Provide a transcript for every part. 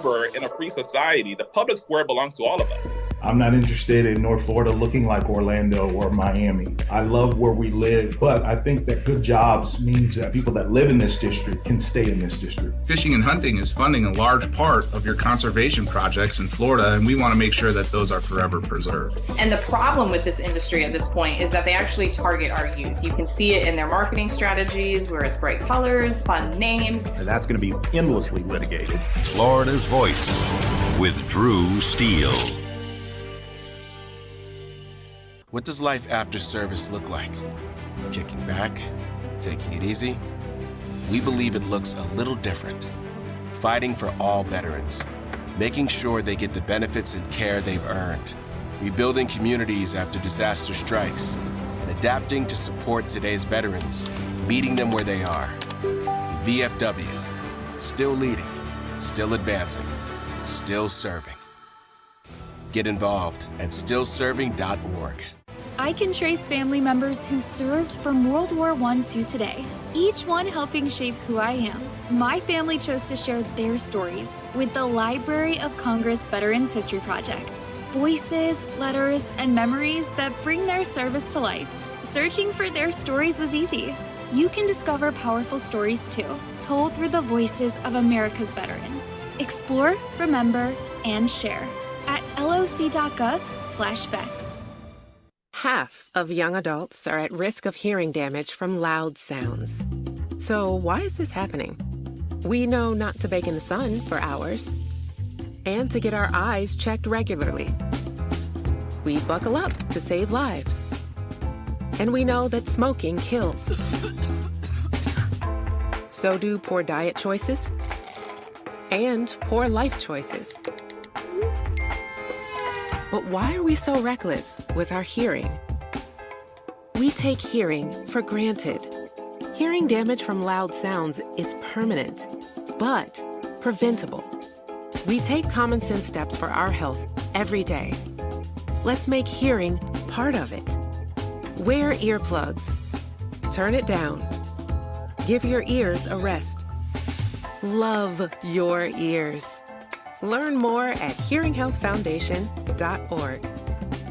However, in a free society, the public square belongs to all of us. I'm not interested in North Florida looking like Orlando or Miami. I love where we live, but I think that good jobs means that people that live in this district can stay in this district. Fishing and hunting is funding a large part of your conservation projects in Florida, and we want to make sure that those are forever preserved. And the problem with this industry at this point is that they actually target our youth. You can see it in their marketing strategies where it's bright colors, fun names. And that's going to be endlessly litigated. Florida's Voice with Drew Steele. What does life after service look like? Kicking back? Taking it easy? We believe it looks a little different. Fighting for all veterans. Making sure they get the benefits and care they've earned. Rebuilding communities after disaster strikes. And adapting to support today's veterans. Meeting them where they are. The VFW. Still leading. Still advancing. Still serving. Get involved at stillserving.org. I can trace family members who served from World War I to today, each one helping shape who I am. My family chose to share their stories with the Library of Congress Veterans History Project. Voices, letters, and memories that bring their service to life. Searching for their stories was easy. You can discover powerful stories too, told through the voices of America's veterans. Explore, remember, and share at loc.gov/vets. Half of young adults are at risk of hearing damage from loud sounds. So why is this happening? We know not to bake in the sun for hours and to get our eyes checked regularly. We buckle up to save lives. And we know that smoking kills. So do poor diet choices and poor life choices. But why are we so reckless with our hearing? We take hearing for granted. Hearing damage from loud sounds is permanent, but preventable. We take common sense steps for our health every day. Let's make hearing part of it. Wear earplugs. Turn it down. Give your ears a rest. Love your ears. Learn more at hearinghealthfoundation.org.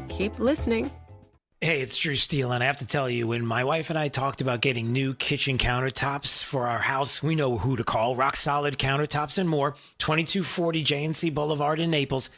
Keep listening. Hey, it's Drew Steele, and I have to tell you, when my wife and I talked about getting new kitchen countertops for our house, we know who to call. Rock Solid Countertops and More, 2240 JNC Boulevard in Naples.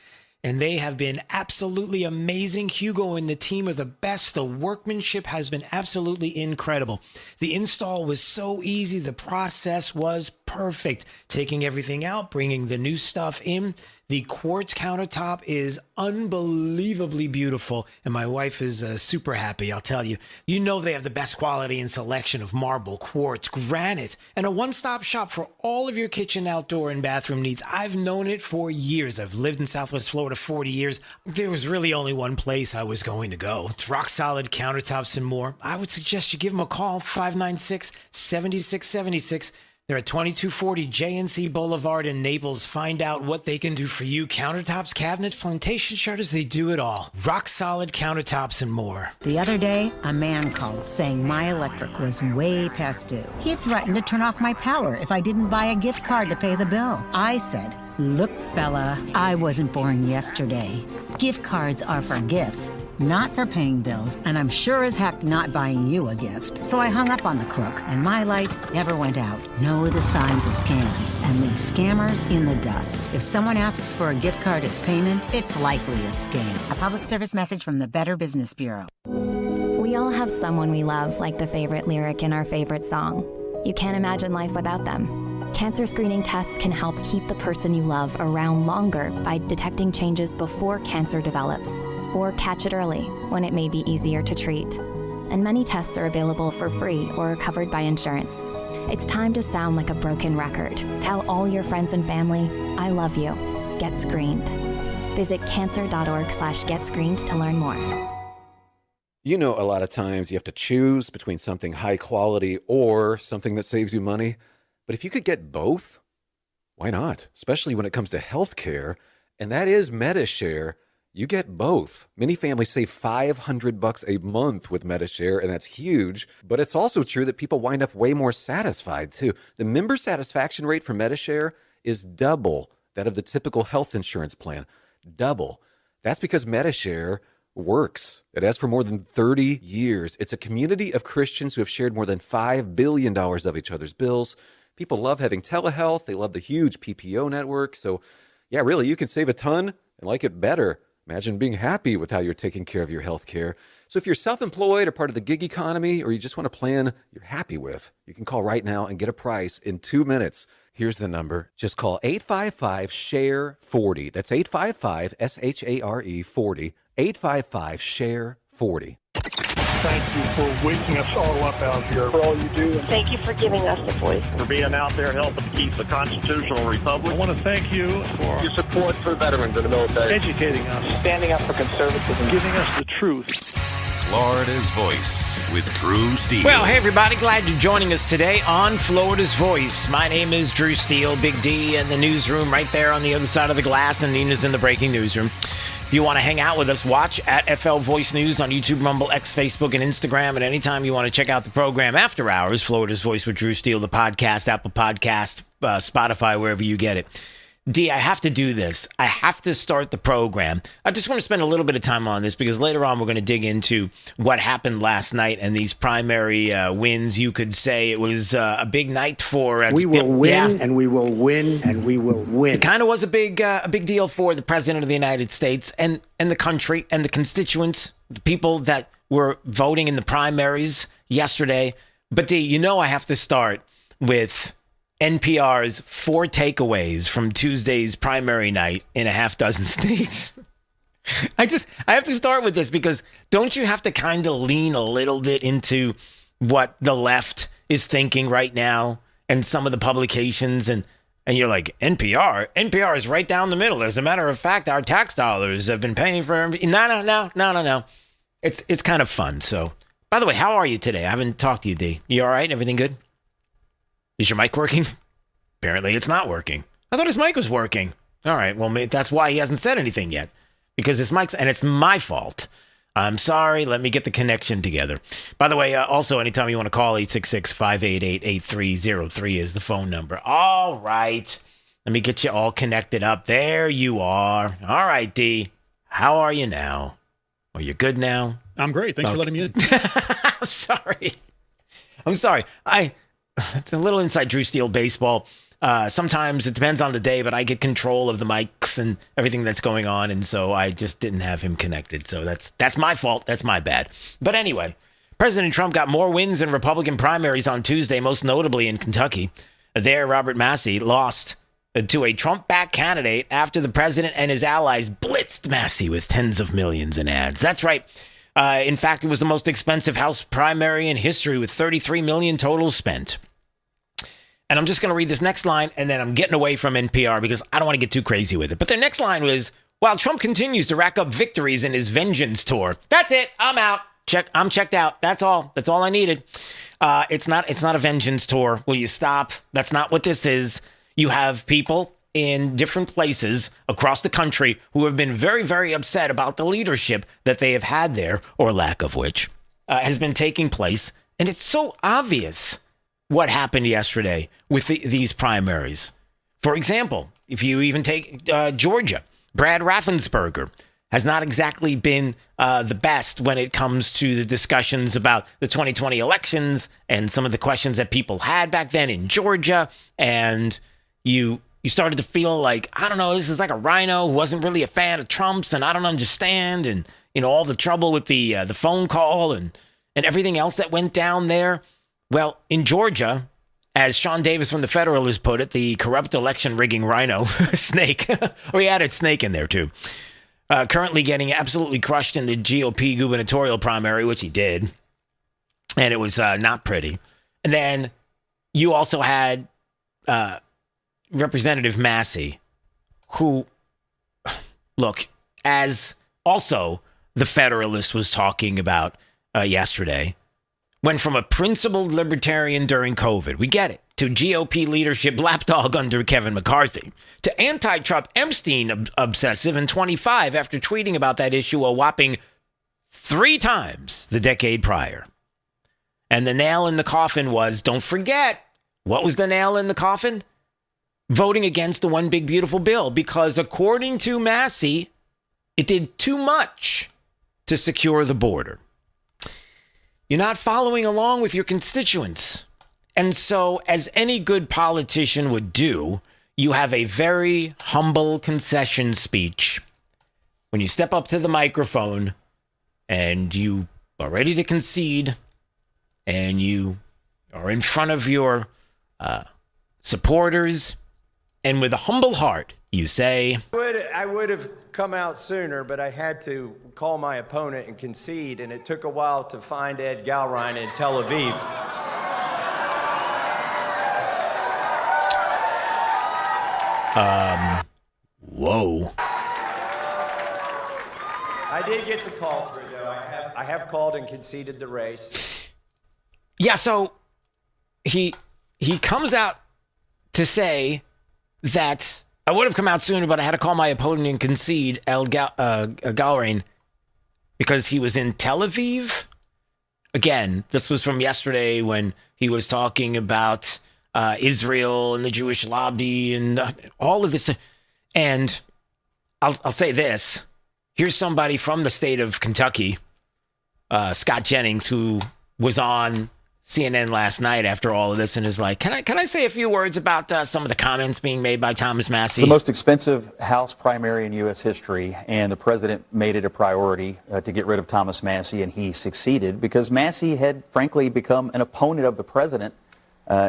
And they have been absolutely amazing. Hugo and the team are the best. The workmanship has been absolutely incredible. The install was so easy. The process was perfect. Taking everything out, bringing the new stuff in. The quartz countertop is unbelievably beautiful, and my wife is super happy, I'll tell you. You know they have the best quality and selection of marble, quartz, granite, and a one-stop shop for all of your kitchen, outdoor, and bathroom needs. I've known it for years. I've lived in Southwest Florida 40 years. There was really only one place I was going to go. It's Rock Solid Countertops and More. I would suggest you give them a call, 596-7676. They're at 2240 JNC Boulevard in Naples. Find out what they can do for you. Countertops, cabinets, plantation shutters, they do it all. Rock Solid Countertops and More. The other day, a man called saying my electric was way past due. He threatened to turn off my power if I didn't buy a gift card to pay the bill. I said, look, fella, I wasn't born yesterday. Gift cards are for gifts, not for paying bills, and I'm sure as heck not buying you a gift. So I hung up on the crook, and my lights never went out. Know the signs of scams and leave scammers in the dust. If someone asks for a gift card as payment, it's likely a scam. A public service message from the Better Business Bureau. We all have someone we love, like the favorite lyric in our favorite song. You can't imagine life without them. Cancer screening tests can help keep the person you love around longer by detecting changes before cancer develops, or catch it early when it may be easier to treat. And many tests are available for free or are covered by insurance. It's time to sound like a broken record. Tell all your friends and family, I love you. Get screened. Visit cancer.org/getscreened to learn more. You know, a lot of times you have to choose between something high quality or something that saves you money. But if you could get both, why not? Especially when it comes to healthcare, and that is MediShare. You get both. Many families save $500 a month with MediShare, and that's huge. But it's also true that people wind up way more satisfied, too. The member satisfaction rate for MediShare is double that of the typical health insurance plan. Double. That's because Medishare works. It has for more than 30 years. It's a community of Christians who have shared more than $5 billion of each other's bills. People love having telehealth. They love the huge PPO network. So, yeah, really, you can save a ton and like it better. Imagine being happy with how you're taking care of your health care. So if you're self-employed or part of the gig economy, or you just want a plan you're happy with, you can call right now and get a price in 2 minutes. Here's the number. Just call 855-SHARE-40. That's 855-SHARE 40. 855-SHARE-40. Thank you for waking us all up out here, for all you do. Thank you for giving us the voice. For being out there helping keep the constitutional republic. I want to thank you for your support for veterans in the military. Educating us. Standing up for conservatism. Giving us the truth. Florida's Voice with Drew Steele. Well, hey, everybody. Glad you're joining us today on Florida's Voice. My name is Drew Steele, Big D in the newsroom right there on the other side of the glass, and Nina's in the breaking newsroom. If you want to hang out with us, watch at FL Voice News on YouTube, Rumble, X, Facebook, and Instagram. And anytime you want to check out the program after hours, Florida's Voice with Drew Steele, the podcast, Apple Podcast, Spotify, wherever you get it. D, I have to do this. I have to start the program. I just want to spend a little bit of time on this because later on we're going to dig into what happened last night and these primary wins. You could say it was a big night for... we will win, and we will win, and we will win. It kind of was a big deal for the President of the United States and the country and the constituents, the people that were voting in the primaries yesterday. But D, you know I have to start with NPR's 4 takeaways from Tuesday's primary night in a half dozen states. I have to start with this because don't you have to kind of lean a little bit into what the left is thinking right now and some of the publications and you're like, NPR is right down the middle. As a matter of fact, our tax dollars have been paying for... No. It's kind of fun. So, by the way, how are you today? I haven't talked to you, D. You all right? Everything good? Is your mic working? Apparently it's not working. I thought his mic was working. All right, well, that's why he hasn't said anything yet. Because his mic's... And it's my fault. I'm sorry. Let me get the connection together. By the way, also, anytime you want to call, 866-588-8303 is the phone number. All right. Let me get you all connected up. There you are. All right, D. How are you now? Are you good now? I'm great. Thanks for letting me in. I'm sorry. It's a little inside Drew Steele baseball. Sometimes it depends on the day, but I get control of the mics and everything that's going on, and so I just didn't have him connected. So that's my fault. That's my bad. But anyway, President Trump got more wins in Republican primaries on Tuesday, most notably in Kentucky. There, Robert Massey lost to a Trump-backed candidate after the president and his allies blitzed Massey with tens of millions in ads. That's right. In fact, it was the most expensive House primary in history with $33 million total spent. And I'm just going to read this next line, and then I'm getting away from NPR because I don't want to get too crazy with it. But their next line was, while Trump continues to rack up victories in his vengeance tour. That's it. I'm out. I'm checked out. That's all. That's all I needed. It's not a vengeance tour. Will you stop? That's not what this is. You have people in different places across the country who have been very, very upset about the leadership that they have had there, or lack of which, has been taking place. And it's so obvious what happened yesterday with these primaries. For example, if you even take Georgia, Brad Raffensperger has not exactly been the best when it comes to the discussions about the 2020 elections and some of the questions that people had back then in Georgia. And you started to feel like, I don't know, this is like a rhino who wasn't really a fan of Trump's, and I don't understand. And, all the trouble with the phone call and everything else that went down there. Well, in Georgia, as Sean Davis from The Federalist put it, the corrupt election rigging rhino, snake, or he added snake in there too, currently getting absolutely crushed in the GOP gubernatorial primary, which he did. And it was not pretty. And then you also had Representative Massey, who, look, as also The Federalist was talking about yesterday, went from a principled libertarian during COVID, we get it, to GOP leadership lapdog under Kevin McCarthy, to anti-Trump Epstein obsessive in 25 after tweeting about that issue a whopping 3 times the decade prior. And the nail in the coffin was, don't forget, what was the nail in the coffin? voting against the one big beautiful bill because according to Massey, it did too much to secure the border. You're not following along with your constituents. And so, as any good politician would do, you have a very humble concession speech when you step up to the microphone and you are ready to concede and you are in front of your supporters, and with a humble heart, you say, I would have come out sooner, but I had to call my opponent and concede, and it took a while to find Ed Galrein in Tel Aviv. Whoa. I did get the call through, though. I have called and conceded the race. Yeah, so he comes out to say that I would have come out sooner, but I had to call my opponent and concede Galrein because he was in Tel Aviv. Again, this was from yesterday when he was talking about Israel and the Jewish lobby and all of this. And I'll say this. Here's somebody from the state of Kentucky, Scott Jennings, who was on CNN last night after all of this and is like, can I say a few words about some of the comments being made by Thomas Massey? It's the most expensive House primary in U.S. history, and the president made it a priority to get rid of Thomas Massey, and he succeeded because Massey had, frankly, become an opponent of the president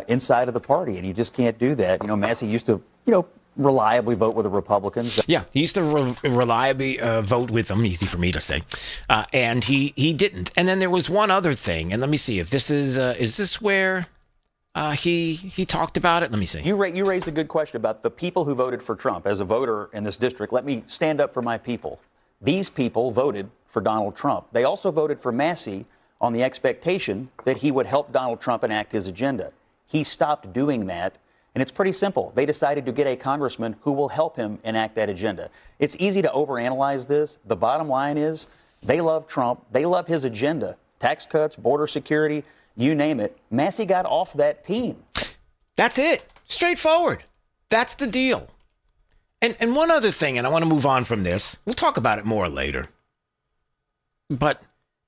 inside of the party, and you just can't do that. You know, Massey used to, reliably vote with the Republicans. Yeah, he used to reliably vote with them, easy for me to say, and he didn't. And then there was one other thing, and let me see if this is this where he talked about it? Let me see. You raised a good question about the people who voted for Trump. As a voter in this district, let me stand up for my people. These people voted for Donald Trump. They also voted for Massey on the expectation that he would help Donald Trump enact his agenda. He stopped doing that. And it's pretty simple. They decided to get a congressman who will help him enact that agenda. It's easy to overanalyze this. The bottom line is they love Trump. They love his agenda. Tax cuts, border security, you name it. Massey got off that team. That's it. Straightforward. That's the deal. And one other thing, and I want to move on from this. We'll talk about it more later. But,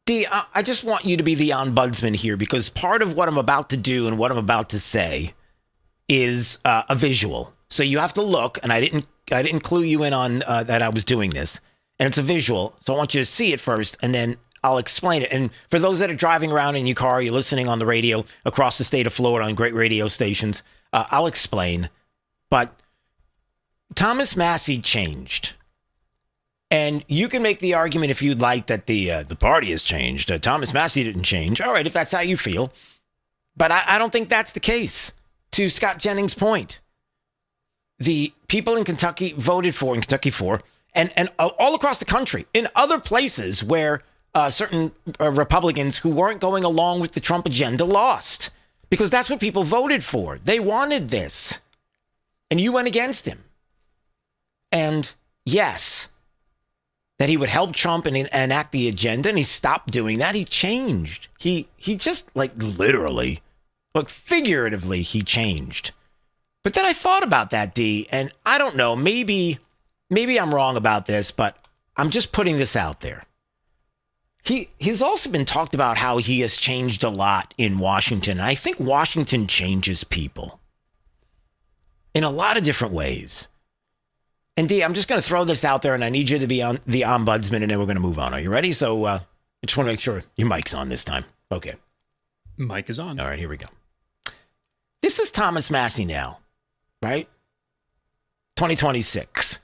Dee, I just want you to be the ombudsman here because part of what I'm about to do and what I'm about to say is a visual. So you have to look, and I didn't clue you in on that I was doing this. And it's a visual, so I want you to see it first, and then I'll explain it. And for those that are driving around in your car, you're listening on the radio across the state of Florida on great radio stations, I'll explain. But Thomas Massey changed. And you can make the argument if you'd like that the party has changed. Thomas Massey didn't change. All right, if that's how you feel. But I don't think that's the case. To Scott Jennings' point, the people in Kentucky voted for, in Kentucky for, and all across the country, in other places where certain Republicans who weren't going along with the Trump agenda lost. Because that's what people voted for. They wanted this. And you went against him. And yes, that he would help Trump and enact the agenda, and he stopped doing that. He changed. He just, literally... figuratively, he changed. But then I thought about that, D, and I don't know, maybe I'm wrong about this, but I'm just putting this out there. He's also been talked about how he has changed a lot in Washington. And I think Washington changes people in a lot of different ways. And D, I'm just going to throw this out there, and I need you to be on the ombudsman, and then we're going to move on. Are you ready? So I just want to make sure your mic's on this time. Okay. Mic is on. All right, here we go. This is Thomas Massey now, right? 2026.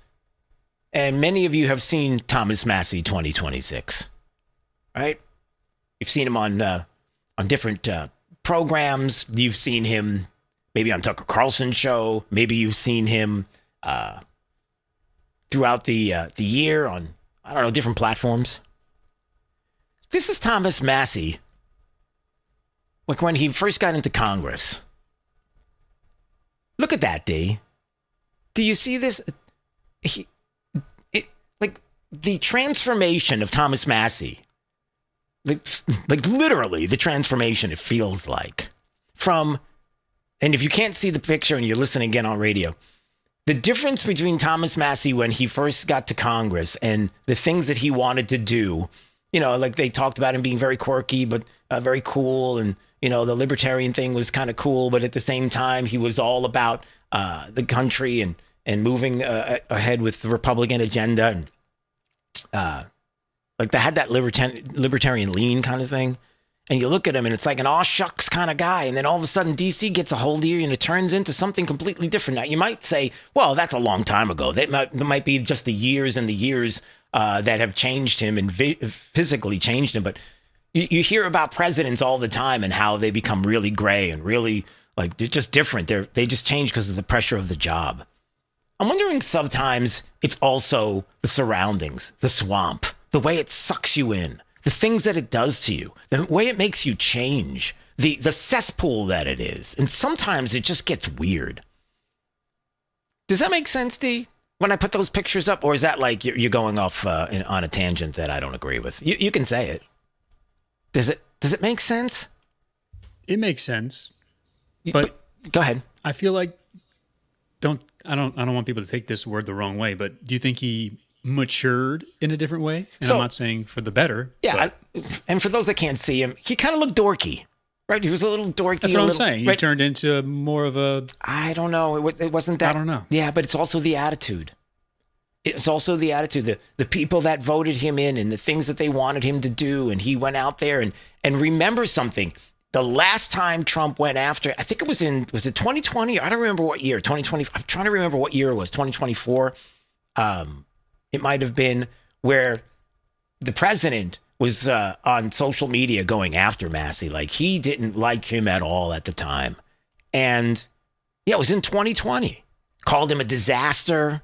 And many of you have seen Thomas Massey 2026, right? You've seen him on different programs. You've seen him maybe on Tucker Carlson's show. Maybe you've seen him throughout the year on, I don't know, different platforms. This is Thomas Massey, like when he first got into Congress. Look at that, D. Do you see this? The transformation of Thomas Massey, like literally the transformation, it feels like, from, and if you can't see the picture and you're listening again on radio, The difference between Thomas Massie when he first got to Congress and the things that he wanted to do, you know, like they talked about him being very quirky, but very cool. And, you know, the libertarian thing was kind of cool. But at the same time, he was all about the country and moving ahead with the Republican agenda. And like they had that libertarian lean kind of thing. And you look at him and it's like an aw shucks kind of guy. And then all of a sudden DC gets a hold of you and it turns into something completely different. Now you might say, well, that's a long time ago. That might be just the years and the years that have changed him and physically changed him. But you hear about presidents all the time and how they become really gray and really like they're just different. They just change because of the pressure of the job. I'm wondering sometimes it's also the surroundings, the swamp, the way it sucks you in. The things that it does to you, the way it makes you change, the cesspool that it is. And sometimes it just gets weird. Does that make sense, D, when I put those pictures up? Or is that like you're going off on a tangent that I don't agree with? You can say it. Does it make sense? It makes sense. But go ahead. I feel like I don't want people to take this word the wrong way, but do you think he matured in a different way? And I'm not saying for the better. Yeah, and for those that can't see him, he kind of looked dorky, right? He was a little dorky. That's what I'm saying. He turned into more of a... I don't know. It wasn't that... I don't know. Yeah, but it's also the attitude. It's also the attitude. The people that voted him in and the things that they wanted him to do, and he went out there and remember something. The last time Trump went after, I think it was it 2020? I don't remember what year. 2020. I'm trying to remember what year it was. 2024. It might have been where the president was on social media going after Massie. Like he didn't like him at all at the time. And yeah, it was in 2020. Called him a disaster.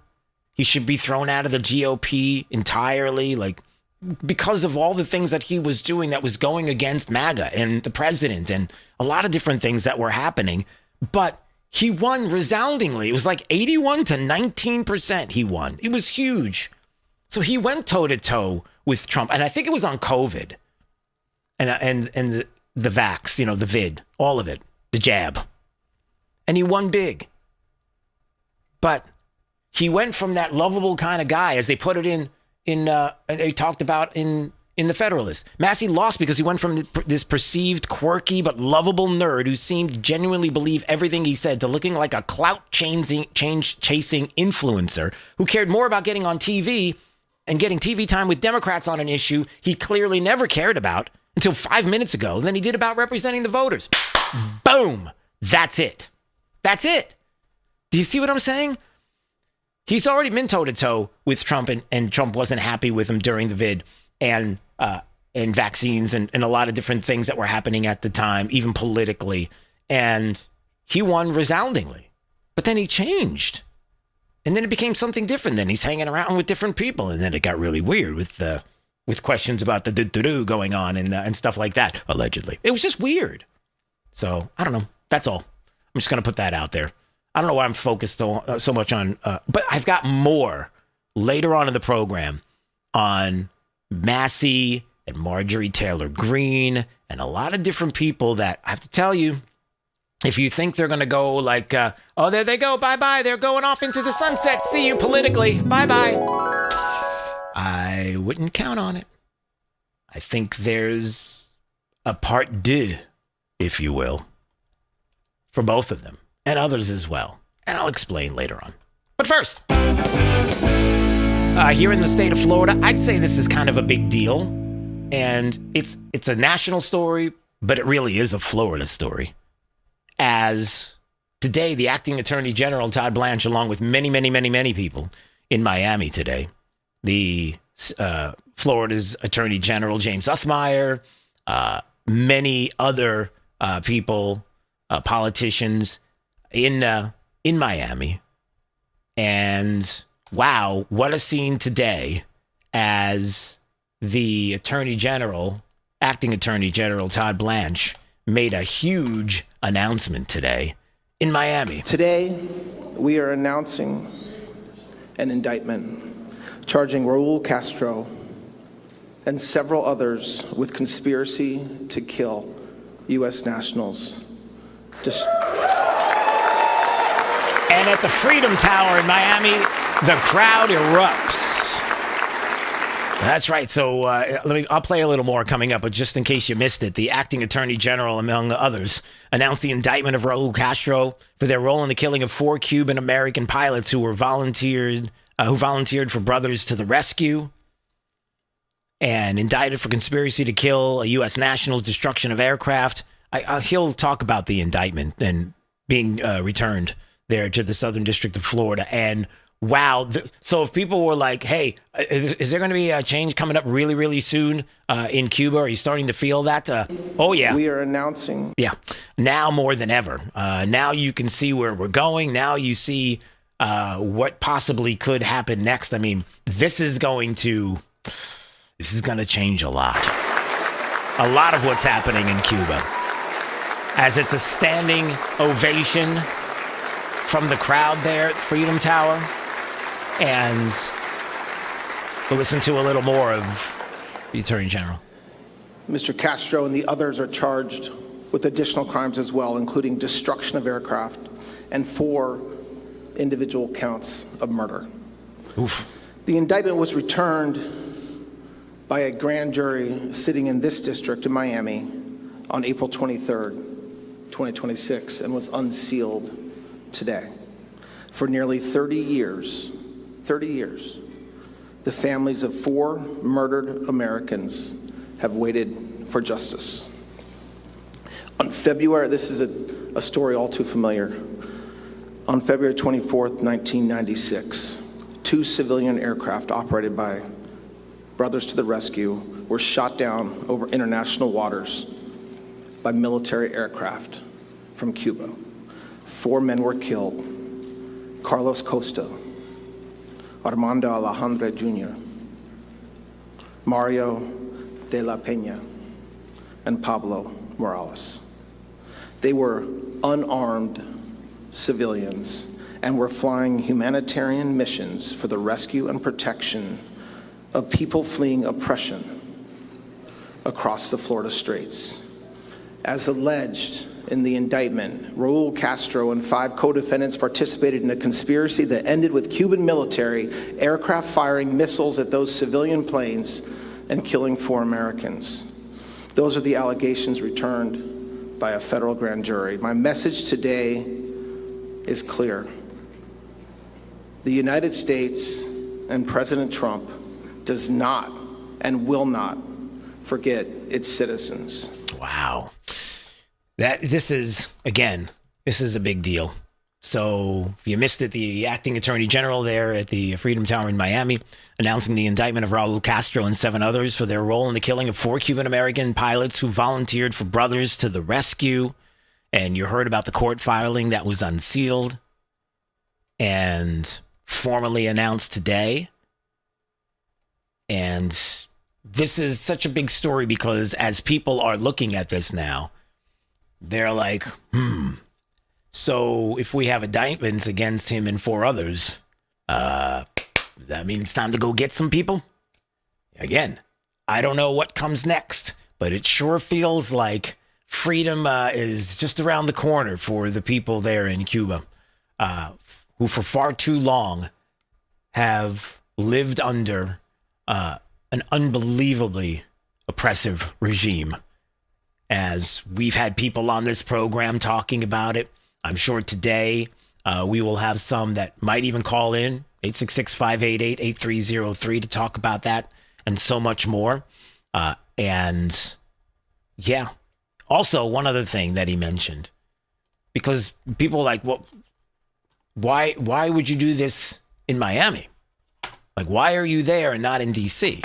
He should be thrown out of the GOP entirely. Like because of all the things that he was doing that was going against MAGA and the president and a lot of different things that were happening. But he won resoundingly. It was like 81 to 19% he won. It was huge. So he went toe-to-toe with Trump. And I think it was on COVID and the vax, you know, the vid, all of it, the jab. And he won big. But he went from that lovable kind of guy, as they put it in they talked about in the Federalist. Massie lost because he went from this perceived quirky but lovable nerd who seemed to genuinely believe everything he said to looking like a clout-chasing influencer who cared more about getting on TV and getting TV time with Democrats on an issue he clearly never cared about until 5 minutes ago than he did about representing the voters. Boom. That's it. That's it. Do you see what I'm saying? He's already been toe-to-toe with Trump, and Trump wasn't happy with him during the vid and vaccines and a lot of different things that were happening at the time, even politically. And he won resoundingly. But then he changed. And then it became something different. Then he's hanging around with different people. And then it got really weird with questions about the do-do-do going on and stuff like that, allegedly. It was just weird. So, I don't know. That's all. I'm just going to put that out there. I don't know why I'm focused so much on, but I've got more later on in the program on Massie and Marjorie Taylor Greene and a lot of different people that I have to tell you, if you think they're going to go like, oh, there they go, bye-bye, they're going off into the sunset, see you politically, bye-bye. I wouldn't count on it. I think there's a part deux, if you will, for both of them. And others as well. And I'll explain later on. But first, here in the state of Florida, I'd say this is kind of a big deal. And it's a national story, but it really is a Florida story. As today, the acting attorney general, Todd Blanche, along with many people in Miami today, the Florida's attorney general, James Uthmeyer, many other people, politicians, in Miami. And wow, what a scene today as the acting attorney general Todd Blanche made a huge announcement today in Miami. Today, we are announcing an indictment charging Raul Castro and several others with conspiracy to kill U.S. nationals. And at the Freedom Tower in Miami, the crowd erupts. That's right. So I'll play a little more coming up, but just in case you missed it, the acting attorney general, among others, announced the indictment of Raul Castro for their role in the killing of 4 Cuban American pilots who volunteered for Brothers to the Rescue, and indicted for conspiracy to kill a U.S. national's destruction of aircraft. He'll talk about the indictment and being returned there to the Southern District of Florida. And wow. So if people were like, hey, is there going to be a change coming up really, really soon in Cuba? Are you starting to feel that? Oh, yeah. We are announcing. Yeah. Now more than ever. Now you can see where we're going. Now you see what possibly could happen next. I mean, this is going to change a lot. A lot of what's happening in Cuba. As it's a standing ovation from the crowd there at Freedom Tower. And we'll listen to a little more of the Attorney General. Mr. Castro and the others are charged with additional crimes as well, including destruction of aircraft and 4 individual counts of murder. Oof. The indictment was returned by a grand jury sitting in this district in Miami on April 23rd, 2026, and was unsealed today. For nearly 30 years, the families of 4 murdered Americans have waited for justice. On February, this is a story all too familiar. On February 24th, 1996, 2 civilian aircraft operated by Brothers to the Rescue were shot down over international waters by military aircraft from Cuba. 4 men were killed: Carlos Costa, Armando Alejandre Jr., Mario de la Peña, and Pablo Morales. They were unarmed civilians and were flying humanitarian missions for the rescue and protection of people fleeing oppression across the Florida Straits. As alleged in the indictment, Raul Castro and 5 co-defendants participated in a conspiracy that ended with Cuban military aircraft firing missiles at those civilian planes and killing 4 Americans. Those are the allegations returned by a federal grand jury. My message today is clear. The United States and President Trump does not and will not forget its citizens. Wow. This is a big deal. So if you missed it, the acting attorney general there at the Freedom Tower in Miami announcing the indictment of Raul Castro and 7 others for their role in the killing of 4 Cuban American pilots who volunteered for Brothers to the Rescue. And you heard about the court filing that was unsealed and formally announced today. And this is such a big story because as people are looking at this now, they're like, so if we have indictments against him and 4 others, does that mean it's time to go get some people? Again, I don't know what comes next, but it sure feels like freedom is just around the corner for the people there in Cuba, who for far too long have lived under an unbelievably oppressive regime. As we've had people on this program talking about it, I'm sure today we will have some that might even call in, 866-588-8303 to talk about that and so much more. And yeah, also one other thing that he mentioned, because people are like, well, why would you do this in Miami? Like, why are you there and not in D.C.?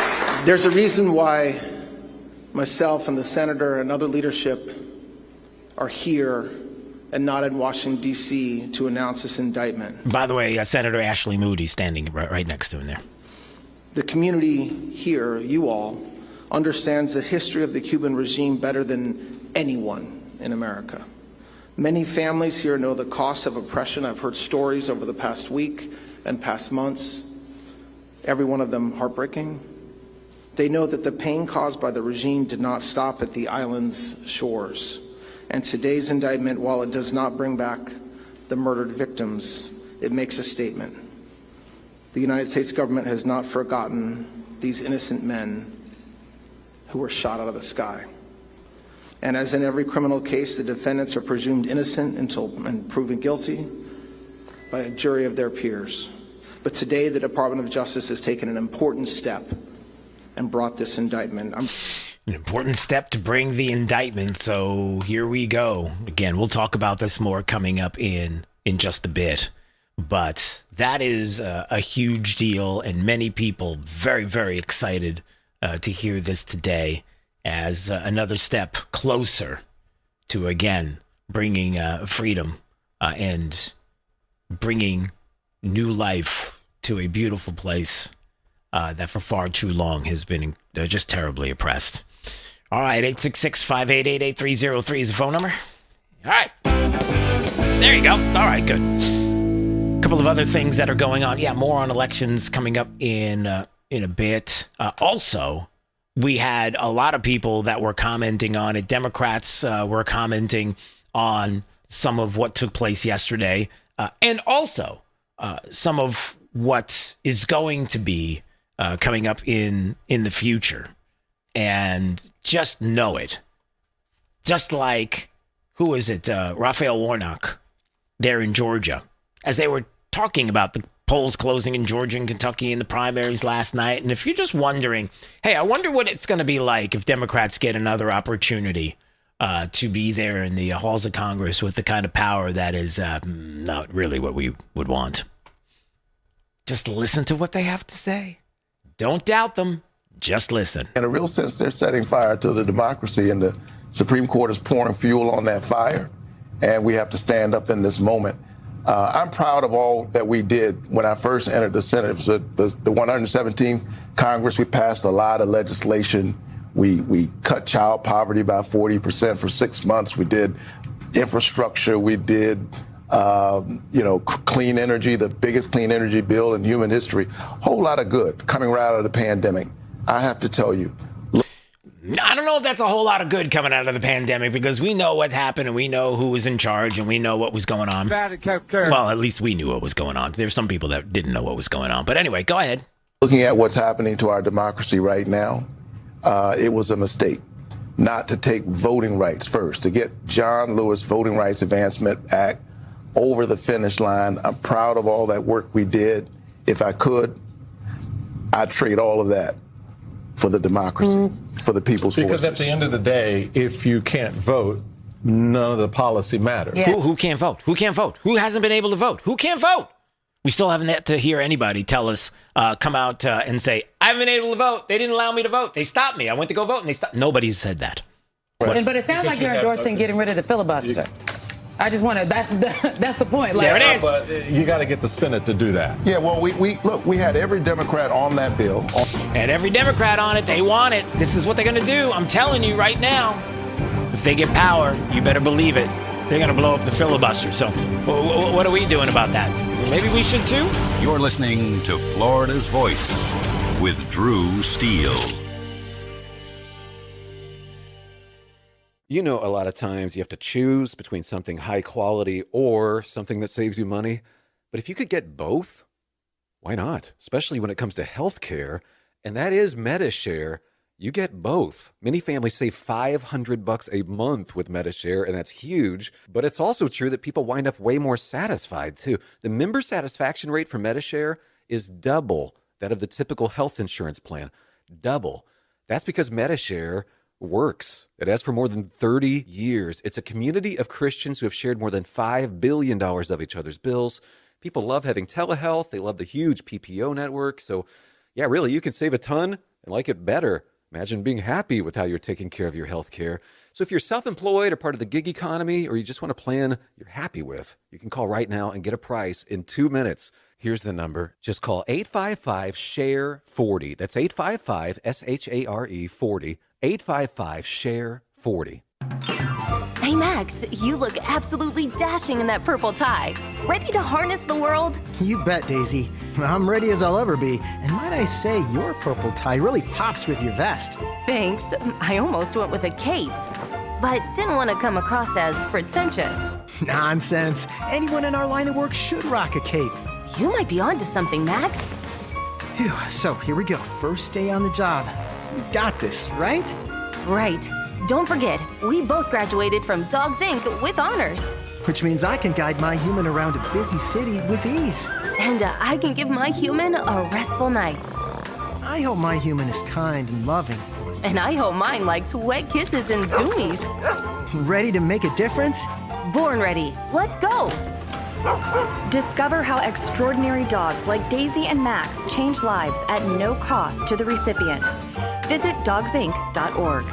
There's a reason why myself and the senator and other leadership are here and not in Washington, D.C. to announce this indictment. By the way, Senator Ashley Moody standing right next to him there. The community here, you all, understands the history of the Cuban regime better than anyone in America. Many families here know the cost of oppression. I've heard stories over the past week and past months, every one of them heartbreaking. They know that the pain caused by the regime did not stop at the island's shores. And today's indictment, while it does not bring back the murdered victims, it makes a statement. The United States government has not forgotten these innocent men who were shot out of the sky. And as in every criminal case, the defendants are presumed innocent until proven guilty by a jury of their peers. But today, the Department of Justice has taken an important step and brought this indictment. An important step to bring the indictment. So here we go. Again, we'll talk about this more coming up in just a bit. But that is a huge deal, and many people very, very excited to hear this today as another step closer to, again, bringing freedom and bringing new life to a beautiful place that for far too long has been just terribly oppressed. All right, 866-588-8303 is the phone number. All right. There you go. All right, good. A couple of other things that are going on. Yeah, more on elections coming up in a bit. Also, we had a lot of people that were commenting on it. Democrats were commenting on some of what took place yesterday, and also some of what is going to be coming up in the future. And just know it. Just like, who is it? Raphael Warnock there in Georgia. As they were talking about the polls closing in Georgia and Kentucky in the primaries last night. And if you're just wondering, hey, I wonder what it's going to be like if Democrats get another opportunity to be there in the halls of Congress with the kind of power that is not really what we would want. Just listen to what they have to say. Don't doubt them. Just listen. In a real sense, they're setting fire to the democracy, and the Supreme Court is pouring fuel on that fire, and we have to stand up in this moment. I'm proud of all that we did when I first entered the Senate. It was the 117th Congress. We passed a lot of legislation. We cut child poverty by 40% for 6 months. We did infrastructure. We did clean energy, the biggest clean energy bill in human history. Whole lot of good coming right out of the pandemic. I have to tell you. I don't know if that's a whole lot of good coming out of the pandemic, because we know what happened and we know who was in charge and we know what was going on. Well, at least we knew what was going on. There's some people that didn't know what was going on. But anyway, go ahead. Looking at what's happening to our democracy right now, it was a mistake not to take voting rights first, to get John Lewis Voting Rights Advancement Act over the finish line. I'm proud of all that work we did. If I could, I'd trade all of that for the democracy, for the people's voices. Because at the end of the day, if you can't vote, none of the policy matters. Yeah. Who can't vote? Who can't vote? Who hasn't been able to vote? Who can't vote? We still haven't yet to hear anybody tell us, come out and say, I haven't been able to vote. They didn't allow me to vote. They stopped me. I went to go vote and they stopped. Nobody's said that. But it sounds like you're endorsing getting rid of the filibuster. I just want to, that's the point. Like, there it is. But you got to get the Senate to do that. Yeah, well, we had every Democrat on that bill. And every Democrat on it, they want it. This is what they're going to do. I'm telling you right now, if they get power, you better believe it. They're going to blow up the filibuster. So what are we doing about that? Maybe we should too? You're listening to Florida's Voice with Drew Steele. You know, a lot of times you have to choose between something high quality or something that saves you money. But if you could get both, why not? Especially when it comes to healthcare, and that is MediShare. You get both. Many families save $500 a month with MediShare, and that's huge. But it's also true that people wind up way more satisfied, too. The member satisfaction rate for MediShare is double that of the typical health insurance plan. Double. That's because MediShare works. It has for more than 30 years. It's a community of Christians who have shared more than $5 billion of each other's bills. People love having telehealth. They love the huge PPO network. So, yeah, really, you can save a ton and like it better. Imagine being happy with how you're taking care of your health care. So if you're self-employed or part of the gig economy, or you just want a plan you're happy with, you can call right now and get a price in 2 minutes. Here's the number. Just call 855-SHARE-40. That's 855-SHARE-40. 855-SHARE-40. Hey, Max, you look absolutely dashing in that purple tie. Ready to harness the world? You bet, Daisy. I'm ready as I'll ever be. And might I say, your purple tie really pops with your vest. Thanks. I almost went with a cape. but didn't want to come across as pretentious. Nonsense. Anyone in our line of work should rock a cape. You might be onto something, Max. Phew, so here we go. First day on the job. We've got this, right? Right. Don't forget, we both graduated from Dogs Inc. with honors. Which means I can guide my human around a busy city with ease. And I can give my human a restful night. I hope my human is kind and loving. And I hope mine likes wet kisses and zoomies. Ready to make a difference? Born ready. Let's go. Discover how extraordinary dogs like Daisy and Max change lives at no cost to the recipients. Visit dogsinc.org.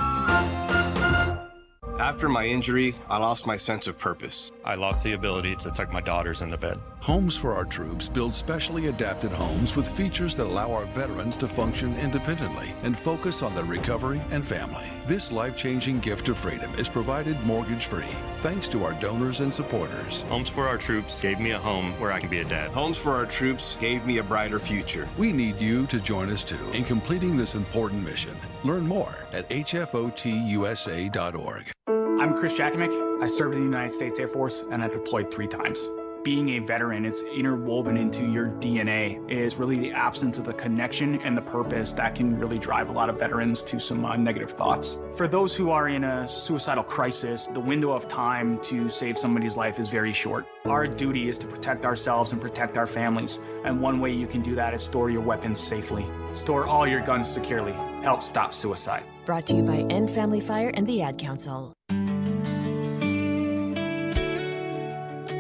After my injury, I lost my sense of purpose. I lost the ability to tuck my daughters into bed. Homes for Our Troops build specially adapted homes with features that allow our veterans to function independently and focus on their recovery and family. This life-changing gift of freedom is provided mortgage-free thanks to our donors and supporters. Homes for Our Troops gave me a home where I can be a dad. Homes for Our Troops gave me a brighter future. We need you to join us too in completing this important mission. Learn more at hfotusa.org. I'm Chris Jakimick. I served in the United States Air Force and I deployed 3 times. Being a veteran, it's interwoven into your DNA, is really the absence of the connection and the purpose that can really drive a lot of veterans to some negative thoughts. For those who are in a suicidal crisis, the window of time to save somebody's life is very short. Our duty is to protect ourselves and protect our families, and one way you can do that is store your weapons safely. Store all your guns securely. Help stop suicide. Brought to you by End Family Fire and the Ad Council.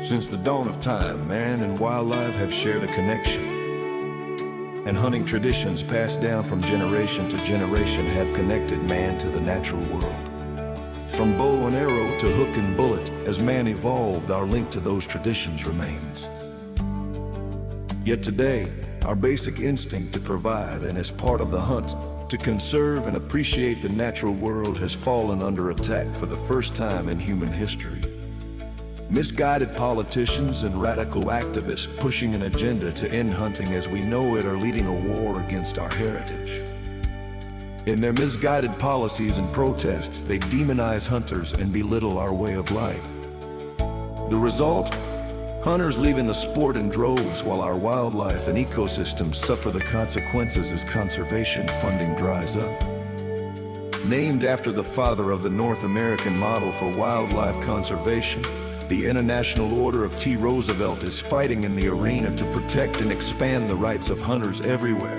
Since the dawn of time, man and wildlife have shared a connection. And hunting traditions passed down from generation to generation have connected man to the natural world. From bow and arrow to hook and bullet, as man evolved, our link to those traditions remains. Yet today, our basic instinct to provide and as part of the hunt, to conserve and appreciate the natural world has fallen under attack for the first time in human history. Misguided politicians and radical activists pushing an agenda to end hunting as we know it are leading a war against our heritage. In their misguided policies and protests, they demonize hunters and belittle our way of life. The result? Hunters leaving the sport in droves while our wildlife and ecosystems suffer the consequences as conservation funding dries up. Named after the father of the North American model for wildlife conservation, the International Order of T. Roosevelt is fighting in the arena to protect and expand the rights of hunters everywhere.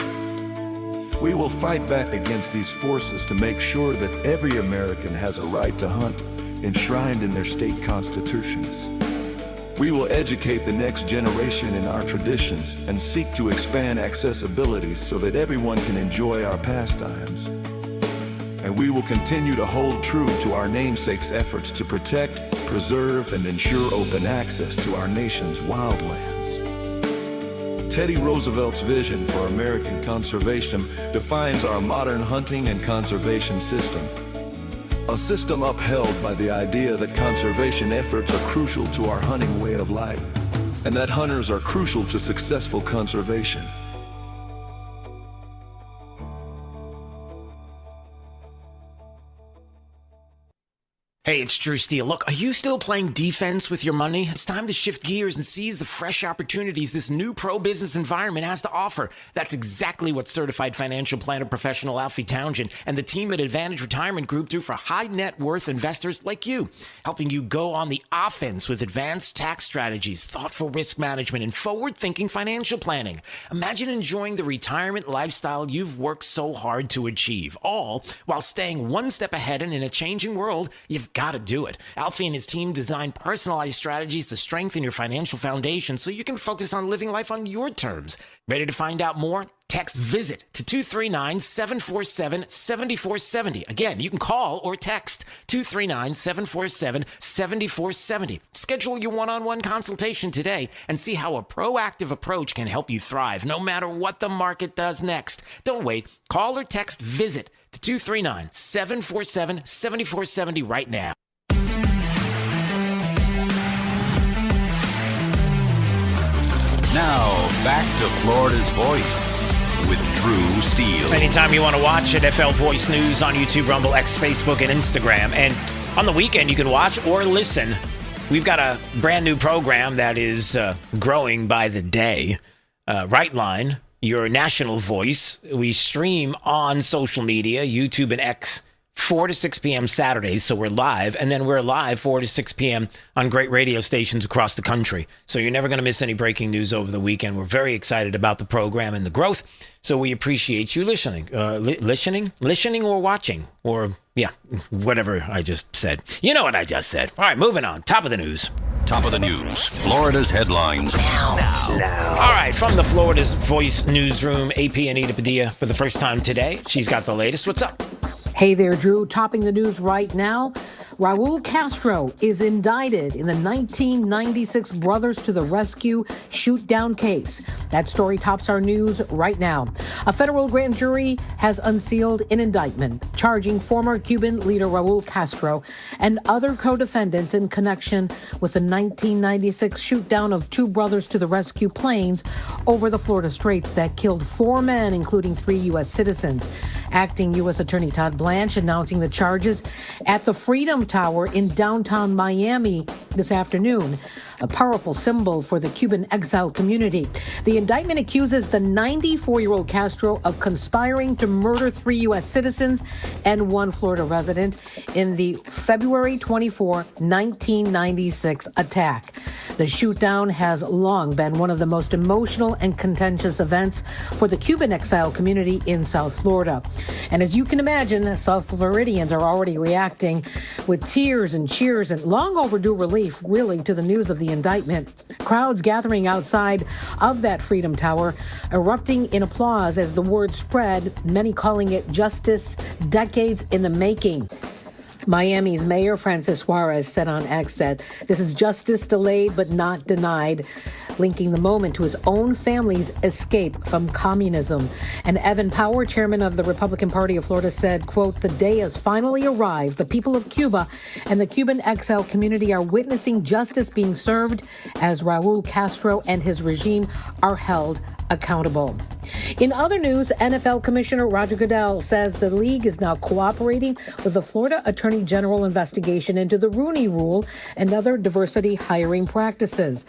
We will fight back against these forces to make sure that every American has a right to hunt, enshrined in their state constitutions. We will educate the next generation in our traditions and seek to expand accessibility so that everyone can enjoy our pastimes. And we will continue to hold true to our namesake's efforts to protect, preserve, and ensure open access to our nation's wildlands. Teddy Roosevelt's vision for American conservation defines our modern hunting and conservation system. A system upheld by the idea that conservation efforts are crucial to our hunting way of life, and that hunters are crucial to successful conservation. Hey, it's Drew Steele. Look, are you still playing defense with your money? It's time to shift gears and seize the fresh opportunities this new pro-business environment has to offer. That's exactly what certified financial planner professional Alfie Townsend and the team at Advantage Retirement Group do for high net worth investors like you, helping you go on the offense with advanced tax strategies, thoughtful risk management, and forward-thinking financial planning. Imagine enjoying the retirement lifestyle you've worked so hard to achieve, all while staying one step ahead, and in a changing world, you've got to do it. Alfie and his team design personalized strategies to strengthen your financial foundation so you can focus on living life on your terms. Ready to find out more? Text VISIT to 239-747-7470. Again, you can call or text 239-747-7470. Schedule your one-on-one consultation today and see how a proactive approach can help you thrive no matter what the market does next. Don't wait. Call or text VISIT to 239-747-7470 right now. Now, back to Florida's Voice with Drew Steele. Anytime you want to watch it, FL Voice News on YouTube, Rumble, X, Facebook, and Instagram. And On the weekend, you can watch or listen. We've got a brand new program that is growing by the day. Right Line, your national voice. We stream on social media, YouTube and X, 4 to 6 p.m. Saturdays, so we're live. And then we're live 4 to 6 p.m. on great radio stations across the country. So you're never going to miss any breaking news over the weekend. We're very excited about the program and the growth. So we appreciate you listening. Listening or watching. Or, yeah, whatever I just said. You know what I just said. All right, moving on. Top of the news. Top of the news. Florida's headlines. Now. All right, from the Florida's Voice newsroom, AP Anita Padilla for the first time today. She's got the latest. What's up? Hey there, Drew. Topping the news right now. Raul Castro is indicted in the 1996 Brothers to the Rescue shoot-down case. That story tops our news right now. A federal grand jury has unsealed an indictment charging former Cuban leader Raul Castro and other co-defendants in connection with the 1996 shoot-down of two Brothers to the Rescue planes over the Florida Straits that killed 4 men, including 3 U.S. citizens. Acting U.S. Attorney Todd Blanche announcing the charges at the Freedom Tower in downtown Miami this afternoon, a powerful symbol for the Cuban exile community. The indictment accuses the 94-year-old Castro of conspiring to murder 3 U.S. citizens and 1 Florida resident in the February 24, 1996 attack. The shoot-down has long been one of the most emotional and contentious events for the Cuban exile community in South Florida. And as you can imagine, South Floridians are already reacting with tears and cheers and long overdue relief, really, to the news of the indictment. Crowds gathering outside of that Freedom Tower, erupting in applause as the word spread, many calling it justice decades in the making. Miami's Mayor Francis Suarez said on X that this is justice delayed but not denied, linking the moment to his own family's escape from communism. And Evan Power, chairman of the Republican Party of Florida, said, quote, "The day has finally arrived. The people of Cuba and the Cuban exile community are witnessing justice being served as Raul Castro and his regime are held accountable." In other news, NFL Commissioner Roger Goodell says the league is now cooperating with the Florida Attorney General investigation into the Rooney Rule and other diversity hiring practices.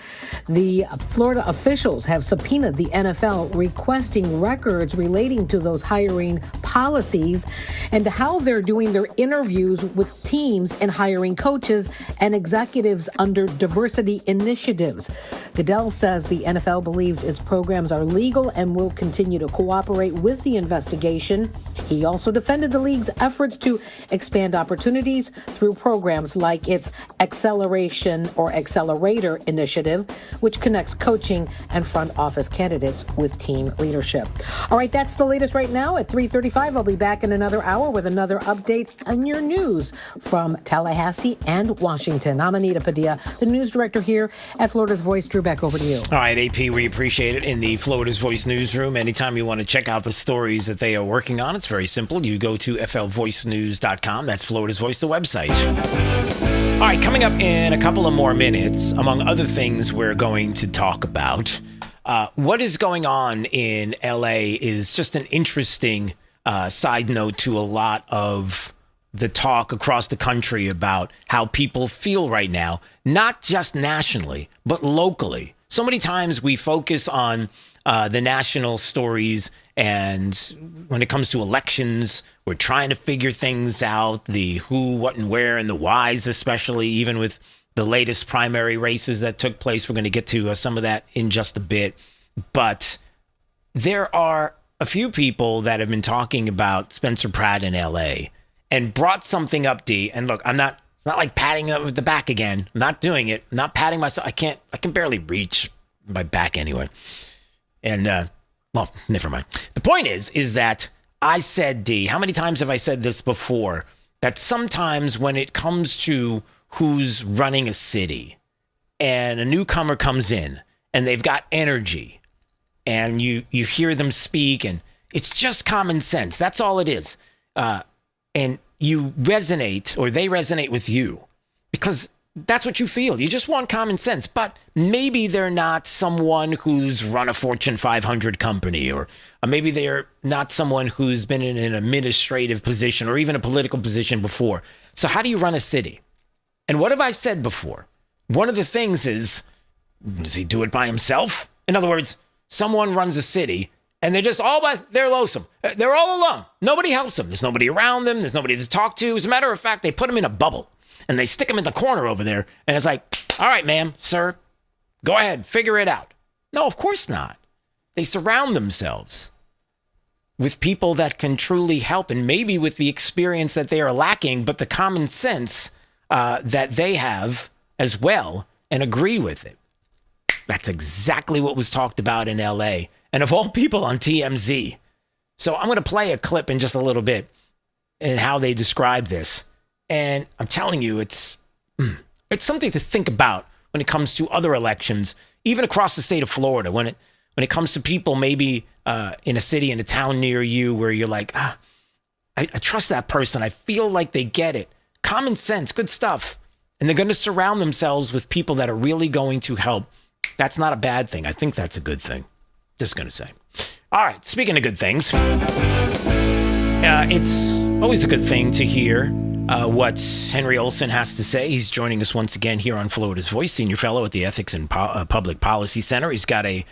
The Florida officials have subpoenaed the NFL requesting records relating to those hiring policies and how they're doing their interviews with teams and hiring coaches and executives under diversity initiatives. Goodell says the NFL believes its programs are legal and will continue to cooperate with the investigation. He also defended the league's efforts to expand opportunities through programs like its Acceleration or Accelerator initiative, which connects coaching and front office candidates with team leadership. All right, that's the latest right now at 3:35. I'll be back in another hour with another update on your news from Tallahassee and Washington. I'm Anita Padilla, the news director here at Florida's Voice. Drew, back over to you. All right, AP, we appreciate it. In the Florida's Voice newsroom, anytime you want to check out the stories that they are working on, it's very simple. You go to flvoicenews.com. That's Florida's Voice, the website. All right, coming up in a couple of more minutes, among other things we're going to talk about, what is going on in LA is just an interesting side note to a lot of the talk across the country about how people feel right now, not just nationally, but locally. So many times we focus on the national stories, and when it comes to elections, we're trying to figure things out, the who, what, and where, and the whys, especially, even with the latest primary races that took place. We're going to get to some of that in just a bit. But there are a few people that have been talking about Spencer Pratt in LA and brought something up, D. And look, it's not like patting up the back again. I'm not doing it. I'm not patting myself. I can barely reach my back anyway. And, well, never mind. The point is that I said, D, how many times have I said this before? That sometimes when it comes to who's running a city and a newcomer comes in and they've got energy and you hear them speak and it's just common sense. That's all it is. And you resonate, or they resonate with you because That's what you feel. You just want common sense. But maybe they're not someone who's run a Fortune 500 company, or maybe they're not someone who's been in an administrative position or even a political position before. So how do you run a city? And what have I said before? One of the things is, does he do it by himself? In other words, someone runs a city and they're lonesome. They're all alone. Nobody helps them. There's nobody around them. There's nobody to talk to. As a matter of fact, they put them in a bubble and they stick them in the corner over there. And it's like, all right, ma'am, sir, go ahead, figure it out. No, of course not. They surround themselves with people that can truly help, and maybe with the experience that they are lacking, but the common sense that they have as well, and agree with it. That's exactly what was talked about in LA, and of all people on TMZ. So I'm going to play a clip in just a little bit and how they describe this. And I'm telling you, it's something to think about when it comes to other elections, even across the state of Florida, when it comes to people maybe in a city, in a town near you, where you're like, I trust that person. I feel like they get it. Common sense, good stuff. And they're going to surround themselves with people that are really going to help. That's not a bad thing. I think that's a good thing. Just going to say. All right, speaking of good things, it's always a good thing to hear what Henry Olson has to say. He's joining us once again here on Florida's Voice, senior fellow at the Ethics and Public Policy Center. He's got a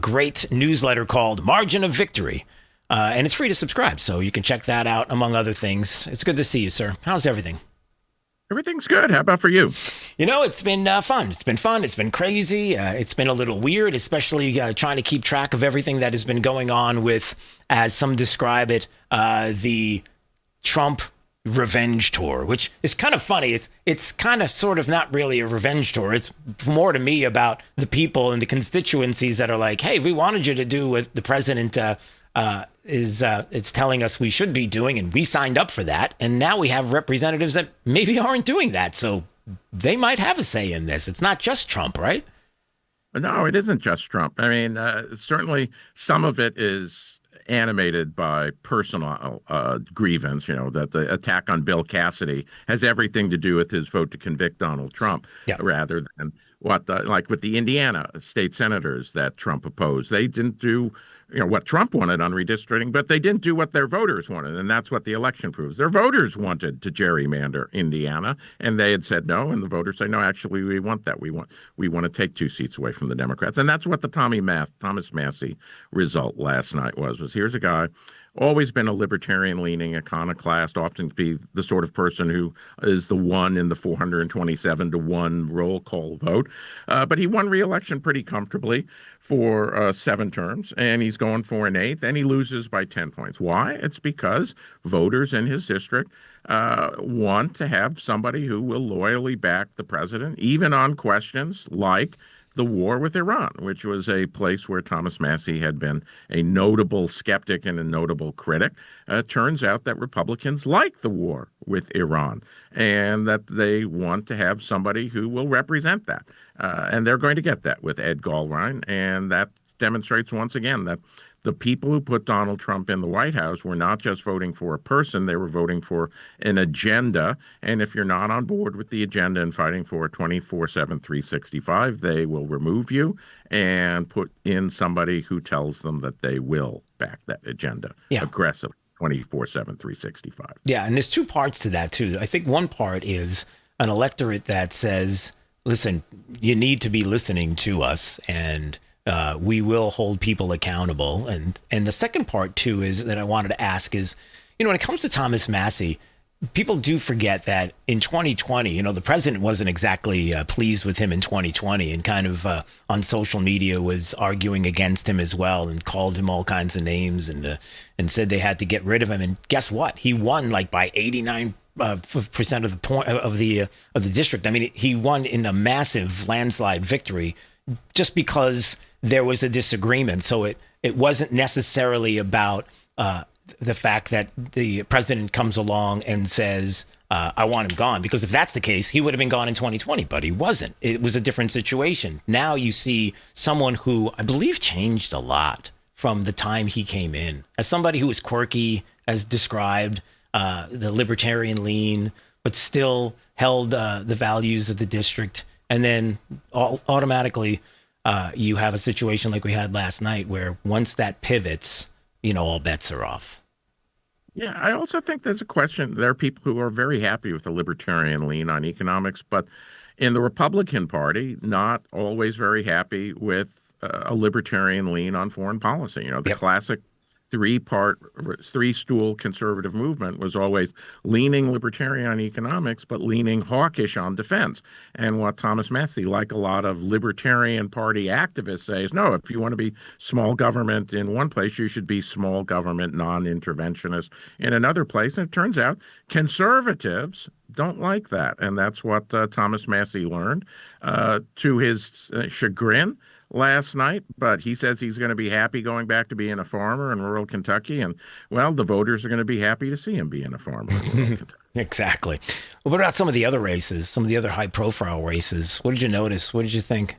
great newsletter called Margin of Victory, and it's free to subscribe, so you can check that out, among other things. It's good to see you, sir. How's everything? Everything's good. How about for you? You know, it's been fun. It's been fun. It's been crazy. It's been a little weird, especially trying to keep track of everything that has been going on with, as some describe it, the Trump revenge tour, which is kind of funny. It's kind of sort of not really a revenge tour. It's more to me about the people and the constituencies that are like, hey, we wanted you to do what the president is telling us we should be doing, and we signed up for that. And now we have representatives that maybe aren't doing that. So they might have a say in this. It's not just Trump, right? No, it isn't just Trump. I mean, certainly some of it is animated by personal grievance, that the attack on Bill Cassidy has everything to do with his vote to convict Donald Trump, rather than like with the Indiana state senators that Trump opposed. They didn't do what Trump wanted on redistricting, but they didn't do what their voters wanted, and that's what the election proves. Their voters wanted to gerrymander Indiana, and they had said no, and the voters say, no, actually, we want that. We want to take 2 seats away from the Democrats, and that's what the Thomas Massey result last night was here's a guy, always been a libertarian-leaning iconoclast, often be the sort of person who is the one in the 427-to-1 roll call vote. But he won re-election pretty comfortably for 7 terms, and he's going for an 8th, and he loses by 10 points. Why? It's because voters in his district want to have somebody who will loyally back the president, even on questions like the war with Iran, which was a place where Thomas Massey had been a notable skeptic and a notable critic. Turns out that Republicans like the war with Iran, and that they want to have somebody who will represent that. And they're going to get that with Ed Galbraith, and that demonstrates once again that the people who put Donald Trump in the White House were not just voting for a person, they were voting for an agenda. And if you're not on board with the agenda and fighting for 24/7, 365, they will remove you and put in somebody who tells them that they will back that agenda aggressively, 24/7, 365. Yeah, and there's 2 parts to that, too. I think one part is an electorate that says, listen, you need to be listening to us, and we will hold people accountable. And the second part, too, is that I wanted to ask is, when it comes to Thomas Massey, people do forget that in 2020, the president wasn't exactly pleased with him in 2020, and kind of on social media was arguing against him as well, and called him all kinds of names, and said they had to get rid of him. And guess what? He won like by 89% of the point of the district. I mean, he won in a massive landslide victory just because there was a disagreement. So it wasn't necessarily about the fact that the president comes along and says, I want him gone. Because if that's the case, he would have been gone in 2020, but he wasn't. It was a different situation. Now you see someone who I believe changed a lot from the time he came in. As somebody who was quirky, as described, the libertarian lean, but still held the values of the district. And then automatically you have a situation like we had last night where once that pivots, all bets are off. Yeah, I also think there's a question. There are people who are very happy with the libertarian lean on economics, but in the Republican Party, not always very happy with a libertarian lean on foreign policy. The classic three-stool conservative movement was always leaning libertarian on economics, but leaning hawkish on defense. And what Thomas Massey, like a lot of libertarian party activists, say is, no, if you want to be small government in one place, you should be small government, non-interventionist in another place. And it turns out conservatives don't like that. And that's what Thomas Massey learned to his chagrin last night, but he says he's going to be happy going back to being a farmer in rural Kentucky. And, well, the voters are going to be happy to see him being a farmer in rural Kentucky. Exactly. Well, what about some of the other races, some of the other high-profile races? What did you notice? What did you think?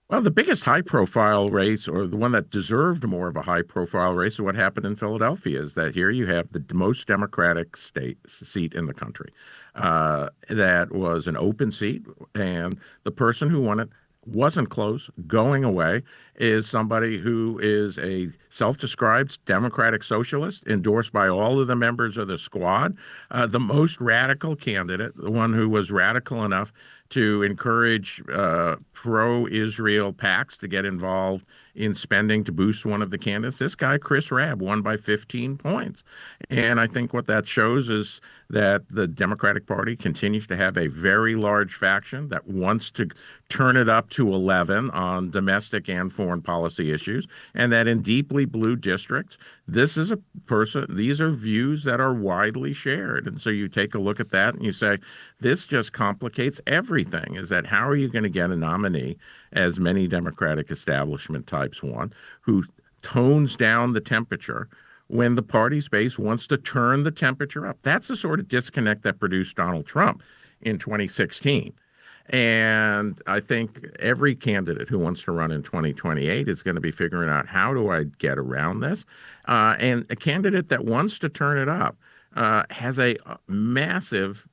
Well, the biggest high-profile race, or the one that deserved more of a high-profile race, is what happened in Philadelphia, is that here you have the most Democratic seat in the country. That was an open seat, and the person who won it wasn't close. Going away is somebody who is a self-described democratic socialist, endorsed by all of the members of the squad, the most radical candidate, the one who was radical enough to encourage pro-Israel PACs to get involved in spending to boost one of the candidates. This guy, Chris Rabb, won by 15 points. And I think what that shows is that the Democratic Party continues to have a very large faction that wants to turn it up to 11 on domestic and foreign policy issues, and that in deeply blue districts, these are views that are widely shared. And so you take a look at that and you say, this just complicates everything. Is that how are you going to get a nominee, as many Democratic establishment types want, who tones down the temperature when the party's base wants to turn the temperature up? That's the sort of disconnect that produced Donald Trump in 2016. And I think every candidate who wants to run in 2028 is going to be figuring out, how do I get around this? And a candidate that wants to turn it up has a massive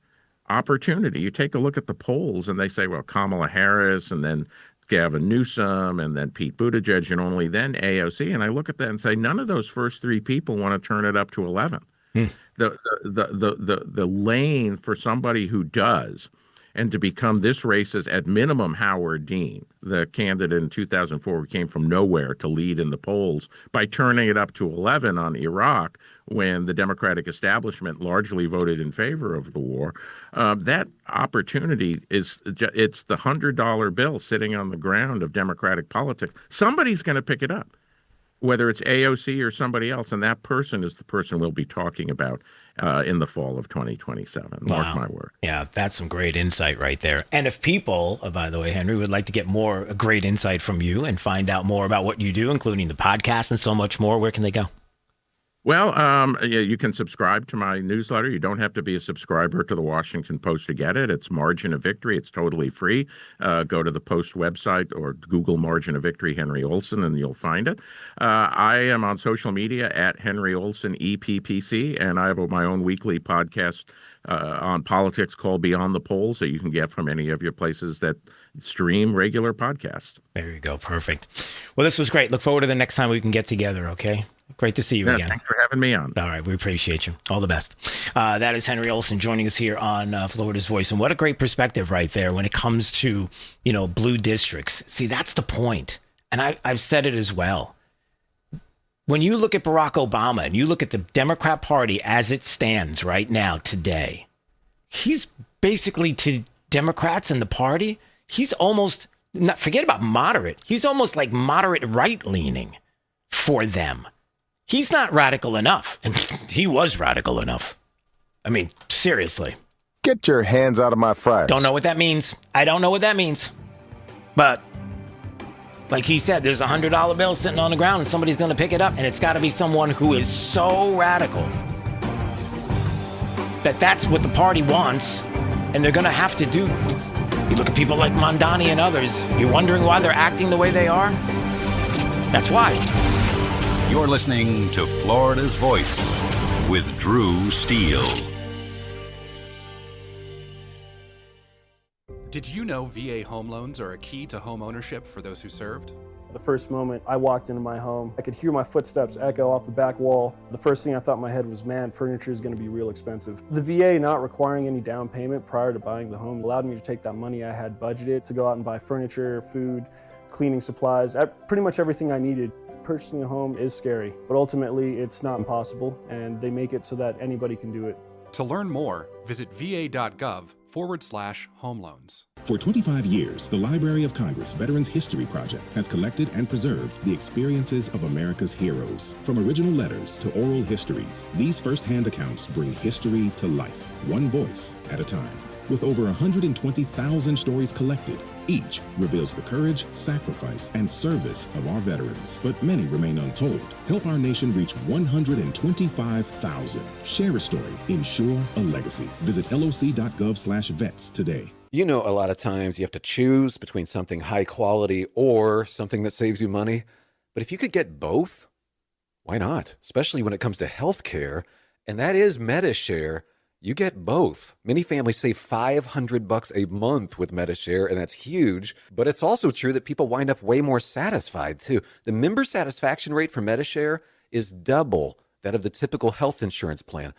opportunity. You take a look at the polls and they say, well, Kamala Harris and then Gavin Newsom and then Pete Buttigieg and only then AOC. And I look at that and say, none of those first three people want to turn it up to 11. The lane for somebody who does, and to become this race's, at minimum, Howard Dean, the candidate in 2004 who came from nowhere to lead in the polls by turning it up to 11 on Iraq when the Democratic establishment largely voted in favor of the war. That opportunity it's the $100 bill sitting on the ground of Democratic politics. Somebody's going to pick it up, whether it's AOC or somebody else, and that person is the person we'll be talking about in the fall of 2027. Mark my word. Yeah, that's some great insight right there. And if people, by the way, Henry, would like to get more great insight from you and find out more about what you do, including the podcast and so much more, where can they go? Well, you can subscribe to my newsletter. You don't have to be a subscriber to the Washington Post to get it. It's Margin of Victory. It's totally free. Go to the Post website or Google Margin of Victory Henry Olsen, and you'll find it. I am on social media at Henry Olsen EPPC, and I have my own weekly podcast on politics called Beyond the Polls that you can get from any of your places that stream regular podcasts. There you go. Perfect. Well, this was great. Look forward to the next time we can get together, okay? Great to see you again. Thanks for having me on. All right. We appreciate you. All the best. That is Henry Olsen joining us here on Florida's Voice. And what a great perspective right there when it comes to, blue districts. See, that's the point. And I've said it as well. When you look at Barack Obama and you look at the Democrat Party as it stands right now today, he's basically, to Democrats and the party, he's almost, forget about moderate, he's almost like moderate right-leaning for them. He's not radical enough, and he was radical enough. I mean, seriously. Get your hands out of my fryer. Don't know what that means. I don't know what that means. But like he said, there's a $100 bill sitting on the ground and somebody's going to pick it up, and it's got to be someone who is so radical that that's what the party wants, and they're going to have to do. You look at people like Mondani and others, you're wondering why they're acting the way they are? That's why. You're listening to Florida's Voice with Drew Steele. Did you know VA home loans are a key to home ownership for those who served? The first moment I walked into my home, I could hear my footsteps echo off the back wall. The first thing I thought in my head was, man, furniture is going to be real expensive. The VA not requiring any down payment prior to buying the home allowed me to take that money I had budgeted to go out and buy furniture, food, cleaning supplies, pretty much everything I needed. Purchasing a home is scary, but ultimately it's not impossible, and they make it so that anybody can do it. To learn more, visit va.gov/home loans. For 25 years, the Library of Congress Veterans History Project has collected and preserved the experiences of America's heroes. From original letters to oral histories, these first-hand accounts bring history to life, one voice at a time. With over 120,000 stories collected, each reveals the courage, sacrifice, and service of our veterans, but many remain untold. Help our nation reach 125,000. Share a story. Ensure a legacy. Visit loc.gov/vets today. You know, a lot of times you have to choose between something high quality or something that saves you money. But if you could get both, why not? Especially when it comes to health care, and that is MediShare. You get both. Many families save $500 a month with MediShare, and that's huge. But it's also true that people wind up way more satisfied, too. The member satisfaction rate for MediShare is double that of the typical health insurance plan.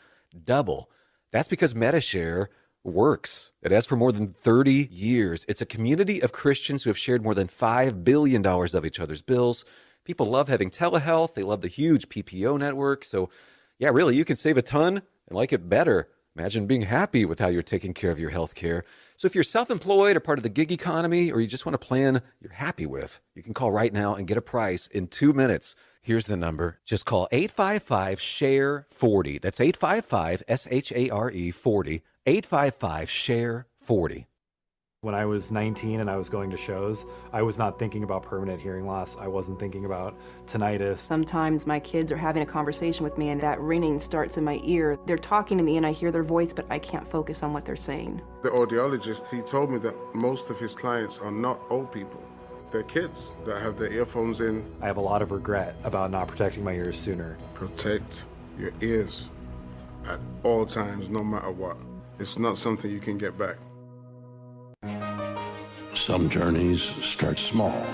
Double. That's because MediShare works. It has for more than 30 years. It's a community of Christians who have shared more than $5 billion of each other's bills. People love having telehealth. They love the huge PPO network. So, yeah, really, you can save a ton and like it better. Imagine being happy with how you're taking care of your health care. So if you're self-employed or part of the gig economy, or you just want a plan you're happy with, you can call right now and get a price in 2 minutes. Here's the number. Just call 855-SHARE-40. That's 855-SHARE-40. 855-SHARE-40. When I was 19 and I was going to shows, I was not thinking about permanent hearing loss. I wasn't thinking about tinnitus. Sometimes my kids are having a conversation with me and that ringing starts in my ear. They're talking to me and I hear their voice, but I can't focus on what they're saying. The audiologist, he told me that most of his clients are not old people. They're kids that have their earphones in. I have a lot of regret about not protecting my ears sooner. Protect your ears at all times, no matter what. It's not something you can get back. Some journeys start small,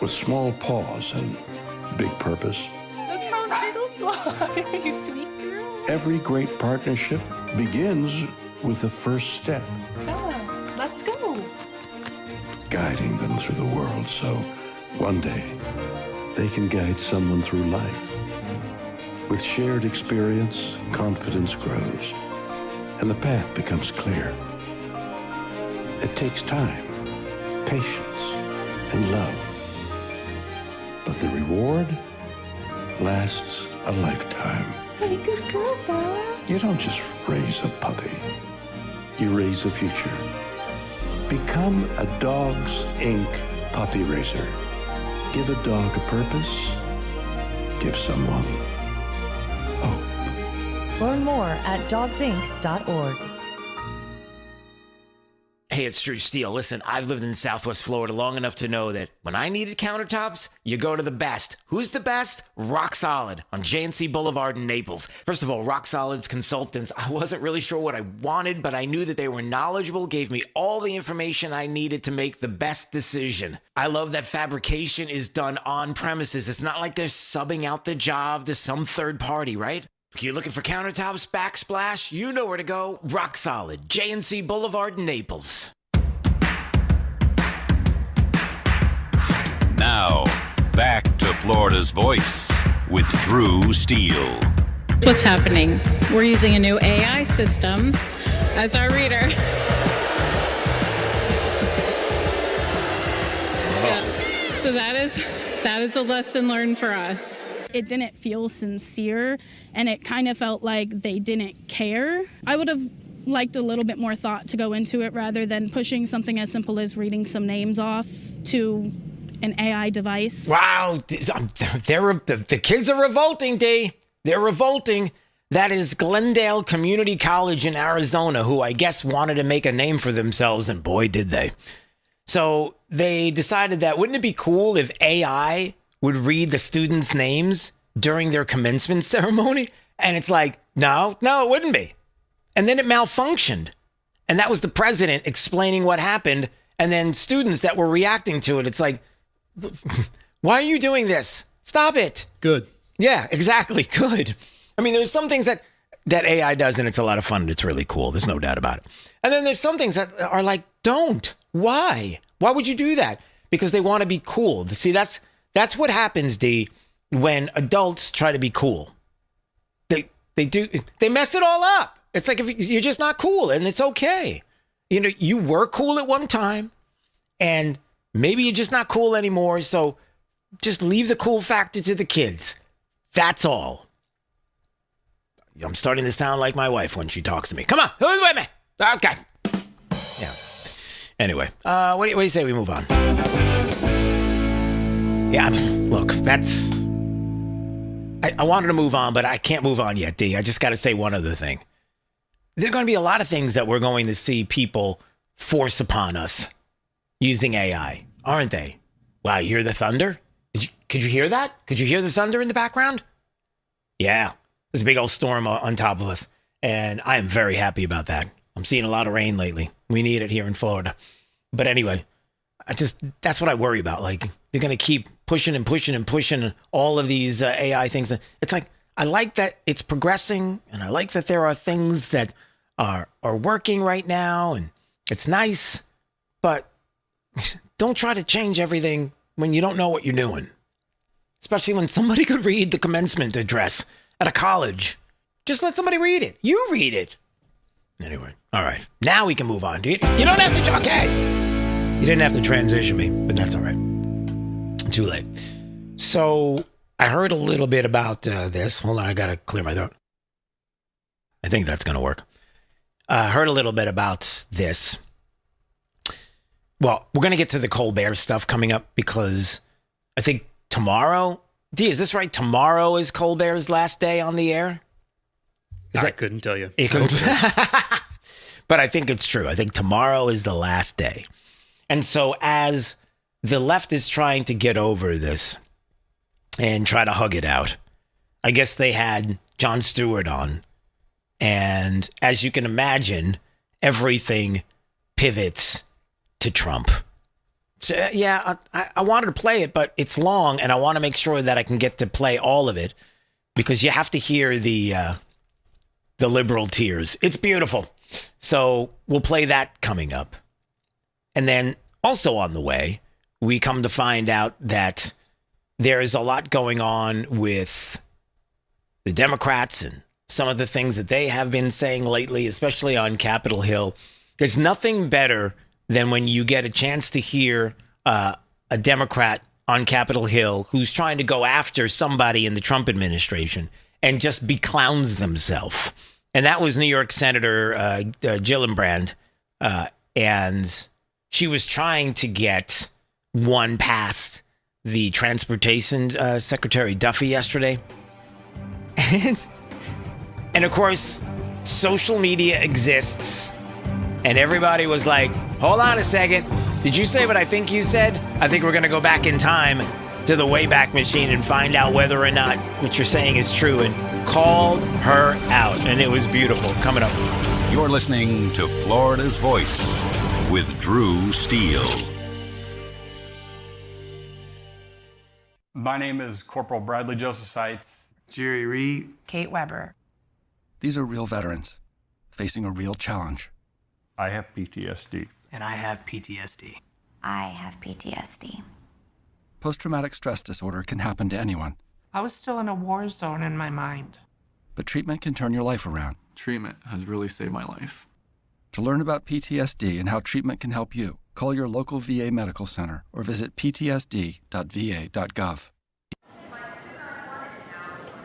with small pause and big purpose. Look how little fly, you sweet girl. Every great partnership begins with the first step. Oh, let's go. Guiding them through the world so one day they can guide someone through life. With shared experience, confidence grows, and the path becomes clear. It takes time, patience, and love. But the reward lasts a lifetime. Hey, good girl, Bella. You don't just raise a puppy. You raise a future. Become a Dogs Inc. puppy raiser. Give a dog a purpose. Give someone hope. Learn more at dogsinc.org. Hey, it's Drew Steele. Listen, I've lived in Southwest Florida long enough to know that when I needed countertops, you go to the best. Who's the best? Rock Solid on JNC Boulevard in Naples. First of all, Rock Solid's consultants, I wasn't really sure what I wanted, but I knew that they were knowledgeable, gave me all the information I needed to make the best decision. I love that fabrication is done on premises. It's not like they're subbing out the job to some third party, right? You're looking for countertops, backsplash? You know where to go. Rock Solid, JNC Boulevard, Naples. Now, back to Florida's Voice with Drew Steele. What's happening? We're using a new AI system as our reader. Yeah. So that is a lesson learned for us. It didn't feel sincere, and it kind of felt like they didn't care. I would have liked a little bit more thought to go into it rather than pushing something as simple as reading some names off to an AI device. Wow, the kids are revolting, Dee. They're revolting. That is Glendale Community College in Arizona, who I guess wanted to make a name for themselves, and boy, did they. So they decided that wouldn't it be cool if AI would read the students' names during their commencement ceremony? And it's like, no, it wouldn't be. And then it malfunctioned. And that was the president explaining what happened, and then students that were reacting to it. It's like, why are you doing this? Stop it. Good. Yeah, exactly. Good. I mean, there's some things that AI does, and it's a lot of fun, and it's really cool. There's no doubt about it. And then there's some things that are like, don't. Why? Why would you do that? Because they want to be cool. See, that's what happens, D, when adults try to be cool. They mess it all up. It's like if you're just not cool, and it's okay. You know, you were cool at one time, and maybe you're just not cool anymore. So just leave the cool factor to the kids. That's all. I'm starting to sound like my wife when she talks to me. Come on, who's with me? Okay. Yeah. Anyway, what do you say we move on? Yeah, look, that's... I wanted to move on, but I can't move on yet, D. I just got to say one other thing. There are going to be a lot of things that we're going to see people force upon us using AI, aren't they? Wow, you hear the thunder? Could you hear that? Could you hear the thunder in the background? Yeah, there's a big old storm on top of us, and I am very happy about that. I'm seeing a lot of rain lately. We need it here in Florida. But anyway, that's what I worry about. Like, they're going to keep pushing and pushing and pushing all of these AI things. It's like, I like that it's progressing, and I like that there are things that are working right now, and it's nice, but don't try to change everything when you don't know what you're doing. Especially when somebody could read the commencement address at a college. Just let somebody read it. You read it. Anyway, all right. Now we can move on. You don't have to, okay. You didn't have to transition me, but that's all right. Too late. So I heard a little bit about this. Hold on, I got to clear my throat. I think that's going to work. I heard a little bit about this. Well, we're going to get to the Colbert stuff coming up because I think tomorrow, D, is this right? Tomorrow is Colbert's last day on the air? I couldn't tell you. But I think it's true. I think tomorrow is the last day. And so as the left is trying to get over this and try to hug it out, I guess they had Jon Stewart on. And as you can imagine, everything pivots to Trump. So, yeah, I wanted to play it, but it's long, and I want to make sure that I can get to play all of it because you have to hear the liberal tears. It's beautiful. So we'll play that coming up. And then also on the way, we come to find out that there is a lot going on with the Democrats and some of the things that they have been saying lately, especially on Capitol Hill. There's nothing better than when you get a chance to hear a Democrat on Capitol Hill who's trying to go after somebody in the Trump administration and just beclowns themselves. And that was New York Senator Gillibrand. And she was trying to get one past the Transportation Secretary Duffy yesterday. And of course, social media exists. And everybody was like, hold on a second. Did you say what I think you said? I think we're going to go back in time to the Wayback Machine and find out whether or not what you're saying is true, and called her out. And it was beautiful. Coming up. You're listening to Florida's Voice with Drew Steele. My name is Corporal Bradley Joseph Seitz. Jerry Reed. Kate Weber. These are real veterans facing a real challenge. I have PTSD. And I have PTSD. I have PTSD. Post-traumatic stress disorder can happen to anyone. I was still in a war zone in my mind. But treatment can turn your life around. Treatment has really saved my life. To learn about PTSD and how treatment can help you, call your local VA medical center or visit ptsd.va.gov.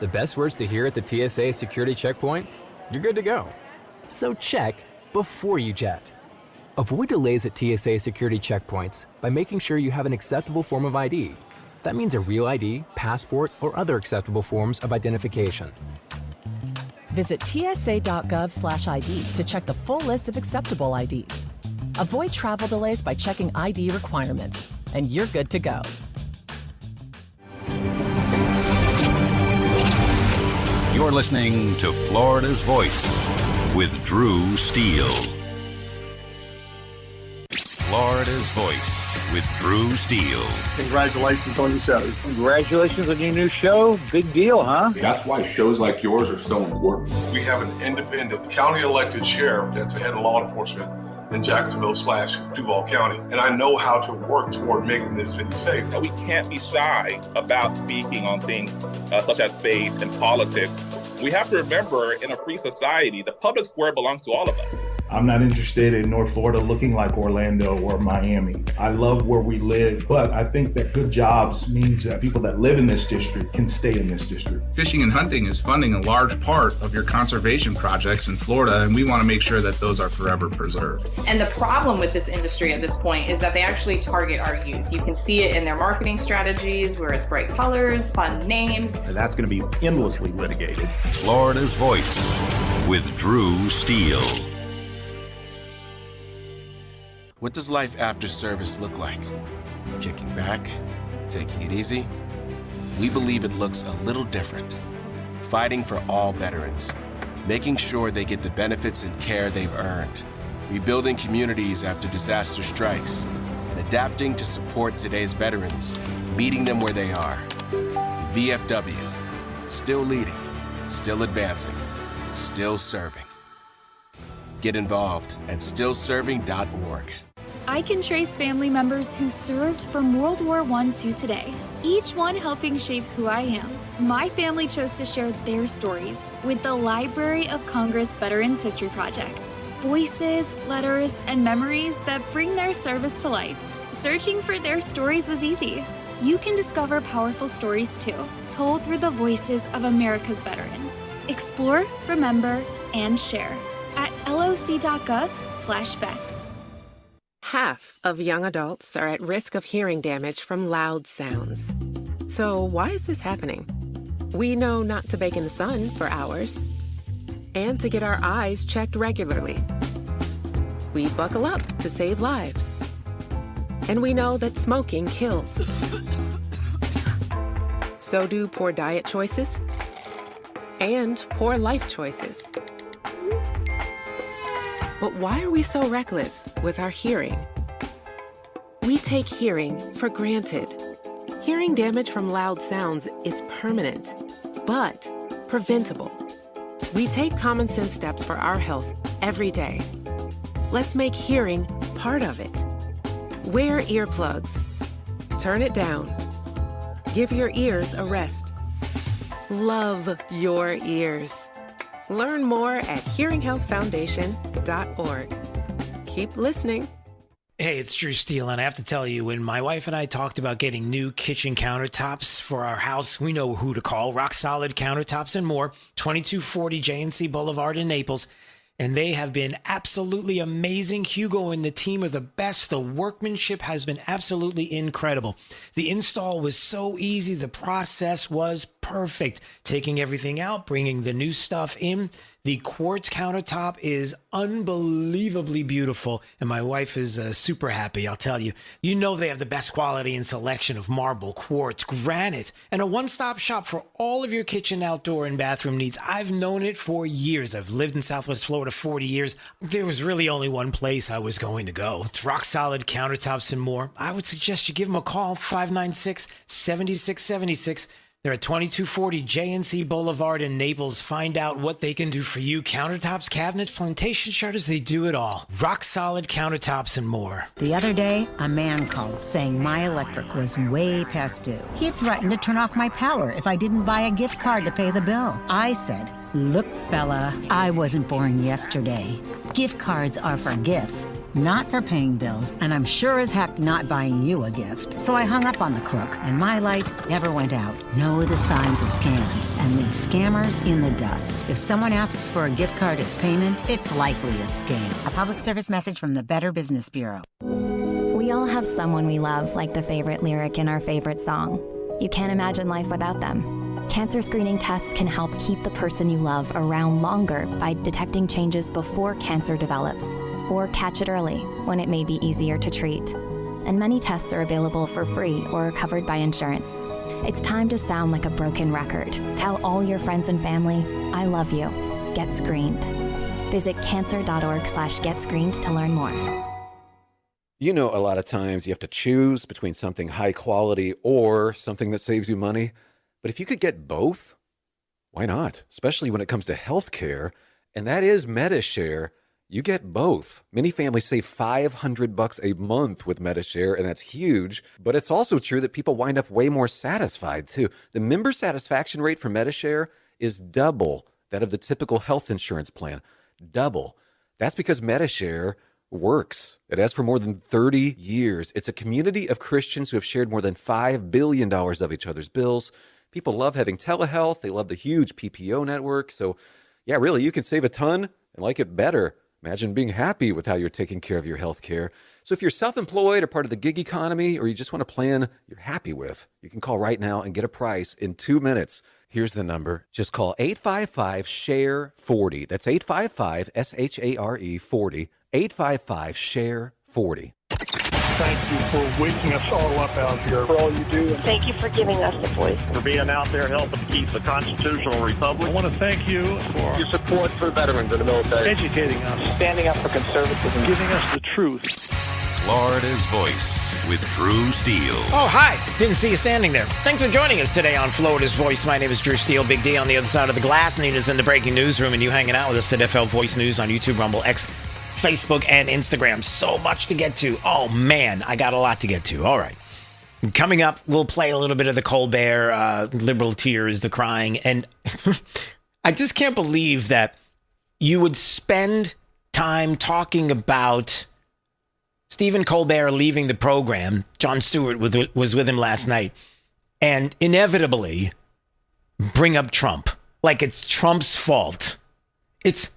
The best words to hear at the TSA security checkpoint? You're good to go. So check before you jet. Avoid delays at TSA security checkpoints by making sure you have an acceptable form of ID. That means a real ID, passport, or other acceptable forms of identification. Visit tsa.gov/ID to check the full list of acceptable IDs. Avoid travel delays by checking ID requirements, and you're good to go. You're listening to Florida's Voice with Drew Steele. Florida's Voice with Drew Steele. Congratulations on your show. Congratulations on your new show. Big deal, huh? That's why shows like yours are so important. We have an independent county elected sheriff that's head of law enforcement in Jacksonville/Duval County. And I know how to work toward making this city safe. We can't be shy about speaking on things such as faith and politics. We have to remember, in a free society, the public square belongs to all of us. I'm not interested in North Florida looking like Orlando or Miami. I love where we live, but I think that good jobs means that people that live in this district can stay in this district. Fishing and hunting is funding a large part of your conservation projects in Florida, and we want to make sure that those are forever preserved. And the problem with this industry at this point is that they actually target our youth. You can see it in their marketing strategies where it's bright colors, fun names. And that's going to be endlessly litigated. Florida's Voice with Drew Steele. What does life after service look like? Kicking back? Taking it easy? We believe it looks a little different. Fighting for all veterans. Making sure they get the benefits and care they've earned. Rebuilding communities after disaster strikes. And adapting to support today's veterans. Meeting them where they are. The VFW. Still leading. Still advancing. Still serving. Get involved at stillserving.org. I can trace family members who served from World War I to today, each one helping shape who I am. My family chose to share their stories with the Library of Congress Veterans History Project. Voices, letters, and memories that bring their service to life. Searching for their stories was easy. You can discover powerful stories too, told through the voices of America's veterans. Explore, remember, and share at loc.gov/vets. Half of young adults are at risk of hearing damage from loud sounds. So why is this happening? We know not to bake in the sun for hours and to get our eyes checked regularly. We buckle up to save lives. And we know that smoking kills. So do poor diet choices and poor life choices. But why are we so reckless with our hearing? We take hearing for granted. Hearing damage from loud sounds is permanent, but preventable. We take common sense steps for our health every day. Let's make hearing part of it. Wear earplugs. Turn it down. Give your ears a rest. Love your ears. Learn more at hearinghealthfoundation.org. Keep listening. Hey, it's Drew Steele, and I have to tell you, when my wife and I talked about getting new kitchen countertops for our house, we know who to call. Rock Solid Countertops and More, 2240 J&C Boulevard in Naples. And they have been absolutely amazing. Hugo and the team are the best. The workmanship has been absolutely incredible. The install was so easy. The process was perfect. Taking everything out, bringing the new stuff in. The quartz countertop is unbelievably beautiful, and my wife is super happy, I'll tell you. You know they have the best quality and selection of marble, quartz, granite, and a one-stop shop for all of your kitchen, outdoor, and bathroom needs. I've known it for years. I've lived in Southwest Florida 40 years. There was really only one place I was going to go. It's Rock Solid Countertops and More. I would suggest you give them a call, 596-7676. They're at 2240 J&C Boulevard in Naples. Find out what they can do for you. Countertops, cabinets, plantation shutters, they do it all. Rock Solid Countertops and More. The other day, a man called saying my electric was way past due. He threatened to turn off my power if I didn't buy a gift card to pay the bill. I said, look, fella, I wasn't born yesterday. Gift cards are for gifts, not for paying bills, and I'm sure as heck not buying you a gift. So I hung up on the crook, and my lights never went out. Know the signs of scams, and leave scammers in the dust. If someone asks for a gift card as payment, it's likely a scam. A public service message from the Better Business Bureau. We all have someone we love, like the favorite lyric in our favorite song. You can't imagine life without them. Cancer screening tests can help keep the person you love around longer by detecting changes before cancer develops, or catch it early when it may be easier to treat. And many tests are available for free or are covered by insurance. It's time to sound like a broken record. Tell all your friends and family, I love you. Get screened. Visit cancer.org/getscreened to learn more. You know, a lot of times you have to choose between something high quality or something that saves you money. But if you could get both, why not? Especially when it comes to healthcare, and that is MediShare. You get both. Many families save $500 a month with MediShare, and that's huge. But it's also true that people wind up way more satisfied, too. The member satisfaction rate for MediShare is double that of the typical health insurance plan. Double. That's because MediShare works. It has for more than 30 years. It's a community of Christians who have shared more than $5 billion of each other's bills. People love having telehealth. They love the huge PPO network. So, yeah, really, you can save a ton and like it better. Imagine being happy with how you're taking care of your health care. So if you're self-employed or part of the gig economy, or you just want a plan you're happy with, you can call right now and get a price in 2 minutes. Here's the number. Just call 855-SHARE-40. That's 855-SHARE 40. 855-SHARE-40. Thank you for waking us all up out here, for all you do. Thank you for giving us the voice. For being out there helping keep the constitutional republic. I want to thank you for your support for veterans in the military. Educating us. Standing up for conservatism. Giving us the truth. Florida's Voice with Drew Steele. Oh, hi. Didn't see you standing there. Thanks for joining us today on Florida's Voice. My name is Drew Steele. Big D on the other side of the glass. Nina's in the breaking newsroom, and you hanging out with us at FL Voice News on YouTube, Rumble, X, Facebook, and Instagram. So much to get to. Oh, man, I got a lot to get to. All right. Coming up, we'll play a little bit of the Colbert, liberal tears, the crying. And I just can't believe that you would spend time talking about Stephen Colbert leaving the program. Jon Stewart was with him last night. And inevitably bring up Trump. Like it's Trump's fault. It's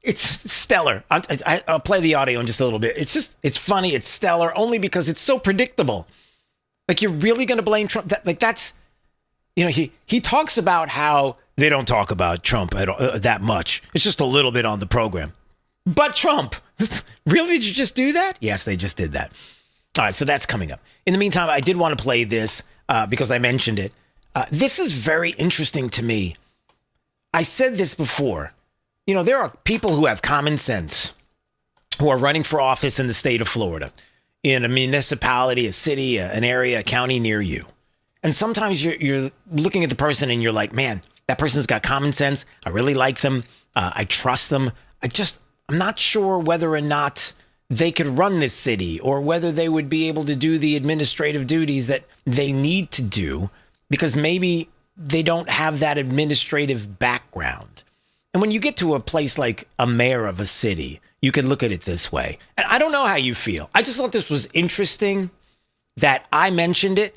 stellar. I'll play the audio in just a little bit. It's funny. It's stellar only because it's so predictable. Like, you're really going to blame Trump? That's, he talks about how they don't talk about Trump that much. It's just a little bit on the program. But Trump, really? Did you just do that? Yes, they just did that. All right, so that's coming up. In the meantime, I did want to play this because I mentioned it. This is very interesting to me. I said this before. There are people who have common sense who are running for office in the state of Florida, in a municipality, a city, an area, a county near you. And sometimes you're looking at the person and you're like, man, that person's got common sense. I really like them. I trust them. I'm not sure whether or not they could run this city or whether they would be able to do the administrative duties that they need to do because maybe they don't have that administrative background. And when you get to a place like a mayor of a city, you could look at it this way. And I don't know how you feel. I just thought this was interesting that I mentioned it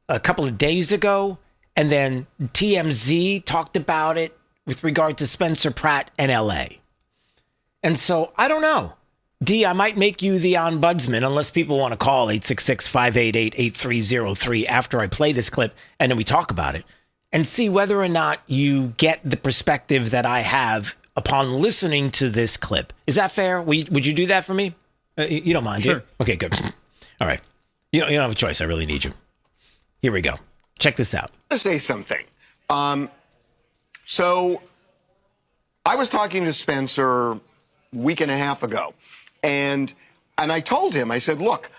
a couple of days ago, and then TMZ talked about it with regard to Spencer Pratt and LA. And so I don't know. D, I might make you the ombudsman unless people want to call 866-588-8303 after I play this clip and then we talk about it. And see whether or not you get the perspective that I have upon listening to this clip. Is that fair? Would you do that for me? You don't mind, Sure. do you? Okay, good. All right. You don't have a choice. I really need you. Here we go. Check this out. To say something. So I was talking to Spencer a week and a half ago, and I told him, I said, look,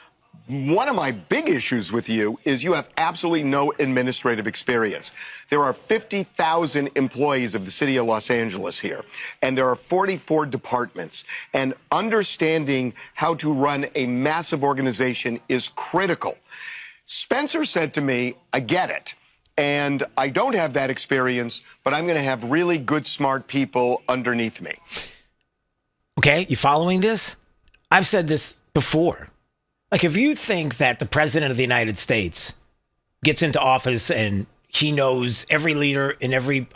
one of my big issues with you is you have absolutely no administrative experience. There are 50,000 employees of the city of Los Angeles here, and there are 44 departments. And understanding how to run a massive organization is critical. Spencer said to me, I get it. And I don't have that experience, but I'm going to have really good, smart people underneath me. Okay, you following this? I've said this before. Like, if you think that the president of the United States gets into office and he knows every leader in every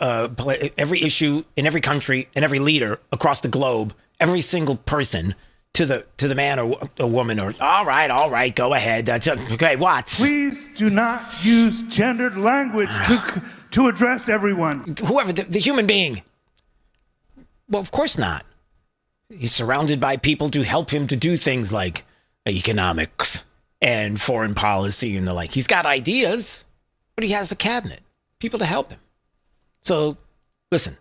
issue in every country and every leader across the globe, every single person to the man or a woman, or all right, go ahead. That's okay. What? Please do not use gendered language to address everyone. Whoever the human being. Well, of course not. He's surrounded by people to help him to do things like economics and foreign policy and the like. He's got ideas, but he has a cabinet, people to help him. So, listen.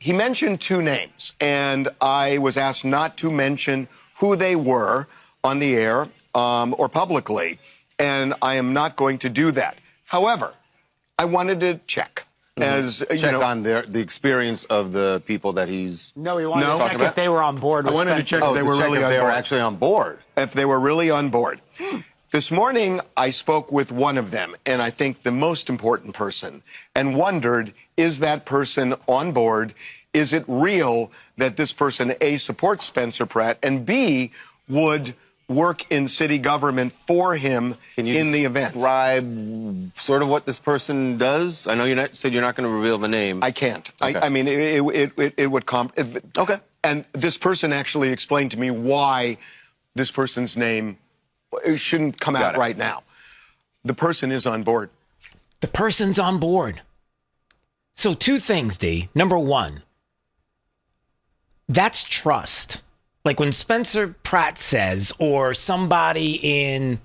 He mentioned two names, and I was asked not to mention who they were, on the air or publicly, and I am not going to do that. However, I wanted to check. Check on the experience of the people that he's No, he wanted to check if they were on board with I wanted to check if they were really on board. actually on board. If they were really on board. This morning, I spoke with one of them, and I think the most important person, and wondered, is that person on board? Is it real that this person, A, supports Spencer Pratt, and B, would work in city government for him in the event? Describe sort of what this person does? I know you said you're not going to reveal the name. I can't. Okay. I mean, it would okay. And this person actually explained to me why this person's name shouldn't come out right now. The person is on board. The person's on board. So 2 things, D. Number 1, that's trust. Like when Spencer Pratt says, or somebody in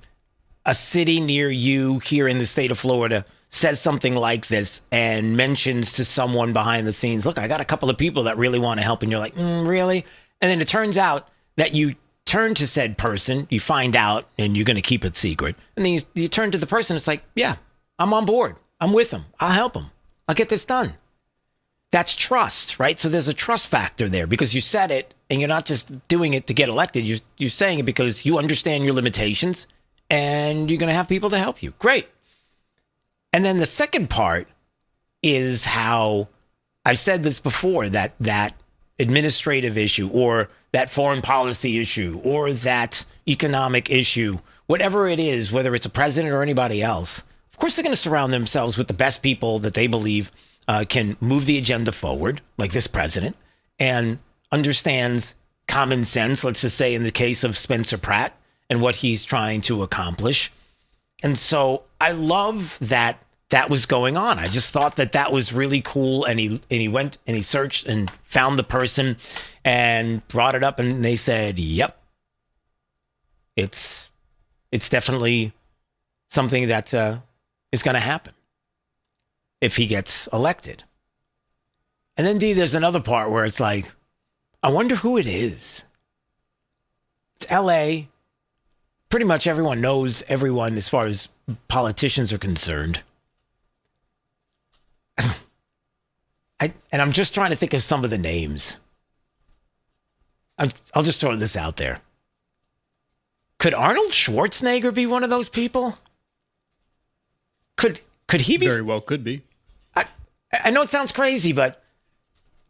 a city near you here in the state of Florida says something like this and mentions to someone behind the scenes, look, I got a couple of people that really want to help. And you're like, really? And then it turns out that you turn to said person, you find out, and you're going to keep it secret. And then you turn to the person, it's like, yeah, I'm on board. I'm with them. I'll help them. I'll get this done. That's trust, right? So there's a trust factor there because you said it and you're not just doing it to get elected. You're saying it because you understand your limitations and you're going to have people to help you. Great. And then the second part is how I've said this before, that administrative issue or that foreign policy issue or that economic issue, whatever it is, whether it's a president or anybody else, of course they're going to surround themselves with the best people that they believe can move the agenda forward, like this president, and understands common sense, let's just say in the case of Spencer Pratt and what he's trying to accomplish. And so I love that was going on. I just thought that was really cool. And he went and he searched and found the person and brought it up and they said, yep, it's definitely something that is going to happen if he gets elected. And then, D, there's another part where it's like, I wonder who it is. It's L.A. Pretty much everyone knows everyone as far as politicians are concerned. And I'm just trying to think of some of the names. I'll just throw this out there. Could Arnold Schwarzenegger be one of those people? Could he be? Very well could be. I know it sounds crazy, but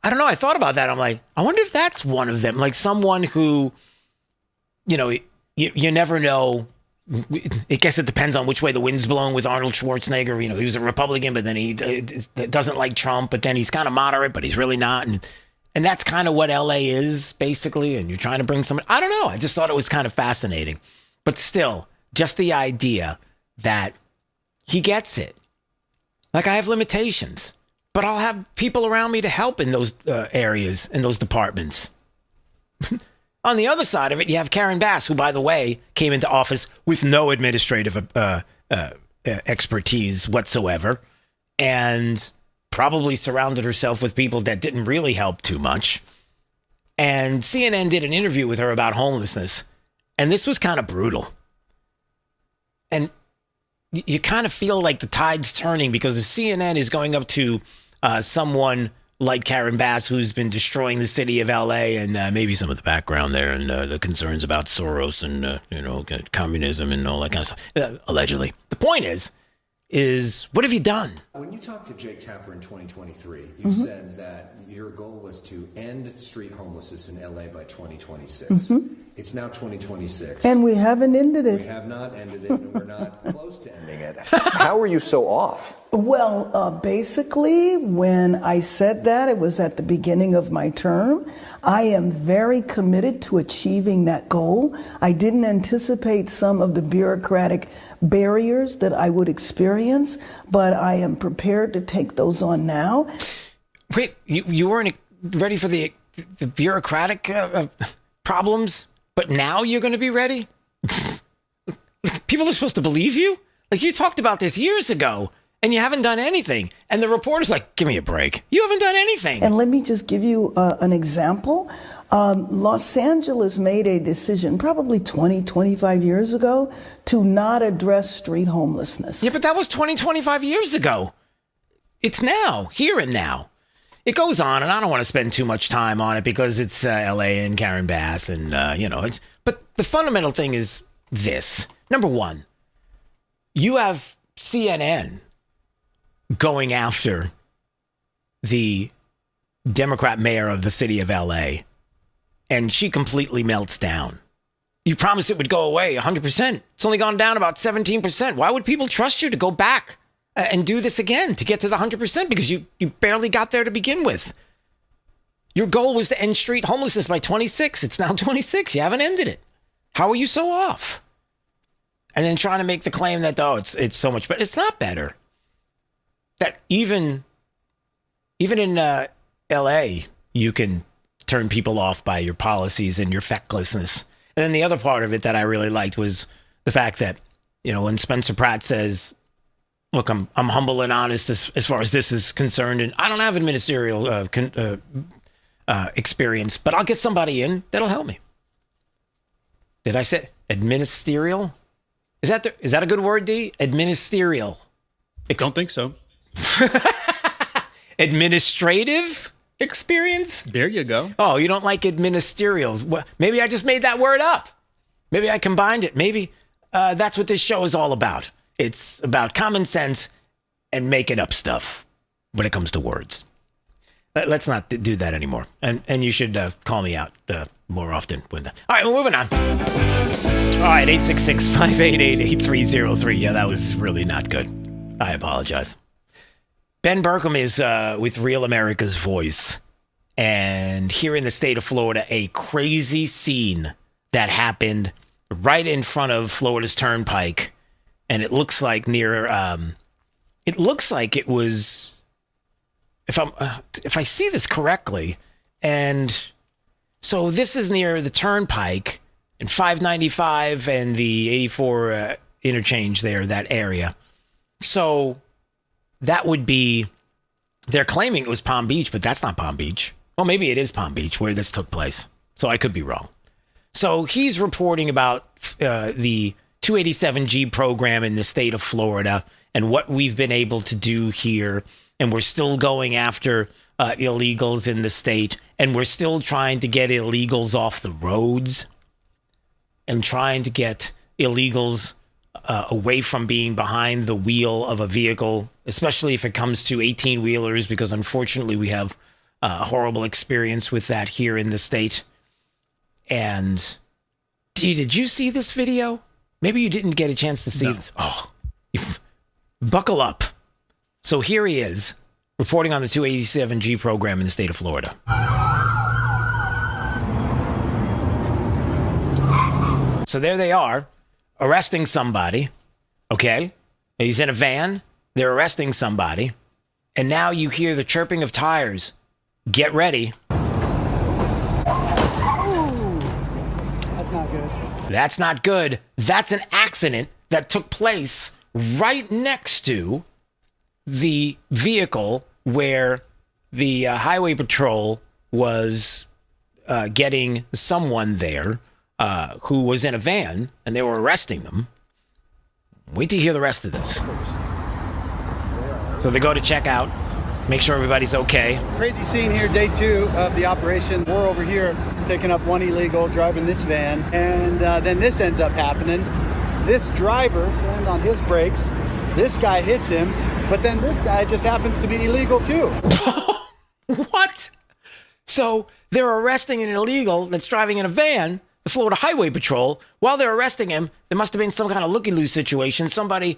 I don't know. I thought about that. I'm like, I wonder if that's one of them. Like someone who, you never know. I guess it depends on which way the wind's blowing with Arnold Schwarzenegger. He was a Republican, but then he doesn't like Trump, but then he's kind of moderate, but he's really not. And that's kind of what LA is, basically. And you're trying to bring someone. I don't know. I just thought it was kind of fascinating. But still, just the idea that he gets it. Like, I have limitations, but I'll have people around me to help in those areas, in those departments. On the other side of it, you have Karen Bass, who, by the way, came into office with no administrative expertise whatsoever and probably surrounded herself with people that didn't really help too much. And CNN did an interview with her about homelessness, and this was kind of brutal. And you kind of feel like the tide's turning because if CNN is going up to someone like Karen Bass, who's been destroying the city of LA and maybe some of the background there and the concerns about Soros and, communism and all that kind of stuff, allegedly. The point is what have you done? When you talked to Jake Tapper in 2023, you said that your goal was to end street homelessness in LA by 2026. It's now 2026. And we haven't ended it. We have not ended it, and we're not close to ending it. How are you so off? Well, basically, when I said that, it was at the beginning of my term. I am very committed to achieving that goal. I didn't anticipate some of the bureaucratic barriers that I would experience, but I am prepared to take those on now. Wait, you weren't ready for the bureaucratic problems, but now you're going to be ready? People are supposed to believe you? Like, you talked about this years ago, And you haven't done anything. And the reporter's like, give me a break. You haven't done anything. And let me just give you an example. Los Angeles made a decision probably 20, 25 years ago to not address street homelessness. Yeah, but that was 20, 25 years ago. It's now, here and now. It goes on, and I don't want to spend too much time on it because it's L.A. and Karen Bass, and, but the fundamental thing is this. Number one, you have CNN going after the Democrat mayor of the city of L.A., and she completely melts down. You promised it would go away 100%. It's only gone down about 17%. Why would people trust you to go back and do this again to get to the 100%? Because you barely got there to begin with. Your goal was to end street homelessness by 26. It's now 26. You haven't ended it. How are you so off? And then trying to make the claim that, it's so much better. It's not better. That even in L.A., you can turn people off by your policies and your fecklessness. And then the other part of it that I really liked was the fact that, when Spencer Pratt says, look, I'm humble and honest as far as this is concerned, and I don't have a ministerial experience, but I'll get somebody in that'll help me. Did I say administerial? Is that a good word, D? Administerial. Don't think so. Administrative experience? There you go. Oh, you don't like administerial. Well, maybe I just made that word up. Maybe I combined it. Maybe that's what this show is all about. It's about common sense and making up stuff when it comes to words. Let's not do that anymore. And you should call me out more often with that. All right, we're moving on. All right, 866-588-8303. Yeah, that was really not good. I apologize. Ben Berkham is with Real America's Voice. And here in the state of Florida, a crazy scene that happened right in front of Florida's Turnpike. And it looks like it was, if I see this correctly, and so this is near the Turnpike and 595 and the 84 interchange there, that area. So that would be, they're claiming it was Palm Beach, but that's not Palm Beach. Well, maybe it is Palm Beach where this took place. So I could be wrong. So he's reporting about the 287G program in the state of Florida and what we've been able to do here. And we're still going after illegals in the state. And we're still trying to get illegals off the roads and trying to get illegals away from being behind the wheel of a vehicle, especially if it comes to 18-wheelers, because unfortunately we have a horrible experience with that here in the state. And did you see this video? Maybe you didn't get a chance to see this. Oh, buckle up. So here he is, reporting on the 287G program in the state of Florida. So there they are, arresting somebody, okay? He's in a van. They're arresting somebody. And now you hear the chirping of tires. Get ready. That's not good. That's not good. That's an accident that took place right next to the vehicle where the highway patrol was getting someone there who was in a van, and they were arresting them. Wait to hear the rest of this. So they go to check out, make sure everybody's okay. Crazy scene here, day 2 of the operation. We're over here picking up one illegal, driving this van, and then this ends up happening. This driver slammed on his brakes. This guy hits him, but then this guy just happens to be illegal too. What? So they're arresting an illegal that's driving in a van, the Florida Highway Patrol. While they're arresting him, there must have been some kind of looky-loo situation. Somebody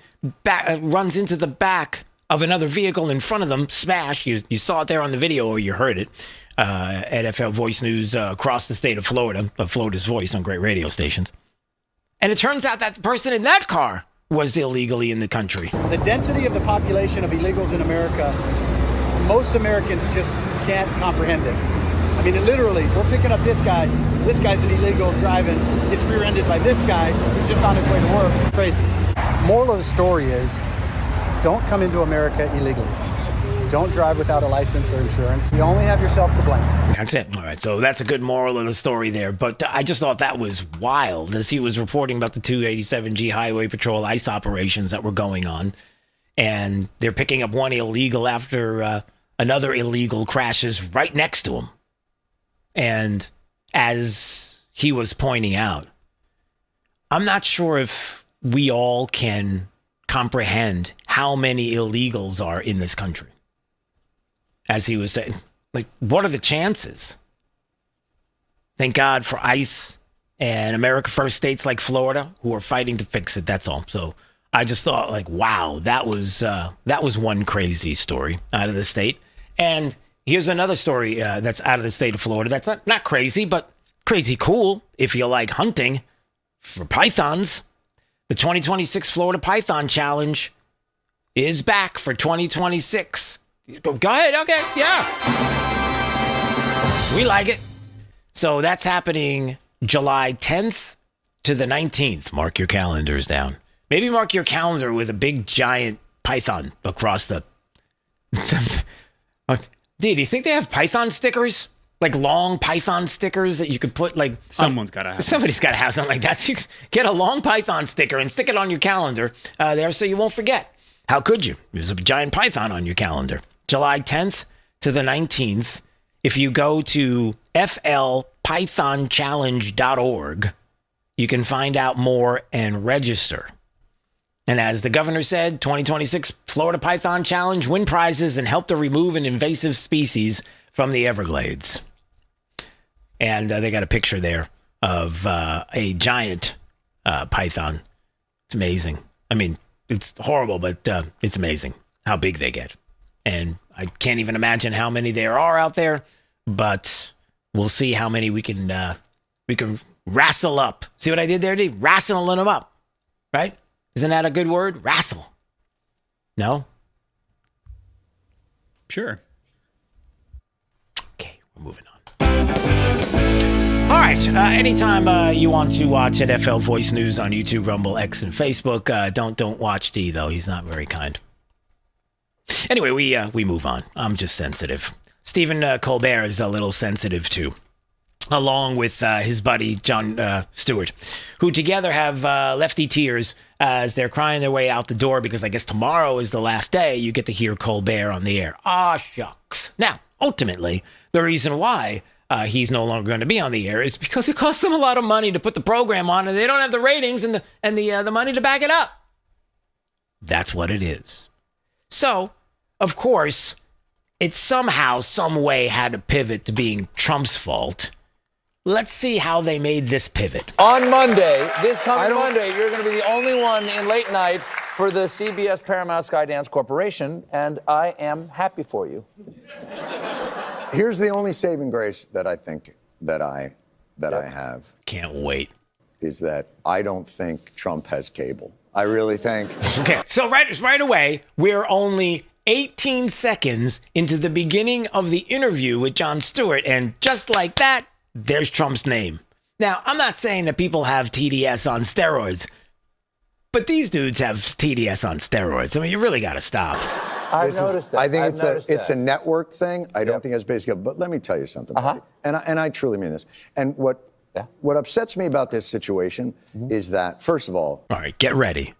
runs into the back of another vehicle in front of them, smash. You saw it there on the video, or you heard it at FL Voice News across the state of Florida, Florida's Voice on great radio stations. And it turns out that the person in that car was illegally in the country. The density of the population of illegals in America, most Americans just can't comprehend it. I mean, literally, we're picking up this guy. This guy's an illegal driving, gets rear-ended by this guy who's just on his way to work. Crazy. Moral of the story is, Don't come into America illegally. Don't drive without a license or insurance. You only have yourself to blame. That's it. All right. So that's a good moral of the story there. But I just thought that was wild as he was reporting about the 287G Highway Patrol ICE operations that were going on. And they're picking up one illegal after another illegal crashes right next to him. And as he was pointing out, I'm not sure if we all can comprehend how many illegals are in this country. As he was saying, like, what are the chances? Thank God for ICE and America First states like Florida who are fighting to fix it. That's all. So I just thought, like, wow, that was one crazy story out of the state. And here's another story that's out of the state of Florida. That's not crazy, but crazy cool if you like hunting for pythons. The 2026 Florida Python Challenge is back for 2026. Go ahead. Okay. Yeah. We like it. So that's happening July 10th to the 19th. Mark your calendars down. Maybe mark your calendar with a big giant python across the... Dude, do you think they have python stickers? Like long python stickers that you could put like... Somebody's got to have something like that. So you get a long python sticker and stick it on your calendar there so you won't forget. How could you? There's a giant python on your calendar. July 10th to the 19th. If you go to flpythonchallenge.org, you can find out more and register. And as the governor said, 2026 Florida Python Challenge, win prizes and help to remove an invasive species from the Everglades. And they got a picture there of a giant python. It's amazing. I mean, it's horrible, but it's amazing how big they get. And I can't even imagine how many there are out there, but we'll see how many we can wrestle up. See what I did there, Dave? Wrestling them up, right? Isn't that a good word? Wrestle. No? Sure. Okay, we're moving on. All right. Anytime you want to watch at FL Voice News on YouTube, Rumble, X, and Facebook, don't watch D, though. He's not very kind. Anyway, we move on. I'm just sensitive. Stephen Colbert is a little sensitive, too, along with his buddy, Jon Stewart, who together have lefty tears as they're crying their way out the door because I guess tomorrow is the last day you get to hear Colbert on the air. Ah, shucks. Now, ultimately, the reason why he's no longer going to be on the air is because it costs them a lot of money to put the program on, and they don't have the ratings and the money to back it up. That's what it is. So, of course, it somehow, some way had to pivot to being Trump's fault. Let's see how they made this pivot. On Monday, this coming Monday, you're going to be the only one in late night for the CBS Paramount Skydance Corporation, and I am happy for you. Here's the only saving grace that I think that I have. Can't wait. Is that I don't think Trump has cable. I really think. Okay, so right away, we're only 18 seconds into the beginning of the interview with Jon Stewart, and just like that, there's Trump's name. Now, I'm not saying that people have TDS on steroids, but these dudes have TDS on steroids. I mean, you really got to stop. I've noticed that. I think it's a network thing. I don't think it's basically. But let me tell you something, buddy. And I truly mean this. And what upsets me about this situation is that, first of all, right, get ready.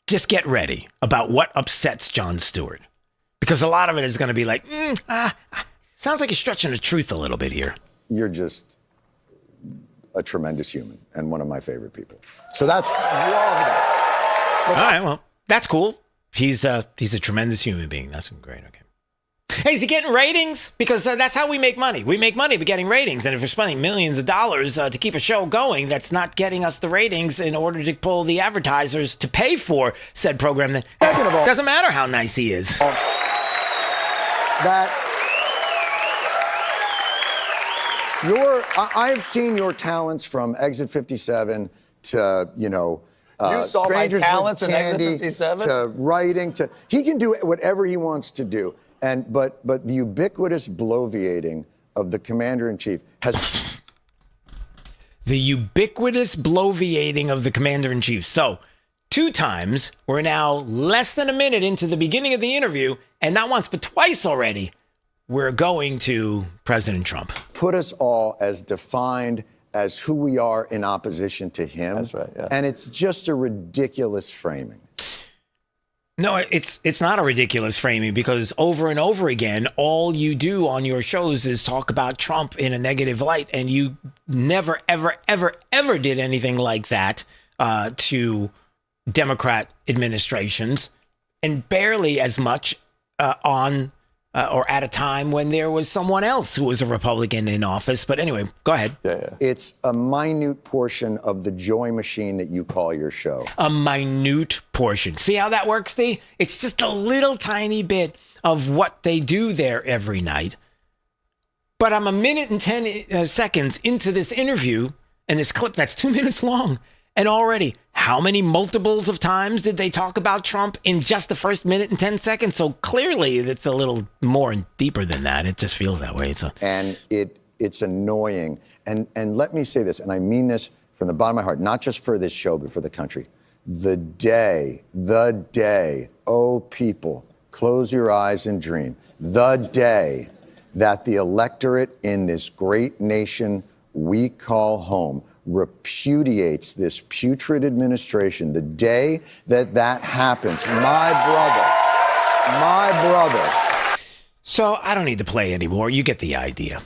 Just get ready about what upsets Jon Stewart, because a lot of it is going to be like, sounds like you're stretching the truth a little bit here. You're just a tremendous human and one of my favorite people. So that's all of it. All right, well, that's cool. He's a tremendous human being. That's great. Okay. Hey, is he getting ratings? Because that's how we make money. We make money by getting ratings. And if you're spending millions of dollars to keep a show going that's not getting us the ratings in order to pull the advertisers to pay for said program, then doesn't matter how nice he is. I've seen your talents from Exit 57 to, you saw my talents in Exit 57? To writing, he can do whatever he wants to do. But the ubiquitous bloviating of the commander-in-chief has... The ubiquitous bloviating of the commander-in-chief. So, 2 times. We're now less than a minute into the beginning of the interview, and not once, but twice already, we're going to President Trump. Put us all as defined as who we are in opposition to him. That's right, yeah. And it's just a ridiculous framing. No, it's not a ridiculous framing, because over and over again, all you do on your shows is talk about Trump in a negative light, and you never, ever, ever, ever did anything like that to Democrat administrations, and barely as much or at a time when there was someone else who was a Republican in office. But anyway, go ahead. Yeah. It's a minute portion of the joy machine that you call your show. A minute portion. See how that works, Steve? It's just a little tiny bit of what they do there every night. But I'm a minute and 10 seconds into this interview and this clip that's 2 minutes long. And already, how many multiples of times did they talk about Trump in just the first minute and 10 seconds? So clearly, it's a little more and deeper than that. It just feels that way. And it's annoying. And let me say this, and I mean this from the bottom of my heart, not just for this show, but for the country. The day, oh people, close your eyes and dream. The day that the electorate in this great nation we call home repudiates this putrid administration, the day that happens, my brother. So I don't need to play anymore. You get the idea.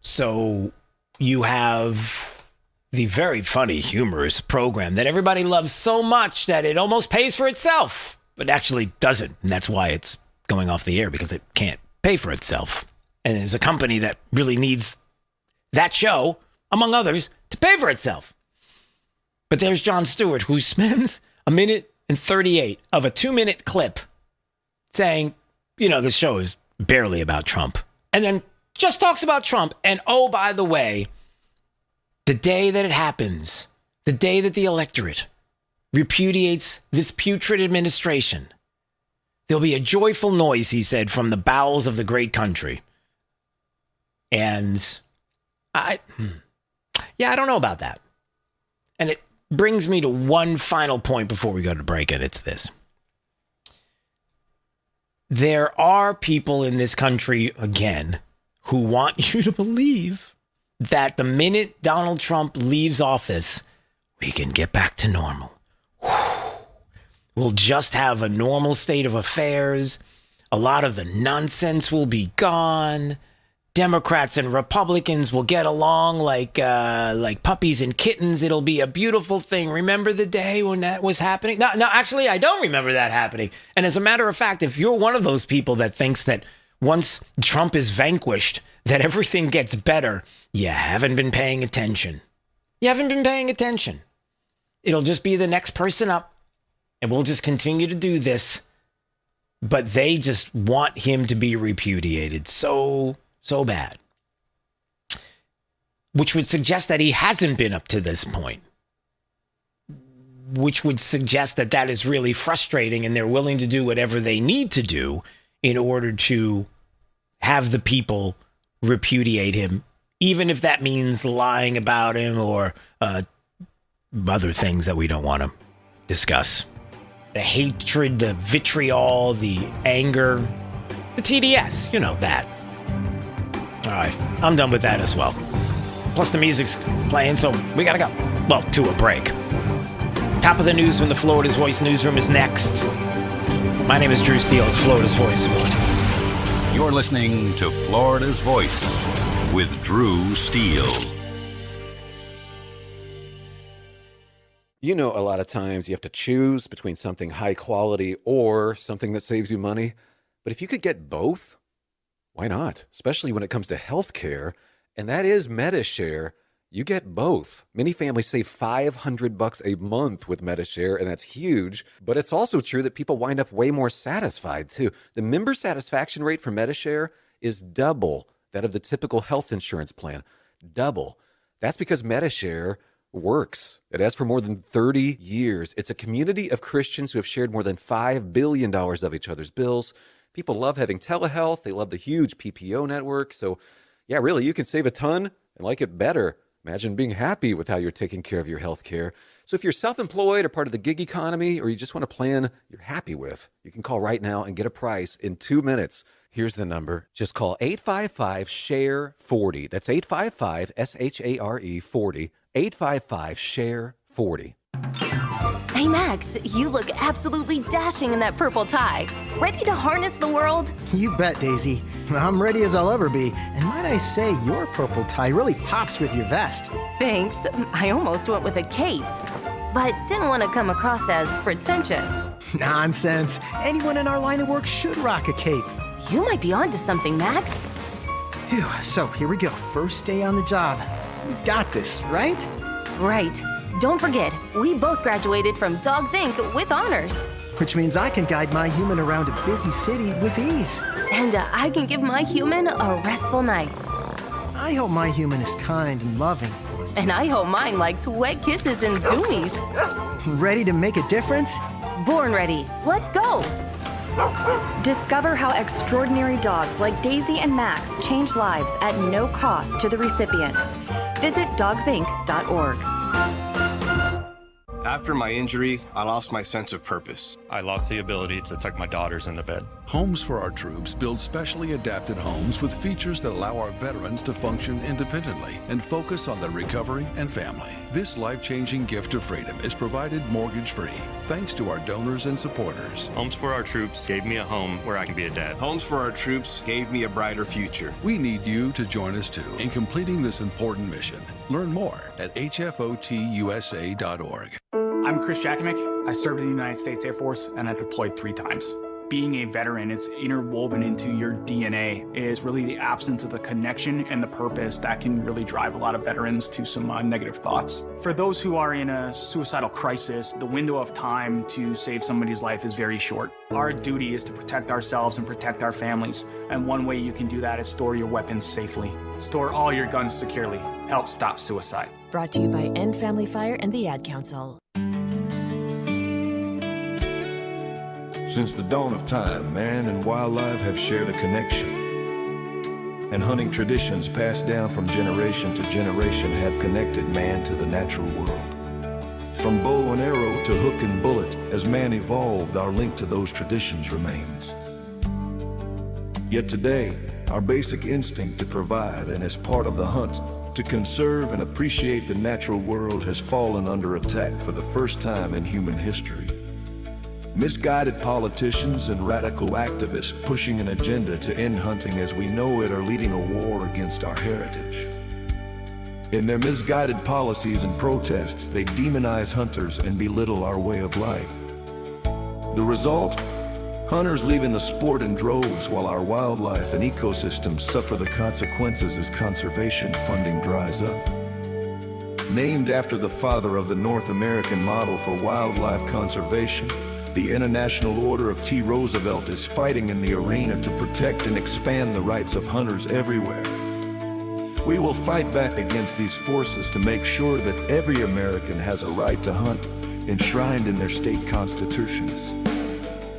So you have the very funny, humorous program that everybody loves so much that it almost pays for itself, but actually doesn't. And that's why it's going off the air, because it can't pay for itself. And there's a company that really needs that show, among others, to pay for itself. But there's Jon Stewart, who spends a minute and 38 of a 2-minute clip saying, the show is barely about Trump. And then just talks about Trump. And oh, by the way, the day that it happens, the day that the electorate repudiates this putrid administration, there'll be a joyful noise, he said, from the bowels of the great country. And I don't know about that. And it brings me to one final point before we go to break, and it's this. There are people in this country, again, who want you to believe that the minute Donald Trump leaves office, we can get back to normal. We'll just have a normal state of affairs. A lot of the nonsense will be gone. Democrats and Republicans will get along like puppies and kittens. It'll be a beautiful thing. Remember the day when that was happening? No, actually, I don't remember that happening. And as a matter of fact, if you're one of those people that thinks that once Trump is vanquished, that everything gets better, you haven't been paying attention. You haven't been paying attention. It'll just be the next person up, and we'll just continue to do this. But they just want him to be repudiated so bad, which would suggest that he hasn't been up to this point, which would suggest that that is really frustrating, and they're willing to do whatever they need to do in order to have the people repudiate him, even if that means lying about him or other things that we don't want to discuss. The hatred, the vitriol, the anger, the TDS, that. All right, I'm done with that as well. Plus the music's playing, so we gotta go. Well, to a break. Top of the news from the Florida's Voice newsroom is next. My name is Drew Steele. It's Florida's Voice. You're listening to Florida's Voice with Drew Steele. A lot of times you have to choose between something high quality or something that saves you money. But if you could get both, why not? Especially when it comes to healthcare, and that is MediShare. You get both. Many families save $500 a month with MediShare, and that's huge. But it's also true that people wind up way more satisfied, too. The member satisfaction rate for MediShare is double that of the typical health insurance plan. Double. That's because MediShare works. It has for more than 30 years. It's a community of Christians who have shared more than $5 billion of each other's bills. People love having telehealth. They love the huge PPO network. So, yeah, really, you can save a ton and like it better. Imagine being happy with how you're taking care of your health care. So if you're self-employed or part of the gig economy, or you just want a plan you're happy with, you can call right now and get a price in 2 minutes. Here's the number. Just call 855-SHARE-40. That's 855-SHARE-40. 855-SHARE-40. Hey, Max, you look absolutely dashing in that purple tie. Ready to harness the world? You bet, Daisy. I'm ready as I'll ever be. And might I say, your purple tie really pops with your vest. Thanks. I almost went with a cape, but didn't want to come across as pretentious. Nonsense. Anyone in our line of work should rock a cape. You might be onto something, Max. Phew, so here we go. First day on the job. We've got this, right? Right. Don't forget, we both graduated from Dogs Inc. with honors. Which means I can guide my human around a busy city with ease. And I can give my human a restful night. I hope my human is kind and loving. And I hope mine likes wet kisses and zoomies. Ready to make a difference? Born ready. Let's go. Discover how extraordinary dogs like Daisy and Max change lives at no cost to the recipients. Visit dogsinc.org. After my injury, I lost my sense of purpose. I lost the ability to tuck my daughters into bed. Homes for Our Troops build specially adapted homes with features that allow our veterans to function independently and focus on their recovery and family. This life-changing gift of freedom is provided mortgage-free, thanks to our donors and supporters. Homes for Our Troops gave me a home where I can be a dad. Homes for Our Troops gave me a brighter future. We need you to join us too in completing this important mission. Learn more at hfotusa.org. I'm Chris Jakimick. I served in the United States Air Force and I deployed 3 times. Being a veteran, it's interwoven into your DNA. It is really the absence of the connection and the purpose that can really drive a lot of veterans to some negative thoughts. For those who are in a suicidal crisis, the window of time to save somebody's life is very short. Our duty is to protect ourselves and protect our families. And one way you can do that is store your weapons safely. Store all your guns securely. Help stop suicide. Brought to you by End Family Fire and the Ad Council. Since the dawn of time, man and wildlife have shared a connection. And hunting traditions passed down from generation to generation have connected man to the natural world. From bow and arrow to hook and bullet, as man evolved, our link to those traditions remains. Yet today, our basic instinct to provide and as part of the hunt, to conserve and appreciate the natural world has fallen under attack for the first time in human history. Misguided politicians and radical activists pushing an agenda to end hunting as we know it are leading a war against our heritage. In their misguided policies and protests, they demonize hunters and belittle our way of life. The result? Hunters leaving the sport in droves while our wildlife and ecosystems suffer the consequences as conservation funding dries up. Named after the father of the North American model for wildlife conservation, the International Order of T. Roosevelt is fighting in the arena to protect and expand the rights of hunters everywhere. We will fight back against these forces to make sure that every American has a right to hunt, enshrined in their state constitutions.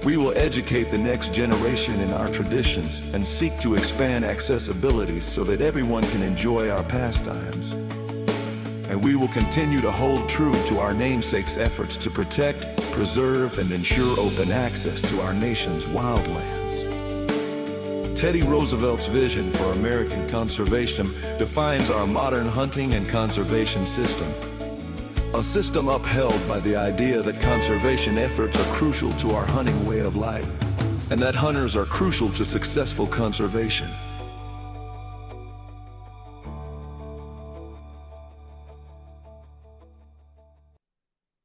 We will educate the next generation in our traditions and seek to expand accessibility so that everyone can enjoy our pastimes. And we will continue to hold true to our namesake's efforts to protect, preserve, and ensure open access to our nation's wildlands. Teddy Roosevelt's vision for American conservation defines our modern hunting and conservation system. A system upheld by the idea that conservation efforts are crucial to our hunting way of life, and that hunters are crucial to successful conservation.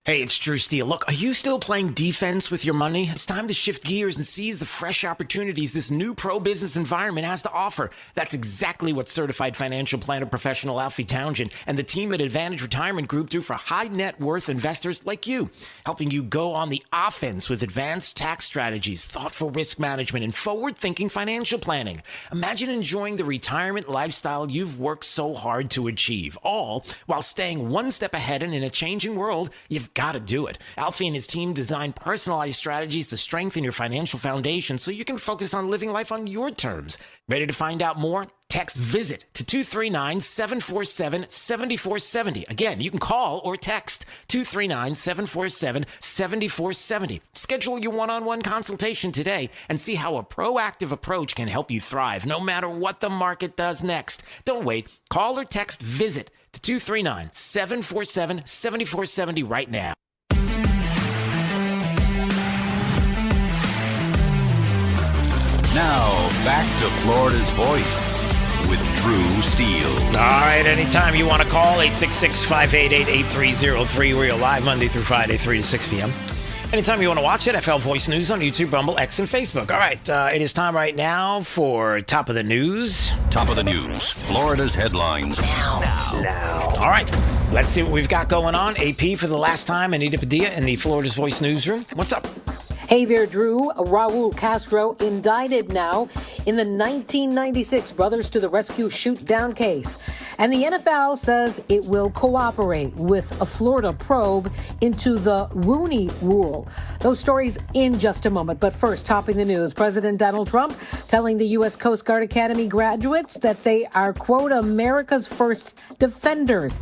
Hey, it's Drew Steele. Look, are you still playing defense with your money? It's time to shift gears and seize the fresh opportunities this new pro-business environment has to offer. That's exactly what certified financial planner professional Alfie Townsend and the team at Advantage Retirement Group do for high net worth investors like you, helping you go on the offense with advanced tax strategies, thoughtful risk management, and forward-thinking financial planning. Imagine enjoying the retirement lifestyle you've worked so hard to achieve, all while staying one step ahead, and in a changing world, you've got to do it. Alfie and his team design personalized strategies to strengthen your financial foundation so you can focus on living life on your terms. Ready to find out more? text VISIT to 239-747-7470. Again, you can call or text 239-747-7470. Schedule your one-on-one consultation today and see how a proactive approach can help you thrive no matter what the market does next. Don't wait. Call or text VISIT to 239-747-7470 right now. Now, back to Florida's Voice with Drew Steele. All right, anytime you want to call, 866-588-8303. We're live Monday through Friday, 3 to 6 p.m. Anytime you want to watch it, FL Voice News on YouTube, Rumble, X, and Facebook. All right, it is time right now for Top of the News. Top of the News, Florida's headlines. Now. All right, let's see what we've got going on. AP for the last time, Anita Padilla in the Florida's Voice newsroom. What's up? Hey there, Drew. Raul Castro indicted now in the 1996 Brothers to the Rescue shoot-down case. And the NFL says it will cooperate with a Florida probe into the Rooney Rule. Those stories in just a moment. But first, topping the news, President Donald Trump telling the U.S. Coast Guard Academy graduates that they are, quote, America's first defenders.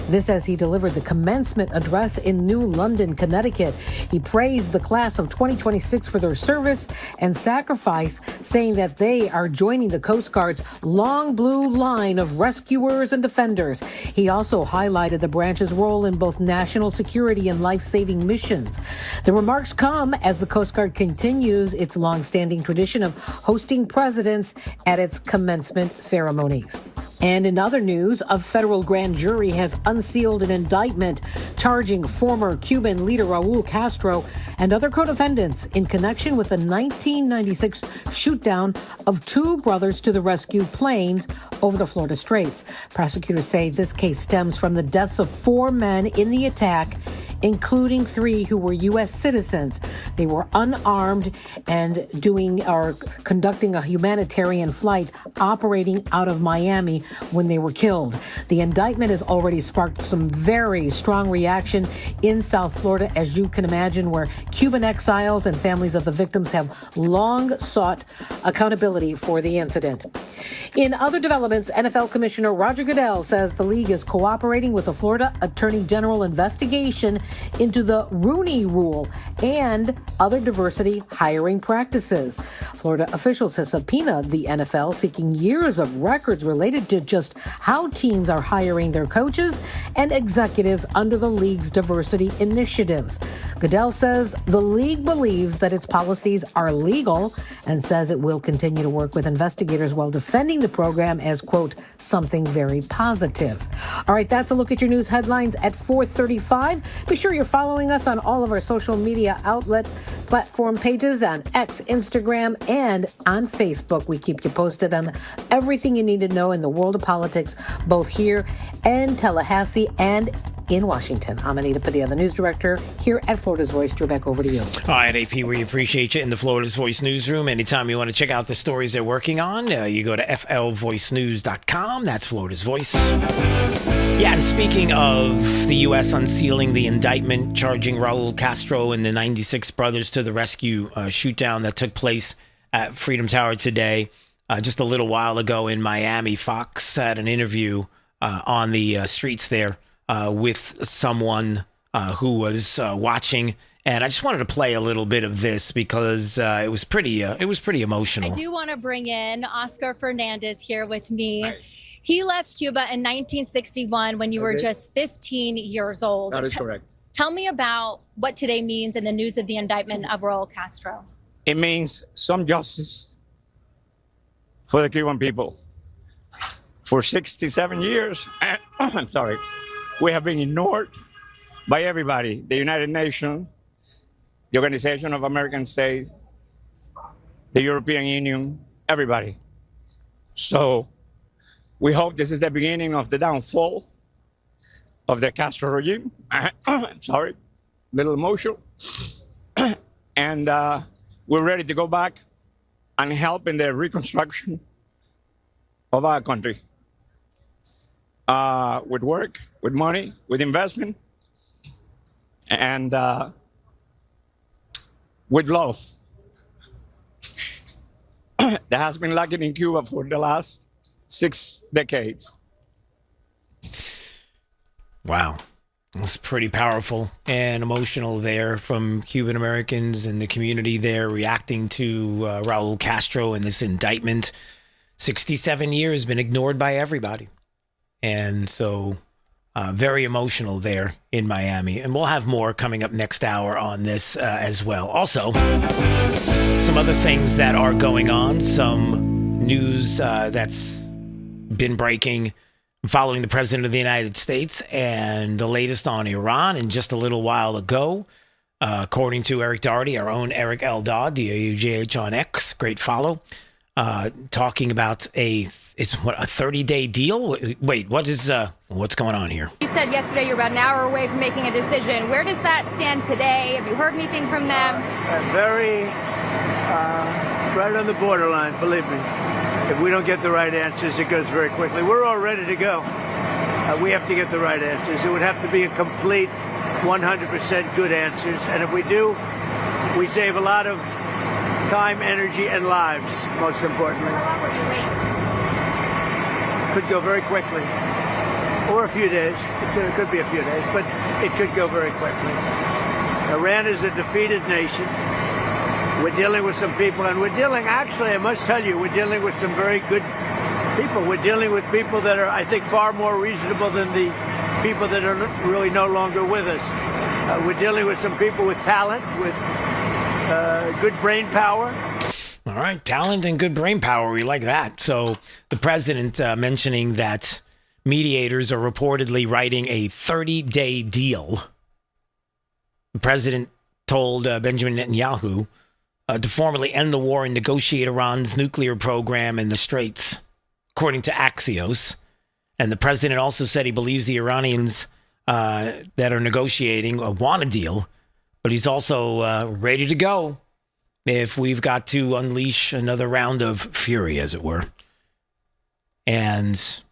This as he delivered the commencement address in New London, Connecticut. He praised the class of 2026 for their service and sacrifice, saying that they are joining the Coast Guard's long blue line of rescuers and defenders. He also highlighted the branch's role in both national security and life-saving missions. The remarks come as the Coast Guard continues its long-standing tradition of hosting presidents at its commencement ceremonies. And in other news, a federal grand jury has unsealed an indictment charging former Cuban leader Raul Castro and other co-defendants in connection with the 1996 shootdown of two Brothers to the Rescue planes over the Florida Straits. Prosecutors say this case stems from the deaths of 4 men in the attack, including 3 who were U.S. citizens. They were unarmed and conducting a humanitarian flight operating out of Miami when they were killed. The indictment has already sparked some very strong reaction in South Florida, as you can imagine, where Cuban exiles and families of the victims have long sought accountability for the incident. In other developments, NFL Commissioner Roger Goodell says the league is cooperating with the Florida Attorney General investigation into the Rooney Rule and other diversity hiring practices. Florida officials have subpoenaed the NFL, seeking years of records related to just how teams are hiring their coaches and executives under the league's diversity initiatives. Goodell says the league believes that its policies are legal and says it will continue to work with investigators while defending the program as, quote, something very positive. All right, that's a look at your news headlines at 4:35. Be sure you're following us on all of our social media outlet platform pages on X, Instagram, and on Facebook. We keep you posted on everything you need to know in the world of politics, both here in Tallahassee and in Washington. I'm Anita Padilla, the news director here at Florida's Voice. Drew, back over to you. All right, AP, we appreciate you in the Florida's Voice newsroom. Anytime you want to check out the stories they're working on, you go to flvoicenews.com. That's Florida's Voice. Yeah, and speaking of the U.S. unsealing the indictment charging Raul Castro and the 96 Brothers to the Rescue shootdown that took place at Freedom Tower today, just a little while ago in Miami, Fox had an interview on the streets there with someone who was watching, and I just wanted to play a little bit of this because it was pretty emotional. I do want to bring in Oscar Fernandez here with me. Nice. He left Cuba in 1961 when you were just 15 years old. That is correct. Tell me about what today means in the news of the indictment of Raul Castro. It means some justice for the Cuban people. For 67 years, I'm sorry, we have been ignored by everybody, the United Nations, the Organization of American States, the European Union, everybody. So we hope this is the beginning of the downfall of the Castro regime. I'm sorry, a little emotional. And we're ready to go back and help in the reconstruction of our country. With work, with money, with investment, and with love. That has been lacking in Cuba for the last 6 decades. Wow. It was pretty powerful and emotional there from Cuban Americans and the community there reacting to Raul Castro and this indictment. 67 years been ignored by everybody. And so very emotional there in Miami. And we'll have more coming up next hour on this as well. Also, some other things that are going on, some news that's been breaking following the President of the United States, and the latest on Iran. And just a little while ago, according to Eric Doherty, our own Eric L. Dodd, D-A-U-G-H on X, great follow, talking about a 30-day deal? Wait, what's going on here? You said yesterday you're about an hour away from making a decision. Where does that stand today? Have you heard anything from them? Very right on the borderline, believe me. If we don't get the right answers, it goes very quickly. We're all ready to go. We have to get the right answers. It would have to be a complete 100% good answers. And if we do, we save a lot of time, energy, and lives, most importantly. How long will you wait? Could go very quickly. Or a few days. It could be a few days, but it could go very quickly. Iran is a defeated nation. We're dealing with some people, and actually, I must tell you, we're dealing with some very good people. We're dealing with people that are, I think, far more reasonable than the people that are really no longer with us. We're dealing with some people with talent, with good brain power. All right, talent and good brain power. We like that. So the president mentioning that mediators are reportedly writing a 30-day deal. The president told Benjamin Netanyahu to formally end the war and negotiate Iran's nuclear program in the Straits, according to Axios. And the president also said he believes the Iranians that are negotiating want a deal, but he's also ready to go if we've got to unleash another round of fury, as it were. And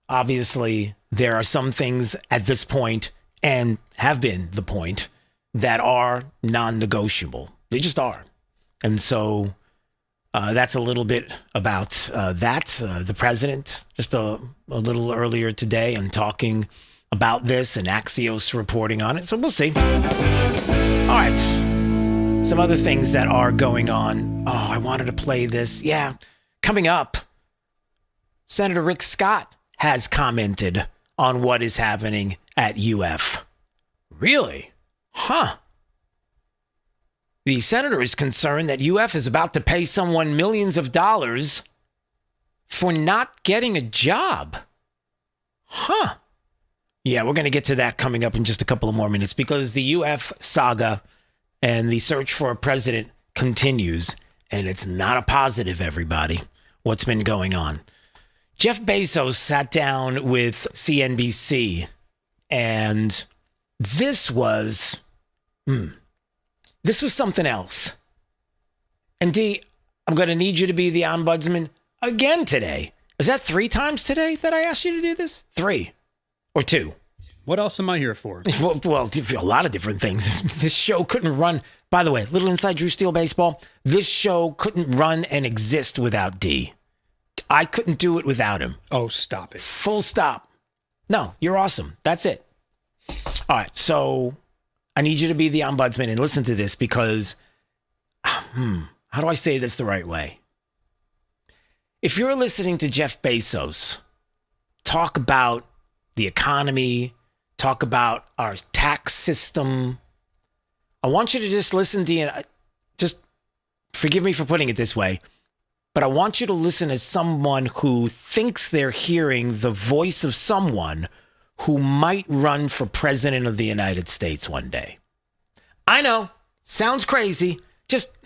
obviously, there are some things at this point, and have been the point, that are non-negotiable. They just are. And so that's a little bit about that. The president, just a little earlier today, and talking about this, and Axios reporting on it. So we'll see. All right. Some other things that are going on. Oh, I wanted to play this. Yeah. Coming up, Senator Rick Scott has commented on what is happening at UF. Really? Huh. The senator is concerned that UF is about to pay someone millions of dollars for not getting a job. Huh. Yeah, we're going to get to that coming up in just a couple of more minutes, because the UF saga and the search for a president continues, and it's not a positive, everybody, what's been going on. Jeff Bezos sat down with CNBC, and this was something else. And D, I'm going to need you to be the ombudsman again today. Is that 3 times today that I asked you to do this? 3 or 2? What else am I here for? Well, a lot of different things. This show couldn't run. By the way, little inside Drew Steele baseball. This show couldn't run and exist without D. I couldn't do it without him. Oh, stop it. Full stop. No, you're awesome. That's it. All right, so I need you to be the ombudsman, and listen to this, because, how do I say this the right way? If you're listening to Jeff Bezos talk about the economy, talk about our tax system, I want you to just listen to, just forgive me for putting it this way, but I want you to listen as someone who thinks they're hearing the voice of someone who might run for president of the United States one day. I know, sounds crazy. Just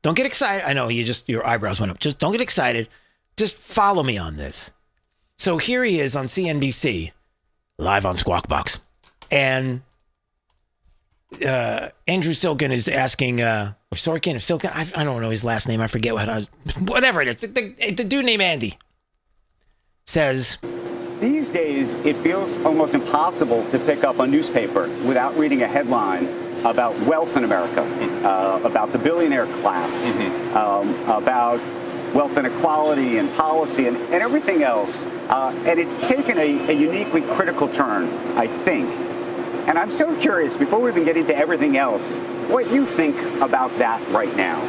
don't get excited. I know your eyebrows went up. Just don't get excited. Just follow me on this. So here he is on CNBC, live on Squawk Box. And Andrew Silkin is asking, or Silkin, I don't know his last name. I forget whatever it is. The dude named Andy says, these days, it feels almost impossible to pick up a newspaper without reading a headline about wealth in America, about the billionaire class, about wealth inequality and policy and everything else. And it's taken a uniquely critical turn, I think. And I'm so curious, before we even get into everything else, what you think about that right now.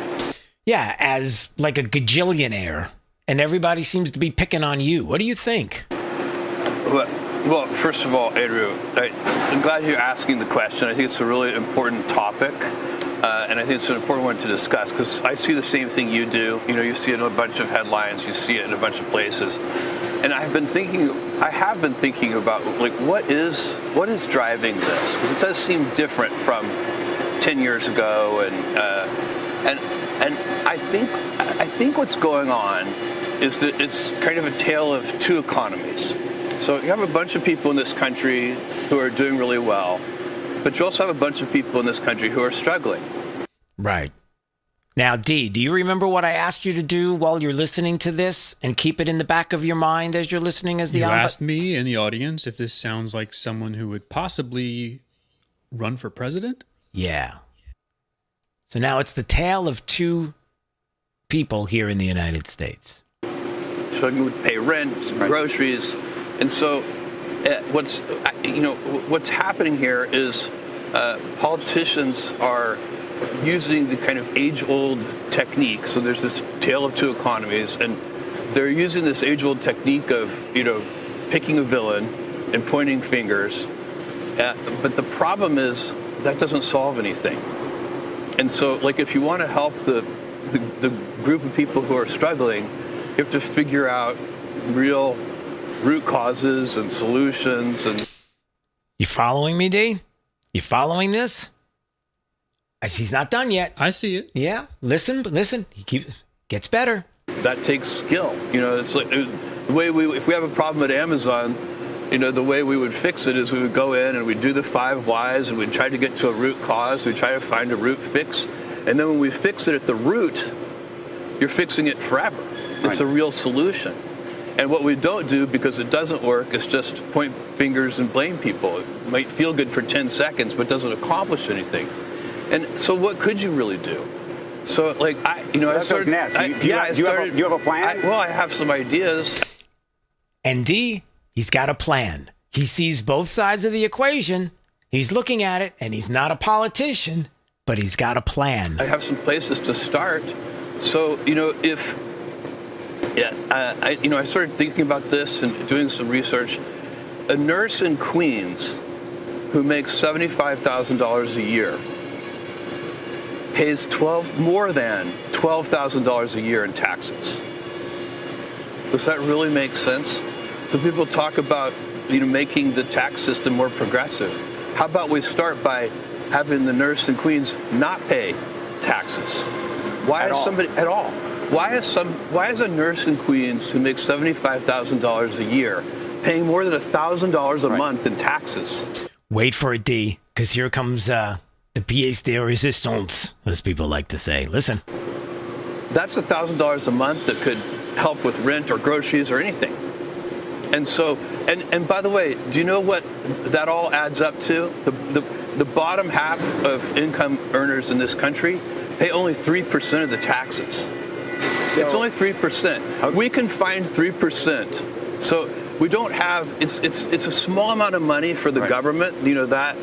Yeah, as like a gajillionaire, and everybody seems to be picking on you. What do you think? Well, first of all, Andrew, I'm glad you're asking the question. I think it's a really important topic, and I think it's an important one to discuss because I see the same thing you do. You know, you see it in a bunch of headlines, you see it in a bunch of places, and I have been thinking about like what is driving this? Because it does seem different from 10 years ago, and I think what's going on is that it's kind of a tale of two economies. So you have a bunch of people in this country who are doing really well, but you also have a bunch of people in this country who are struggling. Right. Now, Dee, do you remember what I asked you to do while you're listening to this and keep it in the back of your mind as you're listening as the You asked me in the audience if this sounds like someone who would possibly run for president? Yeah. So now it's the tale of two people here in the United States. So you would pay rent, groceries. And so what's happening here is politicians are using the kind of age-old technique. So there's this tale of two economies, and they're using this age-old technique of, picking a villain and pointing fingers. But the problem is that doesn't solve anything. And so, like, if you want to help the group of people who are struggling, you have to figure out real root causes and solutions. And you following me, D? You following this? He's not done yet. I see it. Yeah. Listen. He gets better. That takes skill. It's like the way if we have a problem at Amazon, the way we would fix it is we would go in and we'd do the 5 whys and we'd try to get to a root cause. We'd try to find a root fix. And then when we fix it at the root, you're fixing it forever. It's a real solution. And what we don't do, because it doesn't work, is just point fingers and blame people. It might feel good for 10 seconds, but doesn't accomplish anything. And so what could you really do? So, like, I started... Do you have a plan? I have some ideas. And D, he's got a plan. He sees both sides of the equation. He's looking at it, and he's not a politician, but he's got a plan. I have some places to start. So, I started thinking about this and doing some research. A nurse in Queens who makes $75,000 a year pays more than $12,000 a year in taxes. Does that really make sense? So people talk about, making the tax system more progressive. How about we start by having the nurse in Queens not pay taxes? Why is a nurse in Queens who makes $75,000 a year paying more than $1,000 a month in taxes? Wait for it, D, because here comes the pièce de résistance, as people like to say. Listen. That's $1,000 a month that could help with rent or groceries or anything. And so, and by the way, do you know what that all adds up to? The bottom half of income earners in this country pay only 3% of the taxes. It's only 3%. We can find 3%. So we don't have, it's a small amount of money for the government, that.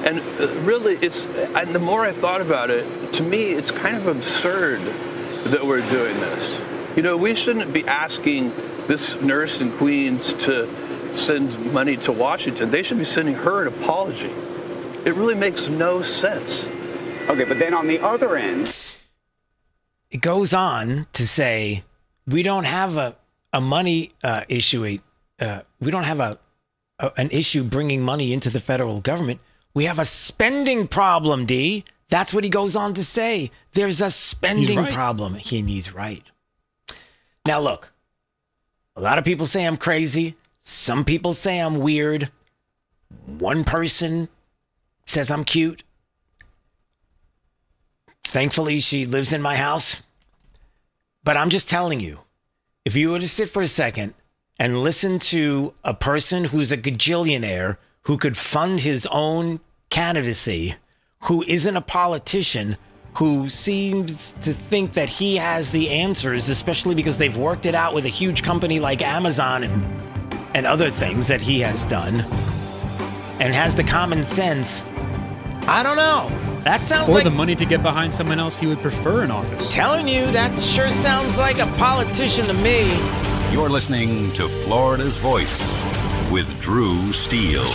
And really, and the more I thought about it, to me, it's kind of absurd that we're doing this. We shouldn't be asking this nurse in Queens to send money to Washington. They should be sending her an apology. It really makes no sense. Okay, but then on the other end, it goes on to say we don't have a money issue. We don't have an issue bringing money into the federal government. We have a spending problem, D. That's what he goes on to say. There's a spending problem. And he's right. Now, look, a lot of people say I'm crazy. Some people say I'm weird. One person says I'm cute. Thankfully, she lives in my house. But I'm just telling you, if you were to sit for a second and listen to a person who's a gajillionaire who could fund his own candidacy, who isn't a politician, who seems to think that he has the answers, especially because they've worked it out with a huge company like Amazon and other things that he has done, and has the common sense. I don't know. That sounds like... Or the money to get behind someone else he would prefer in office. Telling you, that sure sounds like a politician to me. You're listening to Florida's Voice with Drew Steele.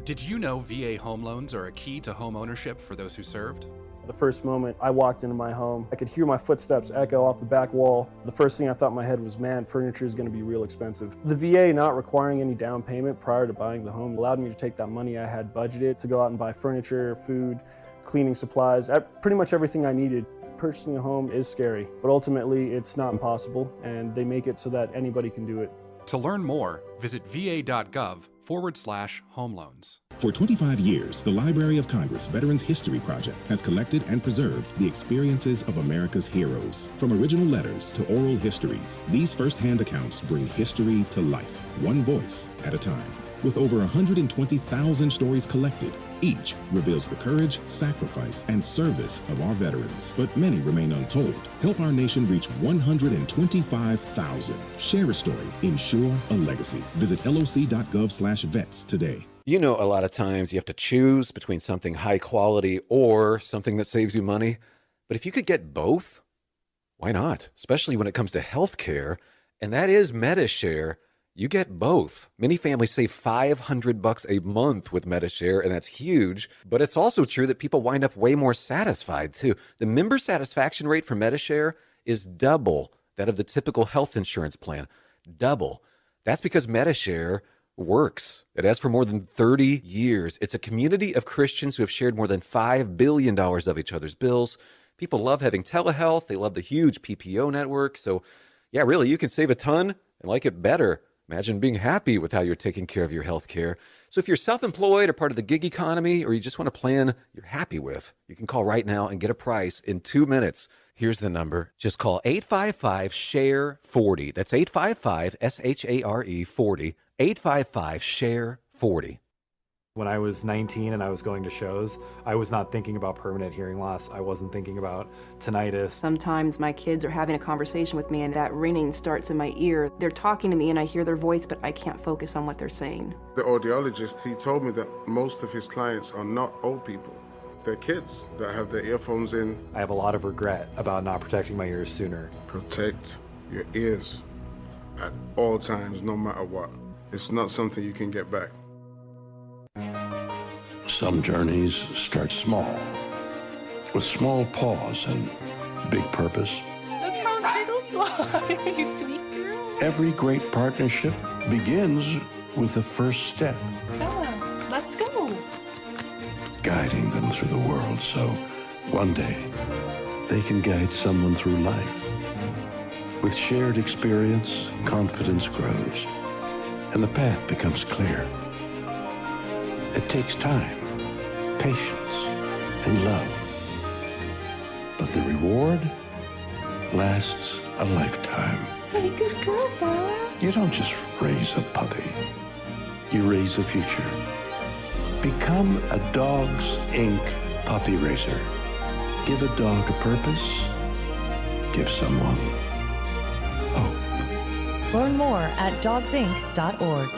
Did you know VA home loans are a key to home ownership for those who served? The first moment I walked into my home, I could hear my footsteps echo off the back wall. The first thing I thought in my head was, man, furniture is going to be real expensive. The VA not requiring any down payment prior to buying the home allowed me to take that money I had budgeted to go out and buy furniture, food, cleaning supplies, pretty much everything I needed. Purchasing a home is scary, but ultimately it's not impossible, and they make it so that anybody can do it. To learn more, visit va.gov/home loans. For 25 years, the Library of Congress Veterans History Project has collected and preserved the experiences of America's heroes. From original letters to oral histories, these first-hand accounts bring history to life, one voice at a time. With over 120,000 stories collected, each reveals the courage, sacrifice, and service of our veterans, but many remain untold. Help our nation reach 125,000. Share a story. Ensure a legacy. Visit loc.gov/vets today. You know, a lot of times you have to choose between something high quality or something that saves you money. But if you could get both, why not? Especially when it comes to health care, and that is MediShare. You get both. Many families save $500 a month with MediShare, and that's huge. But it's also true that people wind up way more satisfied, too. The member satisfaction rate for MediShare is double that of the typical health insurance plan. Double. That's because MediShare works. It has for more than 30 years. It's a community of Christians who have shared more than $5 billion of each other's bills. People love having telehealth. They love the huge PPO network. So, yeah, really, you can save a ton and like it better. Imagine being happy with how you're taking care of your health care. So if you're self-employed or part of the gig economy, or you just want a plan you're happy with, you can call right now and get a price in 2 minutes. Here's the number. Just call 855-SHARE-40. That's 855-SHARE-40. 855-SHARE-40. When I was 19 and I was going to shows, I was not thinking about permanent hearing loss. I wasn't thinking about tinnitus. Sometimes my kids are having a conversation with me and that ringing starts in my ear. They're talking to me and I hear their voice, but I can't focus on what they're saying. The audiologist, he told me that most of his clients are not old people. They're kids that have their earphones in. I have a lot of regret about not protecting my ears sooner. Protect your ears at all times, no matter what. It's not something you can get back. Some journeys start small, with small pause and big purpose. Look how little fly, you sweet girl. Every great partnership begins with the first step. Yeah, let's go. Guiding them through the world so one day they can guide someone through life. With shared experience, confidence grows, and the path becomes clear. It takes time, patience, and love. But the reward lasts a lifetime. Hey, good girl, Dad. You don't just raise a puppy. You raise a future. Become a Dogs Inc. puppy raiser. Give a dog a purpose. Give someone hope. Learn more at dogsinc.org.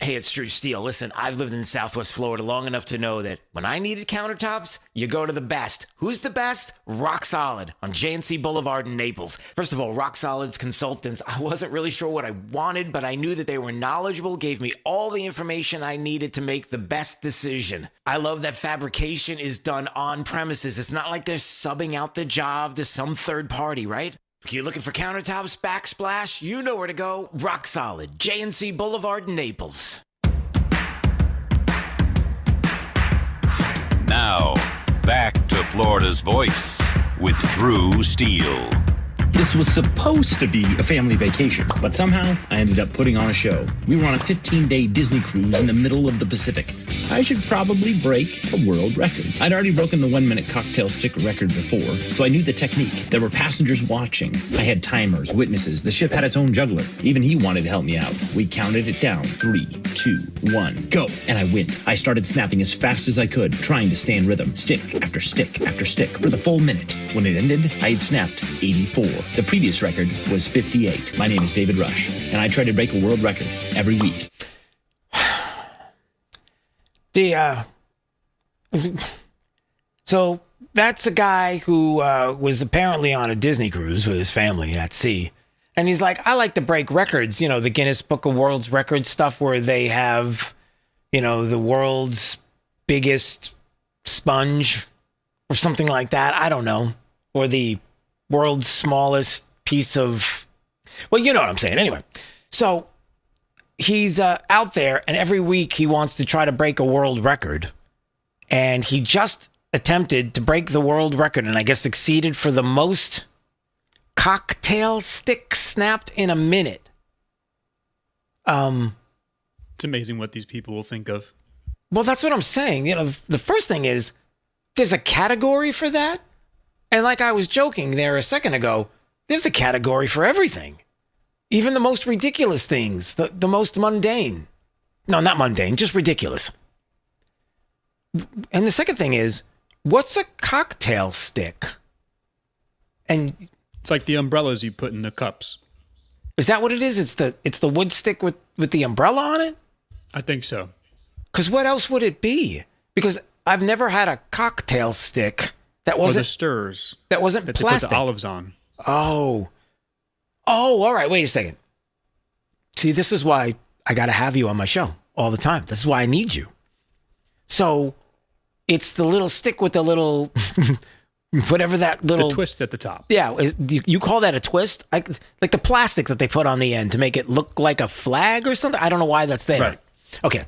Hey, it's Drew Steele. Listen, I've lived in Southwest Florida long enough to know that when I needed countertops, you go to the best. Who's the best? Rock Solid on JNC Boulevard in Naples. First of all, Rock Solid's consultants, I wasn't really sure what I wanted, but I knew that they were knowledgeable, gave me all the information I needed to make the best decision. I love that fabrication is done on premises. It's not like they're subbing out the job to some third party, right? If you're looking for countertops, backsplash, you know where to go. Rock Solid, JNC Boulevard in Naples. Now, back to Florida's Voice with Drew Steele. This was supposed to be a family vacation, but somehow I ended up putting on a show. We were on a 15-day Disney cruise in the middle of the Pacific. I should probably break a world record. I'd already broken the 1-minute cocktail stick record before, so I knew the technique. There were passengers watching. I had timers, witnesses. The ship had its own juggler. Even he wanted to help me out. We counted it down. 3, 2, 1, go. And I win. I started snapping as fast as I could, trying to stay in rhythm. Stick after stick after stick for the full minute. When it ended, I had snapped 84. The previous record was 58. My name is David Rush, and I try to break a world record every week. So that's a guy who was apparently on a Disney cruise with his family at sea. And he's like, I like to break records, you know, the Guinness Book of World Records stuff where they have, you know, the world's biggest sponge or something like that. I don't know. Or the world's smallest piece of, well, you know what I'm saying. Anyway, so he's out there, and every week he wants to try to break a world record. And he just attempted to break the world record, and I guess succeeded for the most cocktail sticks snapped in a minute. It's amazing what these people will think of. Well, that's what I'm saying. You know, the first thing is there's a category for that. And like I was joking there a second ago, there's a category for everything. Even the most ridiculous things, the most mundane. No, not mundane, just ridiculous. And the second thing is, what's a cocktail stick? And it's like the umbrellas you put in the cups. Is that what it is? It's the wood stick with the umbrella on it? I think so. Because what else would it be? Because I've never had a cocktail stick that wasn't... Or the stirs. That wasn't that plastic. They put the olives on. Oh, all right. Wait a second. See, this is why I got to have you on my show all the time. This is why I need you. So it's the little stick with the little, whatever that little... The twist at the top. Yeah. You call that a twist? Like the plastic that they put on the end to make it look like a flag or something? I don't know why that's there. Right. Okay.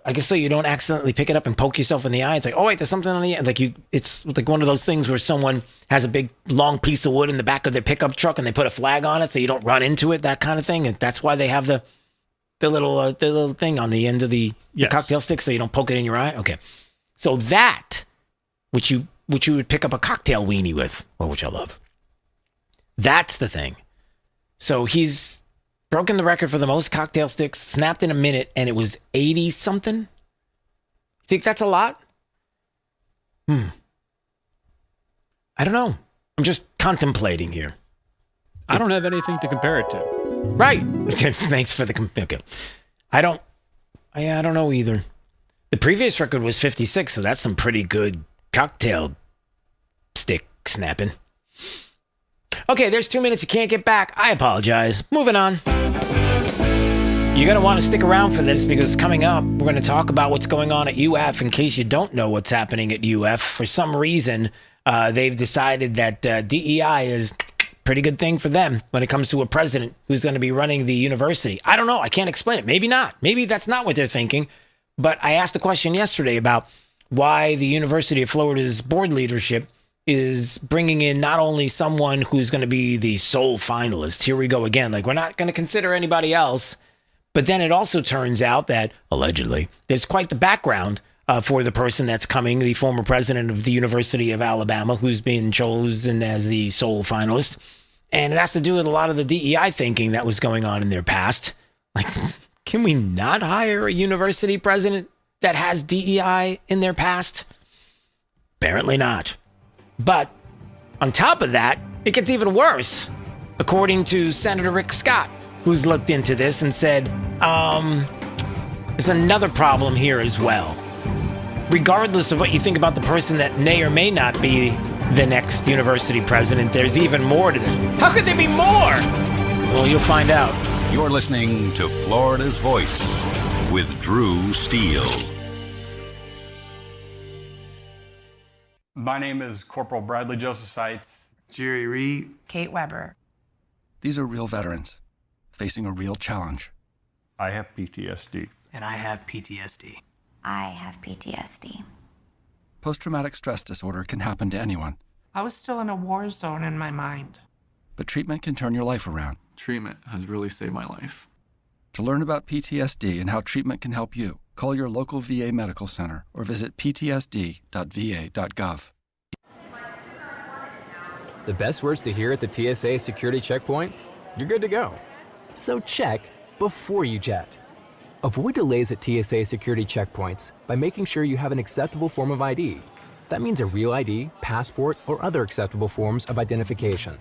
I guess so you don't accidentally pick it up and poke yourself in the eye. It's like, oh wait, there's something on the end. It's like one of those things where someone has a big long piece of wood in the back of their pickup truck and they put a flag on it so you don't run into it, that kind of thing. And that's why they have the little thing on the end of the cocktail stick so you don't poke it in your eye. Okay. So that, which you would pick up a cocktail weenie with, well, which I love. That's the thing. So he's broken the record for the most cocktail sticks, snapped in a minute, and it was 80 something. You think that's a lot? I don't know. I'm just contemplating here. I don't have anything to compare it to. Right. Thanks for the... Okay. I don't know either. The previous record was 56, so that's some pretty good cocktail stick snapping. Okay, there's 2 minutes you can't get back. I apologize. Moving on. You're going to want to stick around for this because coming up, we're going to talk about what's going on at UF. In case you don't know what's happening at UF, for some reason, they've decided that DEI is a pretty good thing for them when it comes to a president who's going to be running the university. I don't know. I can't explain it. Maybe not. Maybe that's not what they're thinking. But I asked a question yesterday about why the University of Florida's board leadership is bringing in not only someone who's going to be the sole finalist. Here we go again. Like, we're not going to consider anybody else. But then it also turns out that, allegedly, there's quite the background for the person that's coming, the former president of the University of Alabama, who's been chosen as the sole finalist. And it has to do with a lot of the DEI thinking that was going on in their past. Like, can we not hire a university president that has DEI in their past? Apparently not. But on top of that, it gets even worse, according to Senator Rick Scott, who's looked into this and said, there's another problem here as well. Regardless of what you think about the person that may or may not be the next university president, there's even more to this. How could there be more? Well, you'll find out. You're listening to Florida's Voice with Drew Steele. My name is Corporal Bradley Joseph Seitz. Jerry Reed. Kate Weber. These are real veterans facing a real challenge. I have PTSD. And I have PTSD. I have PTSD. Post-traumatic stress disorder can happen to anyone. I was still in a war zone in my mind. but treatment can turn your life around. Treatment has really saved my life. To learn about PTSD and how treatment can help you, call your local VA medical center or visit ptsd.va.gov. The best words to hear at the TSA security checkpoint? You're good to go. So check before you jet. Avoid delays at TSA security checkpoints by making sure you have an acceptable form of ID. That means a real ID, passport, or other acceptable forms of identification.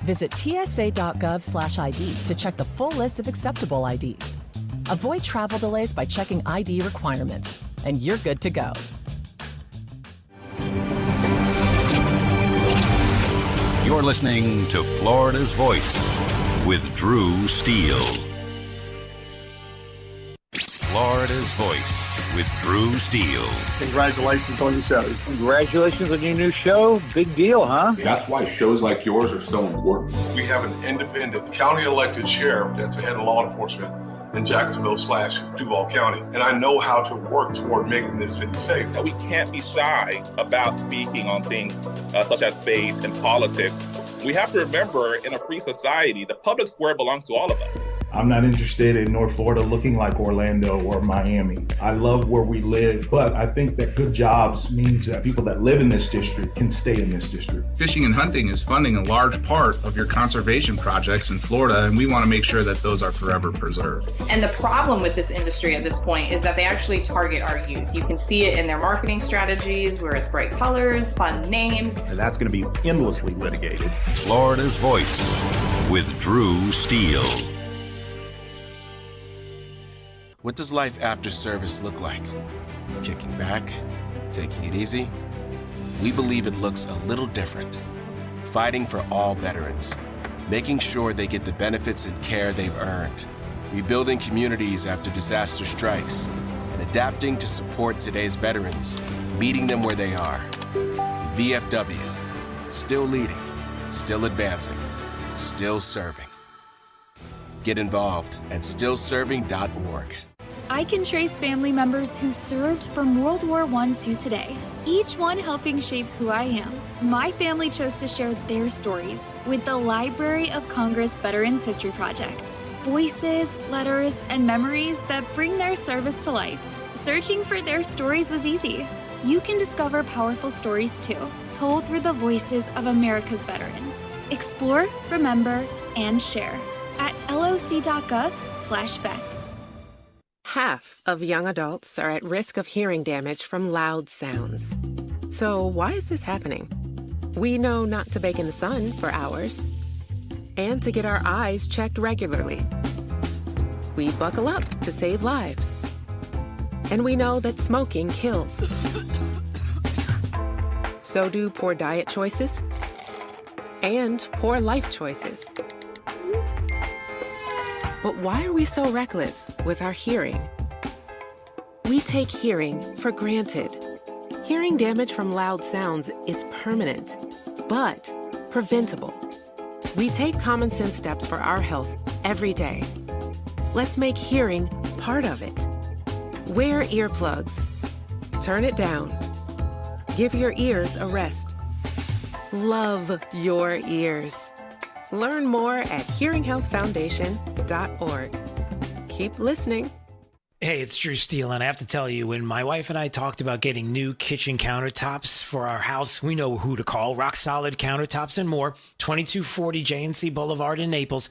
Visit tsa.gov/ID to check the full list of acceptable IDs. Avoid travel delays by checking ID requirements, and you're good to go. You're listening to Florida's Voice with Drew Steele. Florida's Voice with Drew Steele. Congratulations on your show. Congratulations on your new show. Big deal, huh? That's why shows like yours are so important. We have an independent county elected sheriff that's the head of law enforcement in Jacksonville/Duval County. And I know how to work toward making this city safe. We can't be shy about speaking on things such as faith and politics. We have to remember, in a free society, the public square belongs to all of us. I'm not interested in North Florida looking like Orlando or Miami. I love where we live, but I think that good jobs means that people that live in this district can stay in this district. Fishing and hunting is funding a large part of your conservation projects in Florida, and we want to make sure that those are forever preserved. And the problem with this industry at this point is that they actually target our youth. You can see it in their marketing strategies where it's bright colors, fun names. And that's going to be endlessly litigated. Florida's Voice with Drew Steele. What does life after service look like? Kicking back? Taking it easy? We believe it looks a little different. Fighting for all veterans. Making sure they get the benefits and care they've earned. Rebuilding communities after disaster strikes. And adapting to support today's veterans. Meeting them where they are. The VFW. Still leading. Still advancing. Still serving. Get involved at stillserving.org. I can trace family members who served from World War I to today, each one helping shape who I am. My family chose to share their stories with the Library of Congress Veterans History Project. Voices, letters, and memories that bring their service to life. Searching for their stories was easy. You can discover powerful stories too, told through the voices of America's veterans. Explore, remember, and share at loc.gov/vets. Half of young adults are at risk of hearing damage from loud sounds. So why is this happening? We know not to bake in the sun for hours and to get our eyes checked regularly. We buckle up to save lives. And we know that smoking kills. So do poor diet choices and poor life choices. But why are we so reckless with our hearing? We take hearing for granted. Hearing damage from loud sounds is permanent, but preventable. We take common sense steps for our health every day. Let's make hearing part of it. Wear earplugs. Turn it down. Give your ears a rest. Love your ears. Learn more at hearinghealthfoundation.org. Keep listening. Hey, it's Drew Steele, and I have to tell you, when my wife and I talked about getting new kitchen countertops for our house, we know who to call. Rock Solid Countertops and More, 2240 JNC Boulevard in Naples.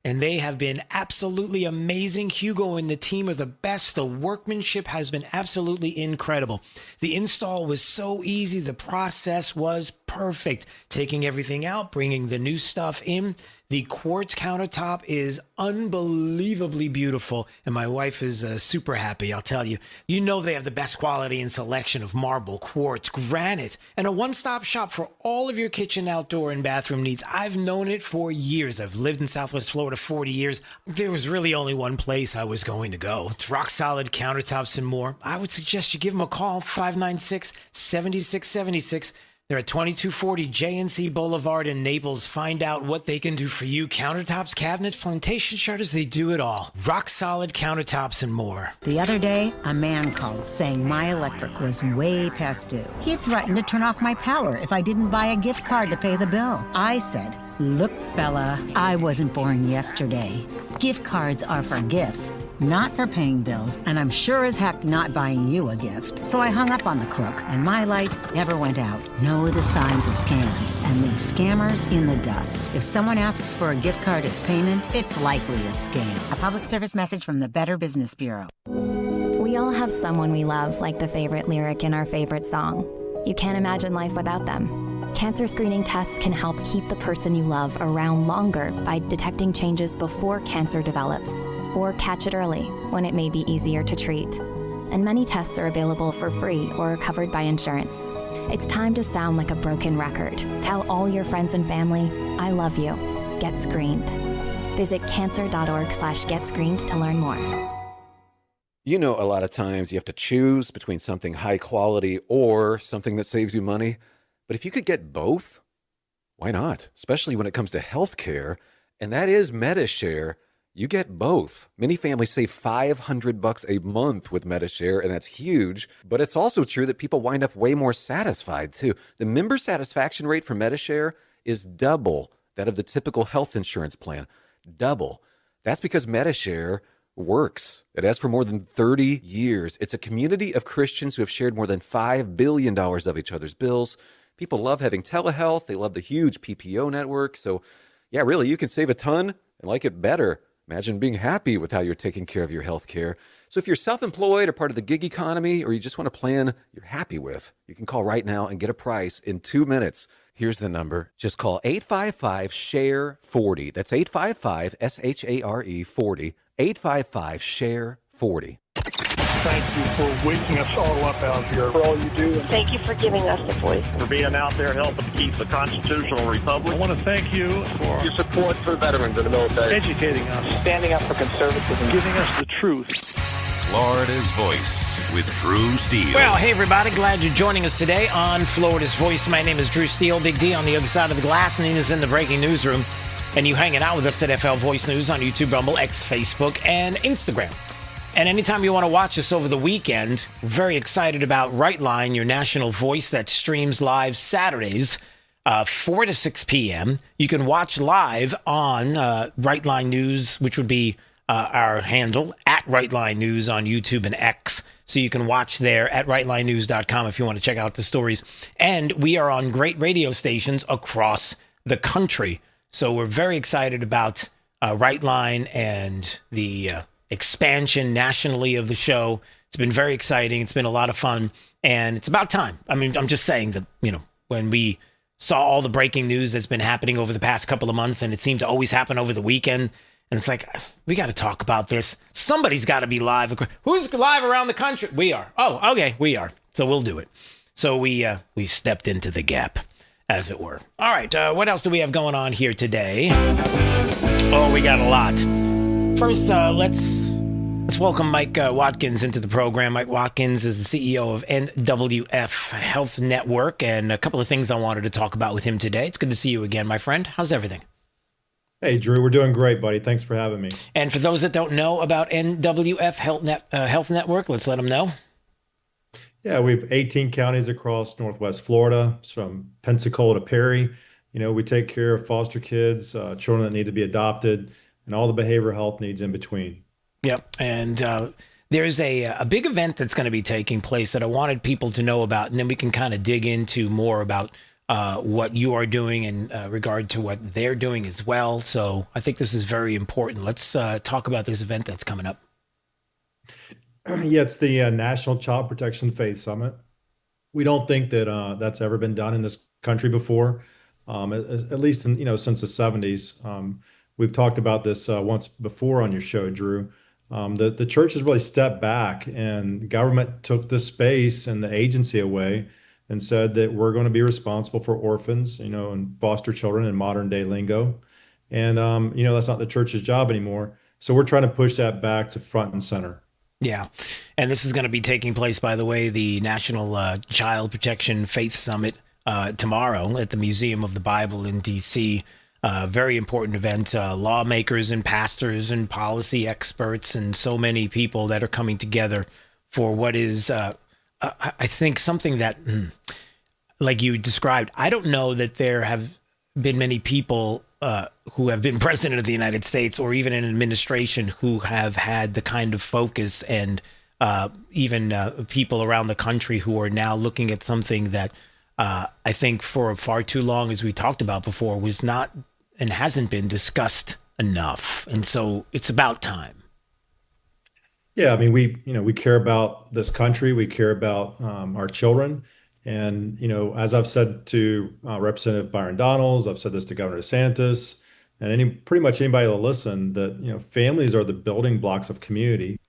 And they have been absolutely amazing. Hugo and the team are the best. The workmanship has been absolutely incredible. The install was so easy. The process was perfect. Taking everything out, bringing the new stuff in. The quartz countertop is unbelievably beautiful, and my wife is super happy, I'll tell you. You know they have the best quality and selection of marble, quartz, granite, and a one-stop shop for all of your kitchen, outdoor, and bathroom needs. I've known it for years. I've lived in Southwest Florida 40 years. There was really only one place I was going to go. It's Rock Solid Countertops and More. I would suggest you give them a call, 596-7676. They're at 2240 JNC Boulevard in Naples. Find out what they can do for you. Countertops, cabinets, plantation shutters, they do it all. Rock solid countertops and more. The other day, a man called saying my electric was way past due. He threatened to turn off my power if I didn't buy a gift card to pay the bill. I said, look, fella, I wasn't born yesterday. Gift cards are for gifts, not for paying bills, and I'm sure as heck not buying you a gift. So I hung up on the crook, and my lights never went out. Know the signs of scams and leave scammers in the dust. If someone asks for a gift card as payment, it's likely a scam. A public service message from the Better Business Bureau. We all have someone we love, like the favorite lyric in our favorite song. You can't imagine life without them. Cancer screening tests can help keep the person you love around longer by detecting changes before cancer develops, or catch it early when it may be easier to treat. And many tests are available for free or are covered by insurance. It's time to sound like a broken record. Tell all your friends and family, I love you. Get screened. Visit cancer.org/getscreened to learn more. You know, a lot of times you have to choose between something high quality or something that saves you money. But if you could get both, why not? Especially when it comes to healthcare, and that is MediShare. You get both. Many families save $500 a month with MediShare, and that's huge. But it's also true that people wind up way more satisfied, too. The member satisfaction rate for MediShare is double that of the typical health insurance plan. Double. That's because MediShare works. It has for more than 30 years. It's a community of Christians who have shared more than $5 billion of each other's bills. People love having telehealth. They love the huge PPO network. So, yeah, really, you can save a ton and like it better. Imagine being happy with how you're taking care of your health care. So if you're self-employed or part of the gig economy, or you just want a plan you're happy with, you can call right now and get a price in 2 minutes. Here's the number. Just call 855-SHARE-40. That's 855-SHARE 40. 855-SHARE-40. Thank you for waking us all up out here, for all you do. Thank you for giving us the voice. For being out there helping to keep the constitutional republic. I want to thank you for your support for veterans in the military. Educating us. Standing up for conservatism. Giving us the truth. Florida's Voice with Drew Steele. Well, hey, everybody. Glad you're joining us today on Florida's Voice. My name is Drew Steele. Big D on the other side of the glass. Nina's in the breaking newsroom. And you hanging out with us at FL Voice News on YouTube, Rumble, X, Facebook, and Instagram. And anytime you want to watch us over the weekend, we're very excited about Right Line, your national voice that streams live Saturdays, 4 to 6 p.m. You can watch live on Right Line News, which would be our handle, at Right Line News on YouTube and X. So you can watch there at rightlinenews.com if you want to check out the stories. And we are on great radio stations across the country. So we're very excited about Right Line and the expansion nationally of the show. It's been very exciting. It's been a lot of fun, and it's about time. I mean, I'm just saying that, you know, when we saw all the breaking news that's been happening over the past couple of months, and it seemed to always happen over the weekend, and it's like, we got to talk about this. Somebody's got to be live. Who's live around the country? We are. Oh, okay, we are. So we'll do it. So we stepped into the gap, as it were. All right, what else do we have going on here today? Oh, we got a lot. First, let's welcome Mike Watkins into the program. Mike Watkins is the CEO of NWF Health Network, and a couple of things I wanted to talk about with him today. It's good to see you again, my friend. How's everything? Hey, Drew, we're doing great, buddy. Thanks for having me. And for those that don't know about NWF Health Network, let's let them know. Yeah, we have 18 counties across Northwest Florida, from Pensacola to Perry. You know, we take care of foster kids, children that need to be adopted, and all the behavioral health needs in between. Yep. And there's a big event that's going to be taking place that I wanted people to know about, and then we can kind of dig into more about what you are doing in regard to what they're doing as well. So I think this is very important. Let's talk about this event that's coming up. Yeah, it's the National Child Protection Faith Summit. We don't think that that's ever been done in this country before, at least in, since the 70s. We've talked about this once before on your show, Drew. The church has really stepped back, and government took the space and the agency away and said that we're going to be responsible for orphans, and foster children in modern day lingo. And, that's not the church's job anymore. So we're trying to push that back to front and center. Yeah. And this is going to be taking place, by the way, the National Child Protection Faith Summit tomorrow at the Museum of the Bible in D.C. Very important event. Lawmakers and pastors and policy experts and so many people that are coming together for what is, I think, something that, like you described, I don't know that there have been many people who have been president of the United States or even in administration who have had the kind of focus and even people around the country who are now looking at something that I think for far too long, as we talked about before, was not and hasn't been discussed enough. And so it's about time. Yeah, I mean, we care about this country. We care about our children. And, as I've said to Representative Byron Donalds, I've said this to Governor DeSantis, and pretty much anybody will listen, that, families are the building blocks of community.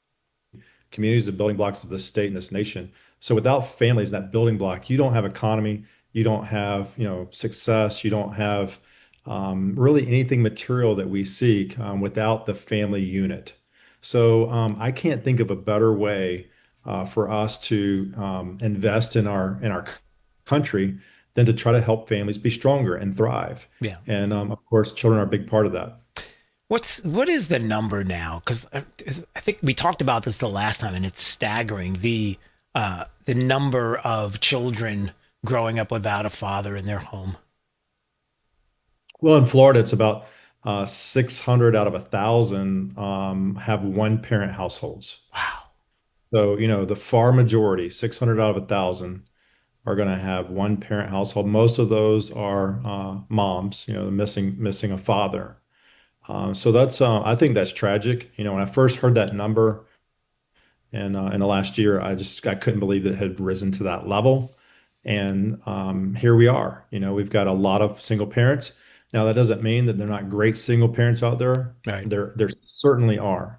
Communities are the building blocks of this state and this nation. So without families, that building block, you don't have economy, you don't have, success, you don't have really anything material that we seek without the family unit. So I can't think of a better way for us to invest in our country than to try to help families be stronger and thrive. Yeah. And of course, children are a big part of that. What is the number now? Because I think we talked about this the last time, and it's staggering, the number of children growing up without a father in their home. Well, in Florida, it's about 600 out of 1,000 have one-parent households. Wow. So, the far majority, 600 out of 1,000, are going to have one-parent household. Most of those are moms, missing a father. So that's, I think that's tragic. When I first heard that number in the last year, I couldn't believe that it had risen to that level. And here we are. We've got a lot of single parents. Now, that doesn't mean that they're not great single parents out there. Right. There certainly are.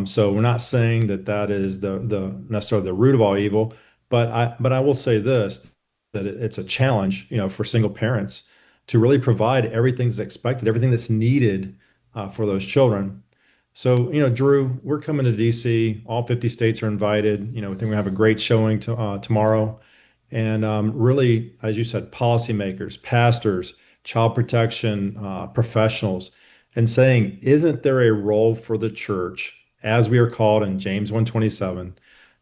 So we're not saying that is the necessarily the root of all evil, but I will say this, that it's a challenge, for single parents to really provide everything that's expected, everything that's needed for those children. So, Drew, we're coming to DC. All 50 states are invited. I think we're gonna have a great showing tomorrow. And really, as you said, policymakers, pastors, child protection professionals, and saying, isn't there a role for the church, as we are called in James 1:27,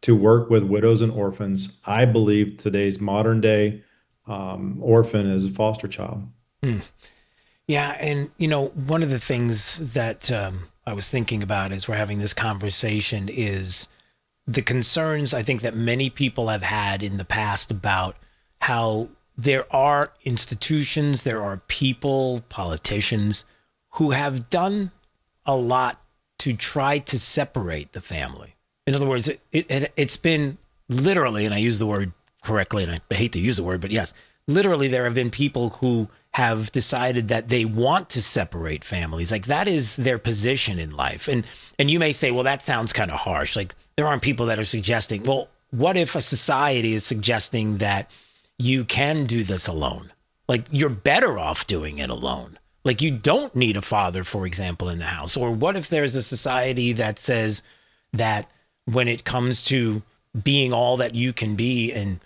to work with widows and orphans? I believe today's modern day orphan is a foster child. Yeah, and one of the things that I was thinking about as we're having this conversation is the concerns I think that many people have had in the past about how there are institutions, there are people, politicians who have done a lot to try to separate the family. In other words, it's been literally, and I use the word correctly, and I hate to use the word, but yes, literally there have been people who have decided that they want to separate families. Like that is their position in life. And you may say, well, that sounds kind of harsh. Like there aren't people that are suggesting, well, what if a society is suggesting that you can do this alone? Like you're better off doing it alone. Like you don't need a father, for example, in the house. Or what if there's a society that says that when it comes to being all that you can be and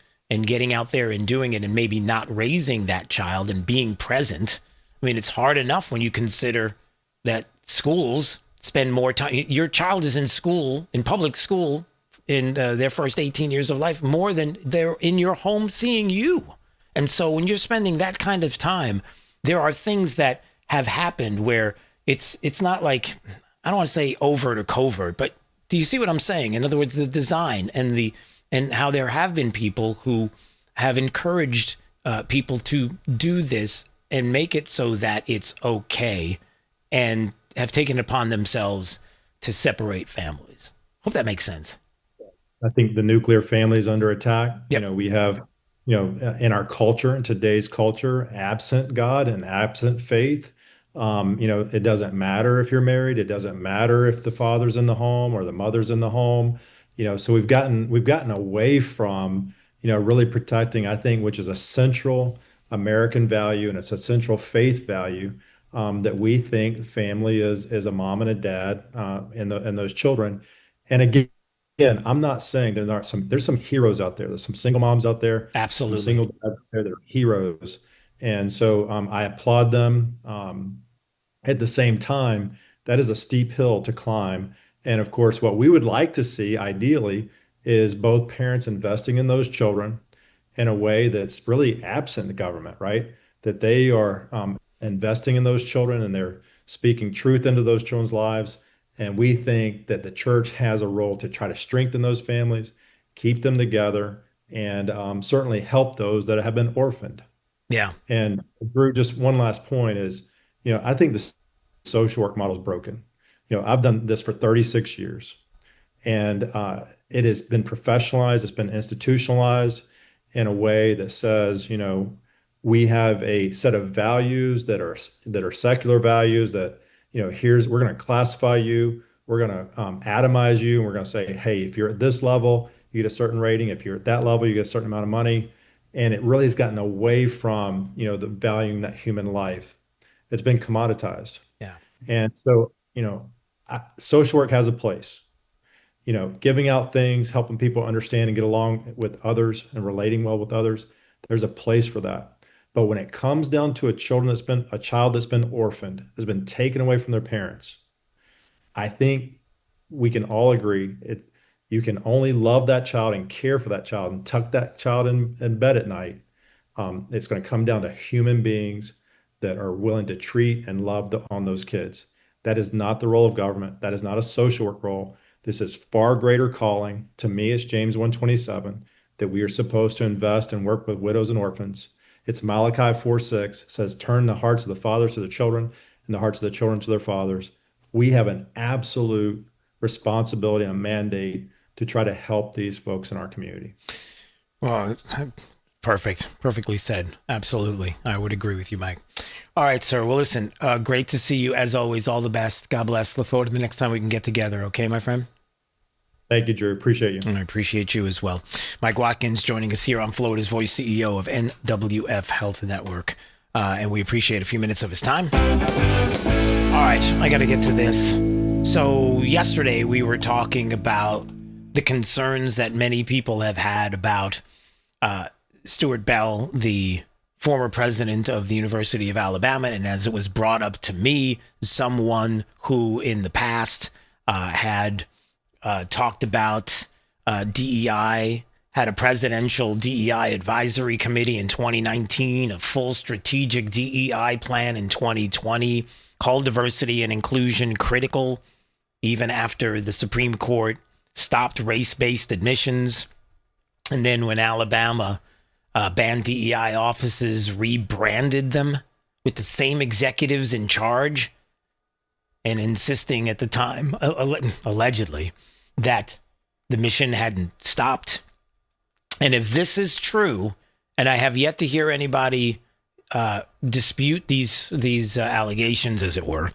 getting out there and doing it and maybe not raising that child and being present. I mean, it's hard enough when you consider that schools spend more time. Your child is in school, in public school, in their first 18 years of life, more than they're in your home seeing you. And so when you're spending that kind of time, there are things that have happened where it's not like, I don't want to say overt or covert, but do you see what I'm saying? In other words, the design and how there have been people who have encouraged people to do this and make it so that it's okay and have taken it upon themselves to separate families. Hope that makes sense. I think the nuclear family is under attack. Yep. We have, in our culture, in today's culture, absent God and absent faith. It doesn't matter if you're married. It doesn't matter if the father's in the home or the mother's in the home. So we've gotten away from, really protecting, I think, which is a central American value, and it's a central faith value, that we think family is a mom and a dad and those children. And again, again, I'm not saying there's some heroes out there. There's some single moms out there. Absolutely. Some single dads out there that are heroes. And so I applaud them. At the same time, that is a steep hill to climb. And of course, what we would like to see ideally is both parents investing in those children in a way that's really absent the government, right? That they are investing in those children and they're speaking truth into those children's lives. And we think that the church has a role to try to strengthen those families, keep them together, and certainly help those that have been orphaned. Yeah. And Drew, just one last point is, I think the social work model is broken. I've done this for 36 years, and it has been professionalized. It's been institutionalized in a way that says, we have a set of values that are secular values that, we're going to classify you, we're going to atomize you, and we're going to say, hey, if you're at this level, you get a certain rating. If you're at that level, you get a certain amount of money. And it really has gotten away from, the valuing that human life. It's been commoditized. Yeah. And so, social work has a place, giving out things, helping people understand and get along with others and relating well with others. There's a place for that. But when it comes down to a child that's been orphaned, has been taken away from their parents, I think we can all agree you can only love that child and care for that child and tuck that child in bed at night. It's going to come down to human beings that are willing to treat and love on those kids. That is not the role of government. That is not a social work role. This is far greater calling. To me, it's James 1:27, that we are supposed to invest and work with widows and orphans. It's Malachi 4:6, says, turn the hearts of the fathers to the children and the hearts of the children to their fathers. We have an absolute responsibility and a mandate to try to help these folks in our community. Well, perfectly said. Absolutely. I would agree with you, Mike. All right, sir. Well, listen, great to see you as always. All the best. God bless. Look forward to the next time we can get together. Okay, my friend? Thank you, Drew. Appreciate you. And I appreciate you as well. Mike Watkins joining us here on Florida's Voice, CEO of NWF Health Network. And we appreciate a few minutes of his time. All right, I got to get to this. So yesterday we were talking about the concerns that many people have had about Stuart Bell, the former president of the University of Alabama. And as it was brought up to me, someone who in the past had talked about DEI, had a presidential DEI advisory committee in 2019, a full strategic DEI plan in 2020, called diversity and inclusion critical, even after the Supreme Court stopped race-based admissions. And then when Alabama banned DEI offices, rebranded them with the same executives in charge, and insisting at the time, allegedly, that the mission hadn't stopped. And if this is true, and I have yet to hear anybody dispute these allegations, as it were,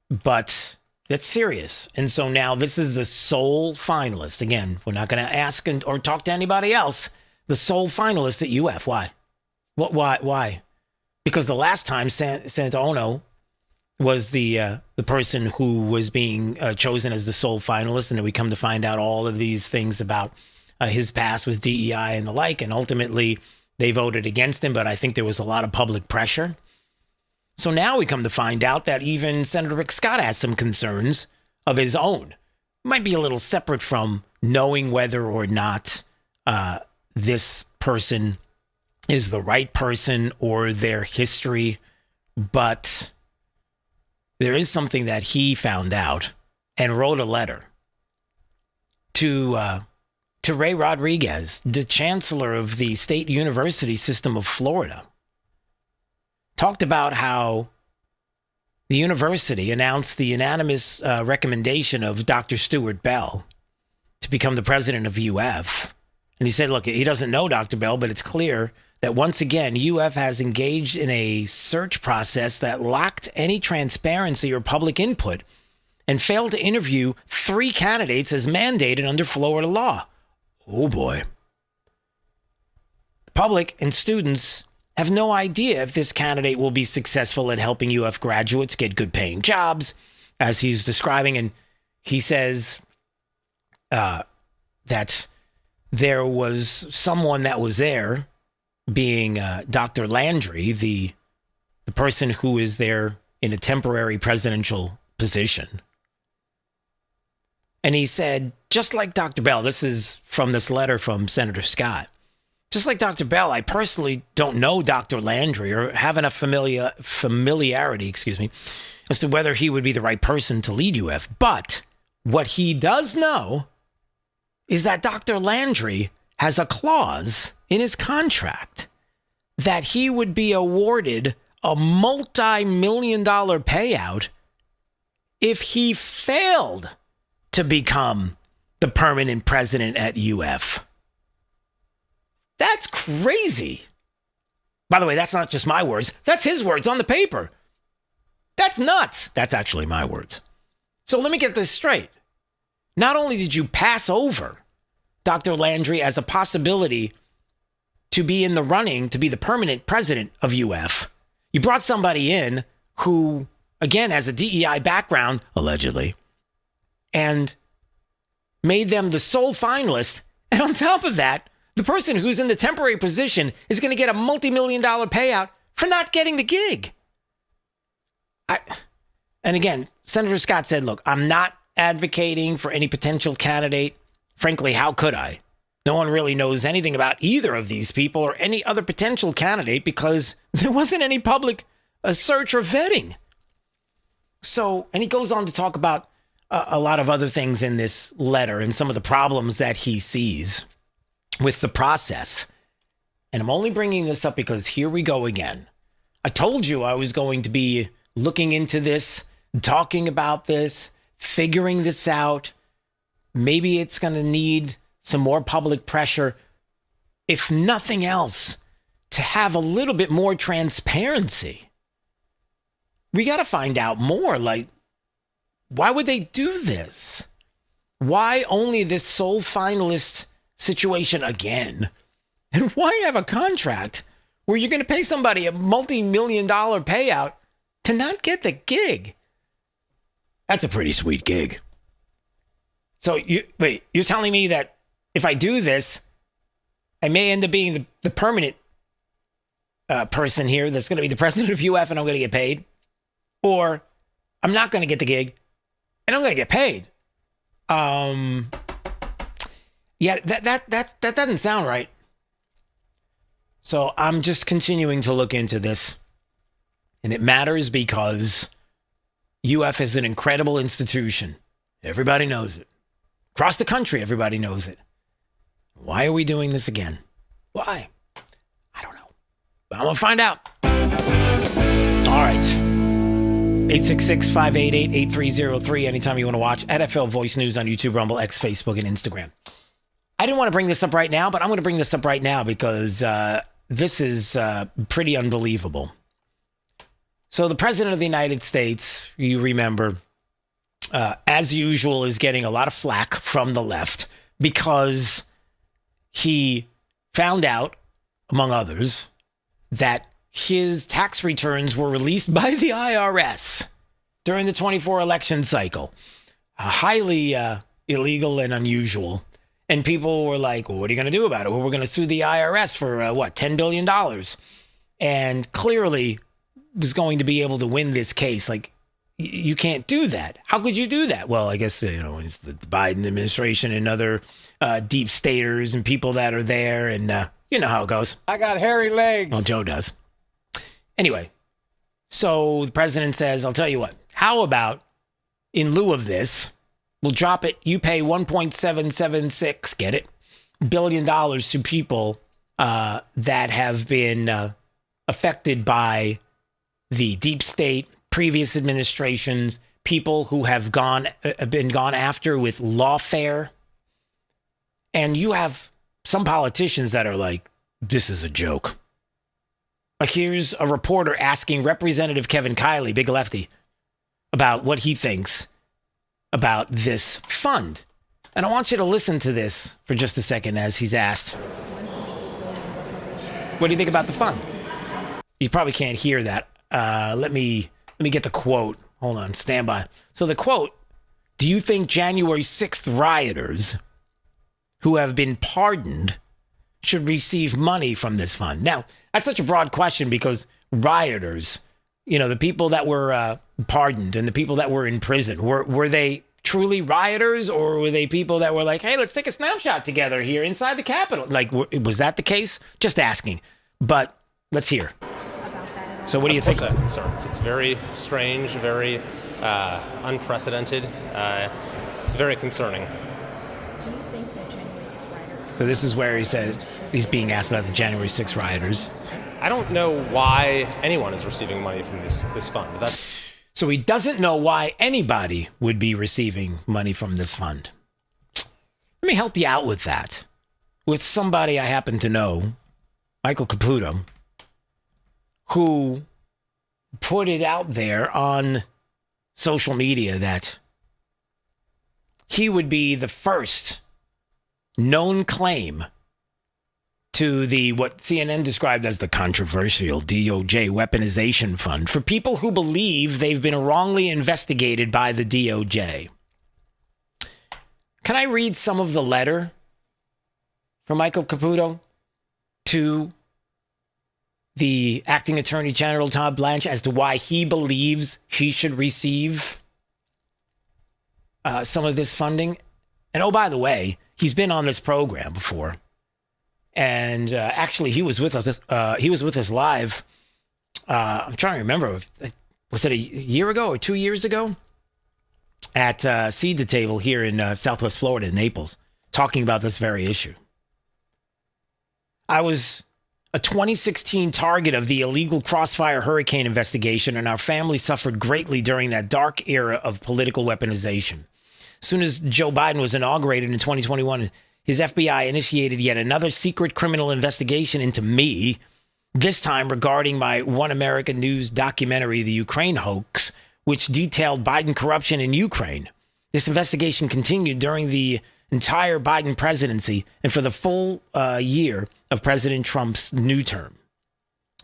but that's serious. And so now this is the sole finalist. Again, we're not going to ask or talk to anybody else. The sole finalist at UF. Why? Why? Because the last time Sant'Ono was the person who was being chosen as the sole finalist, and then we come to find out all of these things about his past with DEI and the like, and ultimately they voted against him, but I think there was a lot of public pressure. So now we come to find out that even Senator Rick Scott has some concerns of his own. Might be a little separate from knowing whether or not this person is the right person or their history, but there is something that he found out and wrote a letter to Ray Rodriguez, the chancellor of the State University System of Florida. Talked about how the university announced the unanimous recommendation of Dr. Stuart Bell to become the president of UF. And he said, look, he doesn't know Dr. Bell, but it's clear that once again, UF has engaged in a search process that lacked any transparency or public input and failed to interview 3 candidates as mandated under Florida law. Oh boy. The public and students have no idea if this candidate will be successful at helping UF graduates get good paying jobs, as he's describing. And he says, that there was someone that was there, being Dr. Landry, the person who is there in a temporary presidential position. And he said, just like Dr. Bell, this is from this letter from Senator Scott, just like Dr. Bell, I personally don't know Dr. Landry or have enough familiarity, as to whether he would be the right person to lead UF. But what he does know is that Dr. Landry has a clause in his contract that he would be awarded a multi-million-dollar payout if he failed to become the permanent president at UF. That's crazy. By the way, that's not just my words. That's his words on the paper. That's nuts. That's actually my words. So let me get this straight. Not only did you pass over Dr. Landry as a possibility to be in the running to be the permanent president of UF, you brought somebody in who, again, has a DEI background, allegedly, and made them the sole finalist. And on top of that, the person who's in the temporary position is going to get a multi-million-dollar payout for not getting the gig. And again, Senator Scott said, look, I'm not advocating for any potential candidate. Frankly, how could I? No one really knows anything about either of these people or any other potential candidate because there wasn't any public search or vetting. So, and he goes on to talk about a lot of other things in this letter and some of the problems that he sees with the process. And I'm only bringing this up because here we go again. I told you I was going to be looking into this, talking about this, figuring this out. Maybe it's going to need some more public pressure, if nothing else, to have a little bit more transparency. We got to find out more. Like, why would they do this? Why only this sole finalist situation again? And why have a contract where you're going to pay somebody a multi-million-dollar payout to not get the gig? That's a pretty sweet gig. So you're telling me that if I do this, I may end up being the permanent person here that's going to be the president of UF and I'm going to get paid? Or I'm not going to get the gig and I'm going to get paid? Yeah, that doesn't sound right. So I'm just continuing to look into this. And it matters because UF is an incredible institution. Everybody knows it. Across the country, everybody knows it. Why are we doing this again? Why? I don't know. But I'm going to find out. All right. 866-588-8303. Anytime you want to watch at FL Voice News on YouTube, Rumble, X, Facebook, and Instagram. I didn't want to bring this up right now, but I'm going to bring this up right now because this is pretty unbelievable. So the President of the United States, you remember, as usual, is getting a lot of flack from the left because he found out, among others, that his tax returns were released by the IRS during the 24 election cycle. Highly illegal and unusual. And people were like, well, what are you going to do about it? Well, we're going to sue the IRS for, $10 billion. And clearly was going to be able to win this case. Like, you can't do that. How could you do that? Well, I guess, it's the Biden administration and other deep staters and people that are there. And you know how it goes. I got hairy legs. Well, Joe does. Anyway, so the president says, I'll tell you what, how about in lieu of this, we'll drop it. You pay $1.776, get it, billion to people that have been affected by the deep state, previous administrations, people who have been gone after with lawfare. And you have some politicians that are like, this is a joke. Like, here's a reporter asking Representative Kevin Kiley, big lefty, about what he thinks about this fund. And I want you to listen to this for just a second as he's asked, what do you think about the fund? You probably can't hear that. Let me get the quote. Hold on, stand by. So the quote Do you think January 6th rioters who have been pardoned should receive money from this fund? Now, that's such a broad question because rioters, the people that were pardoned and the people that were in prison, were they truly rioters, or were they people that were like, hey, let's take a snapshot together here inside the Capitol? Like, was that the case? Just asking. But let's hear. So what do you think? Concerns. It's very strange, very unprecedented. It's very concerning. Do you think that January 6 rioters... So this is where he said he's being asked about the January 6 rioters. I don't know why anyone is receiving money from this fund. So he doesn't know why anybody would be receiving money from this fund. Let me help you out with that. With somebody I happen to know, Michael Caputo, who put it out there on social media that he would be the first known claim to the what CNN described as the controversial DOJ weaponization fund for people who believe they've been wrongly investigated by the DOJ. Can I read some of the letter from Michael Caputo to the acting Attorney General Todd Blanche as to why he believes he should receive some of this funding? And oh, by the way, he's been on this program before. And actually, he was with us. He was with us live. I'm trying to remember. Was it a year ago or 2 years ago? At Seed to Table here in Southwest Florida, in Naples, talking about this very issue. I was a 2016 target of the illegal Crossfire hurricane investigation, and our family suffered greatly during that dark era of political weaponization. As soon as Joe Biden was inaugurated in 2021, his FBI initiated yet another secret criminal investigation into me, this time regarding my One American News documentary, The Ukraine Hoax, which detailed Biden corruption in Ukraine. This investigation continued during the entire Biden presidency and for the full year of President Trump's new term.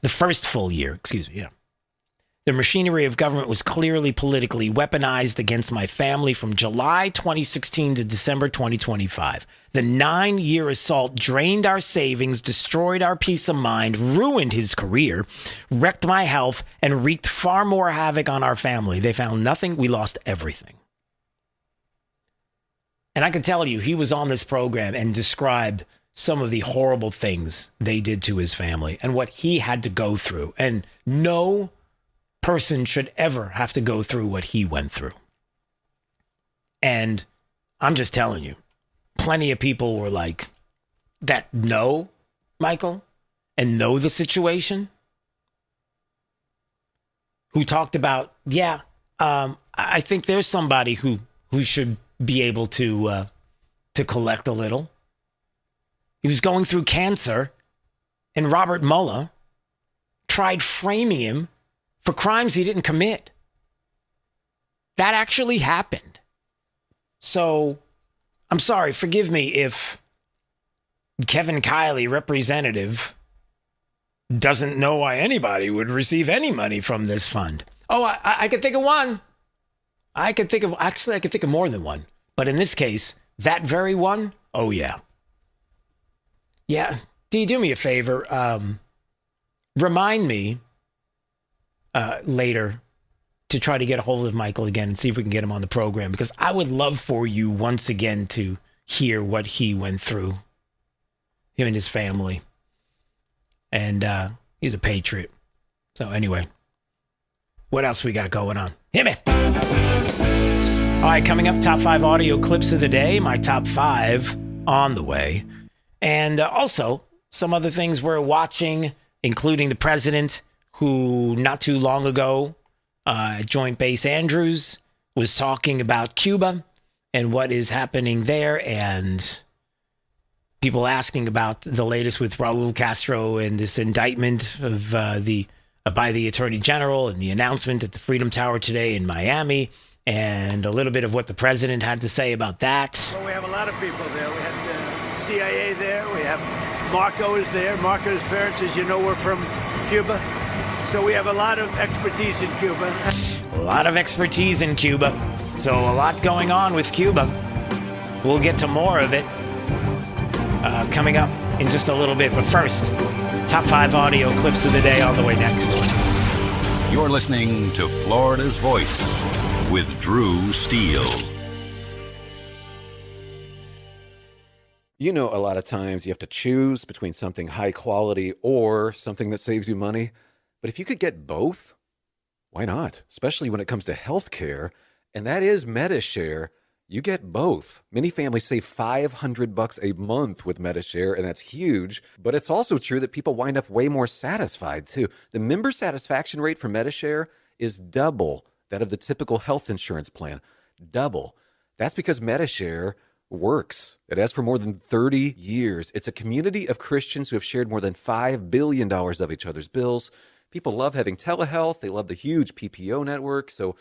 The first full year, The machinery of government was clearly politically weaponized against my family from July 2016 to December 2025. The 9-year assault drained our savings, destroyed our peace of mind, ruined his career, wrecked my health, and wreaked far more havoc on our family. They found nothing. We lost everything. And I can tell you, he was on this program and described some of the horrible things they did to his family and what he had to go through. And no person should ever have to go through what he went through. And I'm just telling you, plenty of people were like, that know Michael and know the situation, who talked about, I think there's somebody who should be able to collect a little. He was going through cancer, and Robert Mueller tried framing him for crimes he didn't commit. That actually happened. So, I'm sorry, forgive me if Kevin Kiley, representative, doesn't know why anybody would receive any money from this fund. Oh, I could think of one. I could think of more than one. But in this case, that very one, oh yeah. Yeah, do me a favor. Remind me later to try to get a hold of Michael again and see if we can get him on the program, because I would love for you once again to hear what he went through, him and his family. And he's a patriot. So anyway, what else we got going on? Hit me. All right, coming up, top 5 audio clips of the day. My top 5 on the way. And also some other things we're watching, including the president, who not too long ago at Joint Base Andrews was talking about Cuba and what is happening there, and people asking about the latest with Raul Castro and this indictment of by the Attorney General and the announcement at the Freedom Tower today in Miami, and a little bit of what the president had to say about that. Well, we have a lot of people there. We have the CIA there. We have Marco is there. Marco's parents, as you know, were from Cuba. So we have a lot of expertise in Cuba. A lot of expertise in Cuba. So a lot going on with Cuba. We'll get to more of it coming up in just a little bit. But first, top 5 audio clips of the day all the way next. You're listening to Florida's Voice with Drew Steele. You know, a lot of times you have to choose between something high quality or something that saves you money. But if you could get both, why not? Especially when it comes to health care. And that is MediShare. You get both. Many families save $500 a month with MediShare, and that's huge. But it's also true that people wind up way more satisfied, too. The member satisfaction rate for MediShare is double that of the typical health insurance plan. Double. That's because MediShare works. It has for more than 30 years. It's a community of Christians who have shared more than $5 billion of each other's bills. People love having telehealth. They love the huge PPO network. So,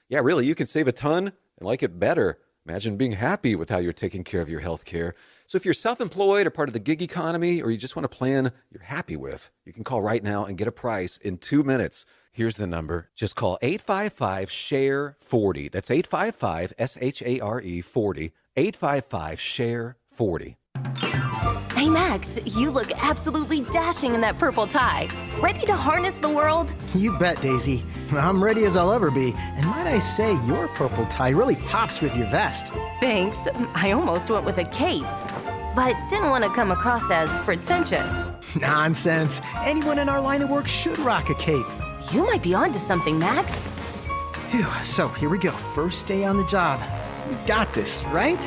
yeah, really, you can save a ton and like it better. Imagine being happy with how you're taking care of your health care. So if you're self-employed or part of the gig economy, or you just want a plan you're happy with, you can call right now and get a price in 2 minutes. Here's the number. Just call 855-SHARE-40. That's 855-SHARE-40. 855-SHARE-40. Hey, Max, you look absolutely dashing in that purple tie. Ready to harness the world? You bet, Daisy. I'm ready as I'll ever be. And might I say, your purple tie really pops with your vest. Thanks. I almost went with a cape, but didn't want to come across as pretentious. Nonsense. Anyone in our line of work should rock a cape. You might be onto something, Max. Phew, so here we go. First day on the job. We've got this, right?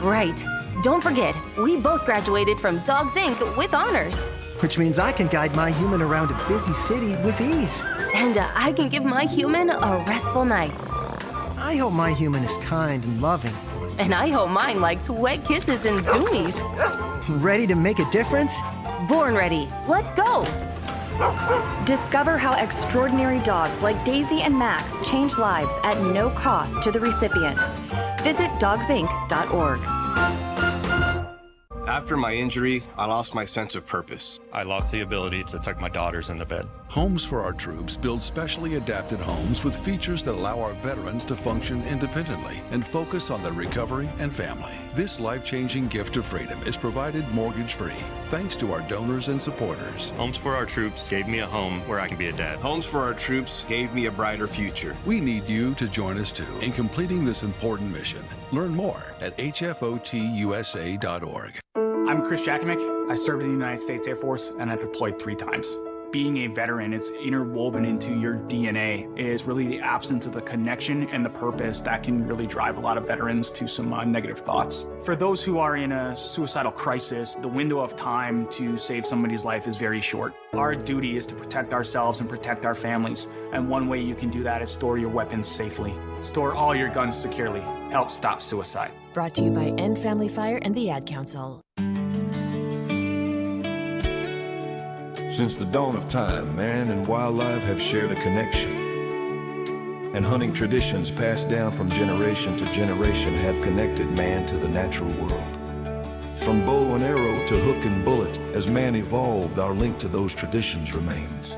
Right. Don't forget, we both graduated from Dogs Inc. with honors. Which means I can guide my human around a busy city with ease. And I can give my human a restful night. I hope my human is kind and loving. And I hope mine likes wet kisses and zoomies. Ready to make a difference? Born ready. Let's go. Discover how extraordinary dogs like Daisy and Max change lives at no cost to the recipients. Visit dogsinc.org. After my injury, I lost my sense of purpose. I lost the ability to tuck my daughters into bed. Homes for Our Troops build specially adapted homes with features that allow our veterans to function independently and focus on their recovery and family. This life-changing gift of freedom is provided mortgage-free thanks to our donors and supporters. Homes for Our Troops gave me a home where I can be a dad. Homes for Our Troops gave me a brighter future. We need you to join us too in completing this important mission. Learn more at hfotusa.org. I'm Chris Jakovic. I served in the United States Air Force and I deployed 3 times. Being a veteran, it's interwoven into your DNA. It is really the absence of the connection and the purpose that can really drive a lot of veterans to some negative thoughts. For those who are in a suicidal crisis, the window of time to save somebody's life is very short. Our duty is to protect ourselves and protect our families. And one way you can do that is store your weapons safely. Store all your guns securely. Help stop suicide. Brought to you by End Family Fire and the Ad Council. Since the dawn of time, man and wildlife have shared a connection. And hunting traditions passed down from generation to generation have connected man to the natural world. From bow and arrow to hook and bullet, as man evolved, our link to those traditions remains.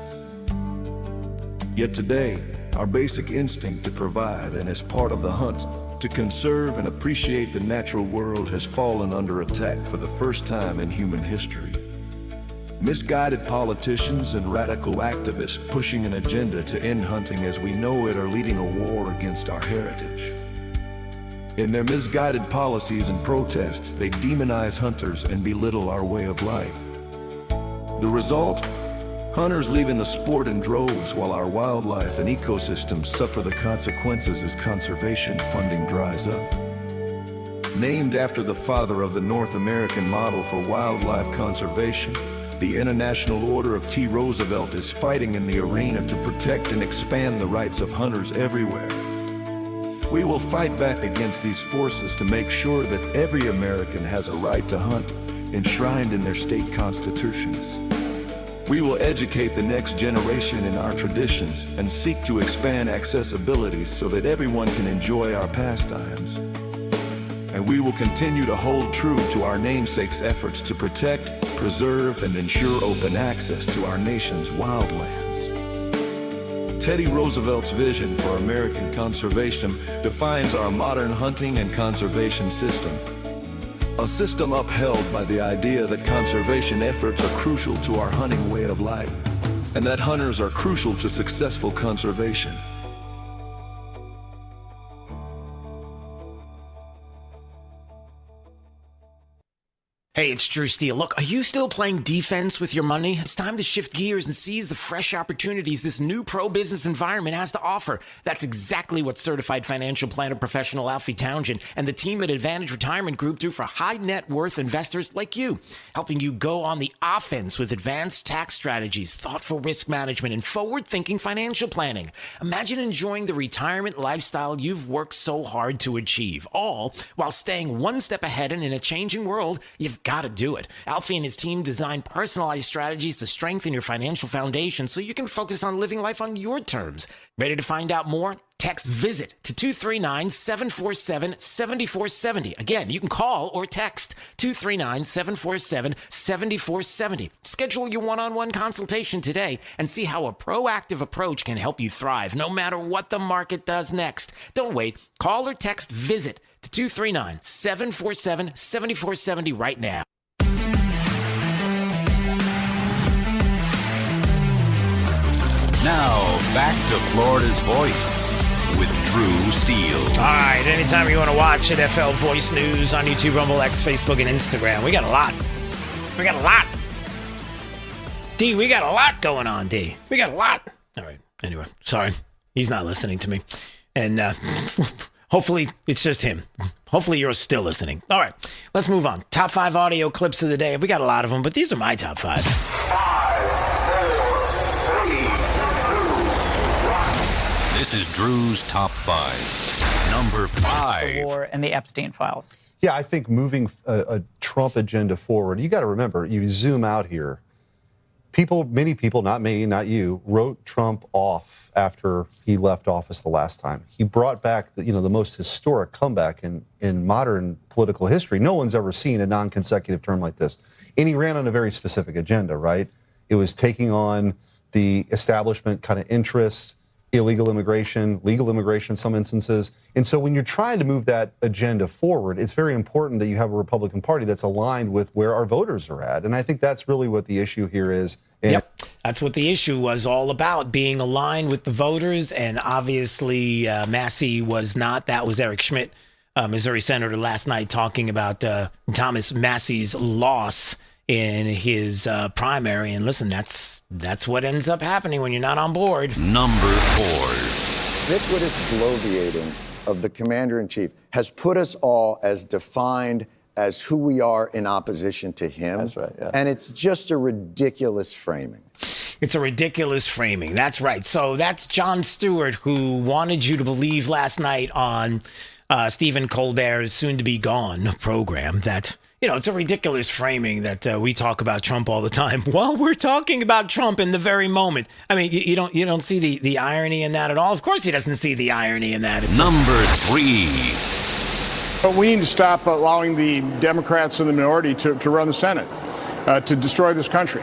Yet today, our basic instinct to provide and as part of the hunt, to conserve and appreciate the natural world has fallen under attack for the first time in human history. Misguided politicians and radical activists pushing an agenda to end hunting as we know it are leading a war against our heritage. In their misguided policies and protests, they demonize hunters and belittle our way of life. The result? Hunters leaving the sport in droves while our wildlife and ecosystems suffer the consequences as conservation funding dries up. Named after the father of the North American model for wildlife conservation, the International Order of T. Roosevelt is fighting in the arena to protect and expand the rights of hunters everywhere. We will fight back against these forces to make sure that every American has a right to hunt, enshrined in their state constitutions. We will educate the next generation in our traditions and seek to expand accessibility so that everyone can enjoy our pastimes. And we will continue to hold true to our namesake's efforts to protect, preserve, and ensure open access to our nation's wildlands. Teddy Roosevelt's vision for American conservation defines our modern hunting and conservation system. A system upheld by the idea that conservation efforts are crucial to our hunting way of life, and that hunters are crucial to successful conservation. Hey, it's Drew Steele. Look, are you still playing defense with your money? It's time to shift gears and seize the fresh opportunities this new pro-business environment has to offer. That's exactly what certified financial planner professional Alfie Townsend and the team at Advantage Retirement Group do for high net worth investors like you, helping you go on the offense with advanced tax strategies, thoughtful risk management, and forward-thinking financial planning. Imagine enjoying the retirement lifestyle you've worked so hard to achieve, all while staying one step ahead and in a changing world. You've got to do it. Alfie and his team design personalized strategies to strengthen your financial foundation so you can focus on living life on your terms. Ready to find out more? Text VISIT to 239-747-7470. Again, you can call or text 239-747-7470. Schedule your one-on-one consultation today and see how a proactive approach can help you thrive no matter what the market does next. Don't wait. Call or text VISIT to 239-747-7470 right now. Now, back to Florida's Voice with Drew Steele. All right, anytime you want to watch it, FL Voice News on YouTube, Rumble, X, Facebook, and Instagram. We got a lot. D, we got a lot going on, D. We got a lot. All right, anyway, sorry. He's not listening to me. And hopefully it's just him. Hopefully you're still listening. All right, let's move on. Top 5 audio clips of the day. We got a lot of them, but these are my top 5. 5, 4, 3, 2, 1. This is Drew's top 5. Number 5. The war and the Epstein files. Yeah, I think moving a Trump agenda forward, you got to remember, you zoom out here. Many people, not me, not you, wrote Trump off after he left office the last time. He brought back the most historic comeback in modern political history. No one's ever seen a non-consecutive term like this. And he ran on a very specific agenda, right? It was taking on the establishment kind of interests, illegal immigration, legal immigration in some instances. And so when you're trying to move that agenda forward, it's very important that you have a Republican Party that's aligned with where our voters are at. And I think that's really what the issue here is. Yep. That's what the issue was all about, being aligned with the voters. And obviously, Massey was not. That was Eric Schmidt, Missouri Senator, last night talking about Thomas Massey's loss in his primary. And listen, that's what ends up happening when you're not on board. Number 4. Ubiquitous bloviating of the commander-in-chief has put us all as defined as who we are in opposition to him. That's right, yeah. And it's just a ridiculous framing. It's a ridiculous framing. That's right. So that's Jon Stewart, who wanted you to believe last night on Stephen Colbert's soon-to-be-gone program that, it's a ridiculous framing that we talk about Trump all the time. Well, we're talking about Trump in the very moment. I mean, you don't see the irony in that at all. Of course he doesn't see the irony in that. It's Number 3. But we need to stop allowing the Democrats and the minority to run the Senate, to destroy this country.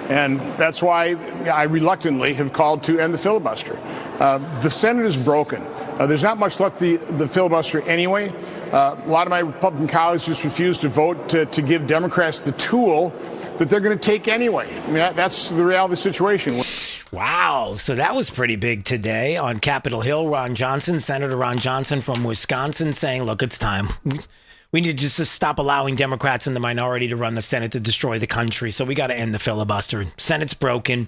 And that's why I reluctantly have called to end the filibuster. The Senate is broken. There's not much left the filibuster anyway. A lot of my Republican colleagues just refuse to vote to give Democrats the tool that they're going to take anyway. I mean, that's the reality of the situation. Wow. So that was pretty big today on Capitol Hill. Senator Ron Johnson from Wisconsin saying, look, it's time. We need to just stop allowing Democrats in the minority to run the Senate to destroy the country. So we got to end the filibuster. Senate's broken.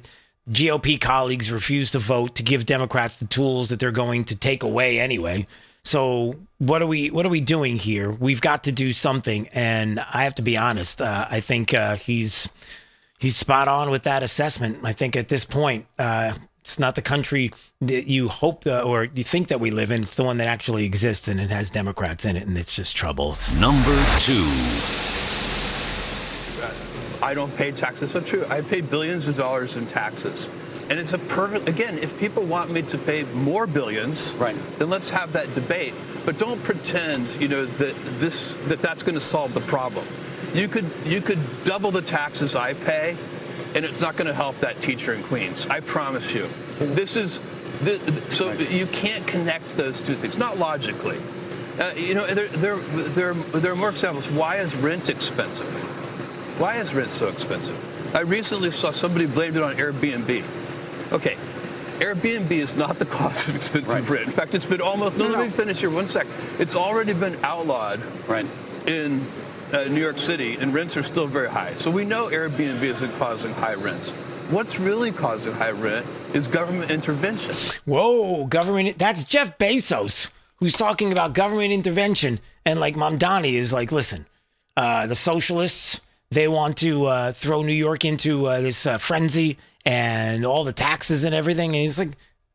GOP colleagues refuse to vote to give Democrats the tools that they're going to take away anyway. So what are we doing here? We've got to do something. And I have to be honest. I think he's spot on with that assessment. I think at this point, it's not the country that you hope or you think that we live in. It's the one that actually exists, and it has Democrats in it, and it's just trouble. Number 2. I don't pay taxes. So true. I pay billions of dollars in taxes. And it's a perfect, again, if people want me to pay more billions, right, then let's have that debate. But don't pretend, that's going to solve the problem. You could double the taxes I pay, and it's not going to help that teacher in Queens. I promise you. This is So you can't connect those two things, not logically. There are more examples. Why is rent expensive? Why is rent so expensive? I recently saw somebody blamed it on Airbnb. Okay, Airbnb is not the cause of expensive rent. In fact, it's been almost, let me finish here 1 sec. It's already been outlawed in New York City, and rents are still very high. So we know Airbnb isn't causing high rents. What's really causing high rent is government intervention. Whoa, government, that's Jeff Bezos, who's talking about government intervention. And like Mamdani is like, listen, the socialists, they want to throw New York into this frenzy and all the taxes and everything. And he's like,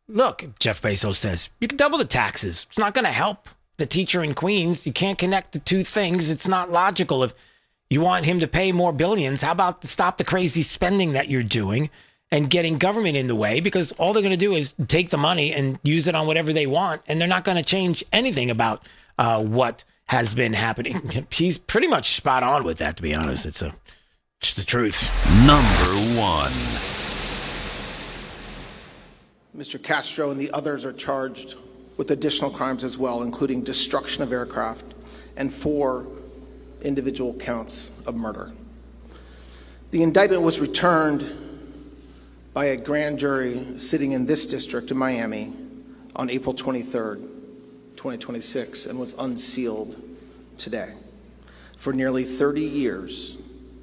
look, Jeff Bezos says, you can double the taxes. It's not going to help the teacher in Queens. You can't connect the two things. It's not logical. If you want him to pay more billions, how about stop the crazy spending that you're doing and getting government in the way? Because all they're going to do is take the money and use it on whatever they want. And they're not going to change anything about what has been happening. He's pretty much spot on with that, to be honest. It's the truth. Number 1. Mr. Castro and the others are charged with additional crimes as well, including destruction of aircraft and 4 individual counts of murder. The indictment was returned by a grand jury sitting in this district in Miami on April 23rd, 2026, and was unsealed today. For nearly 30 years,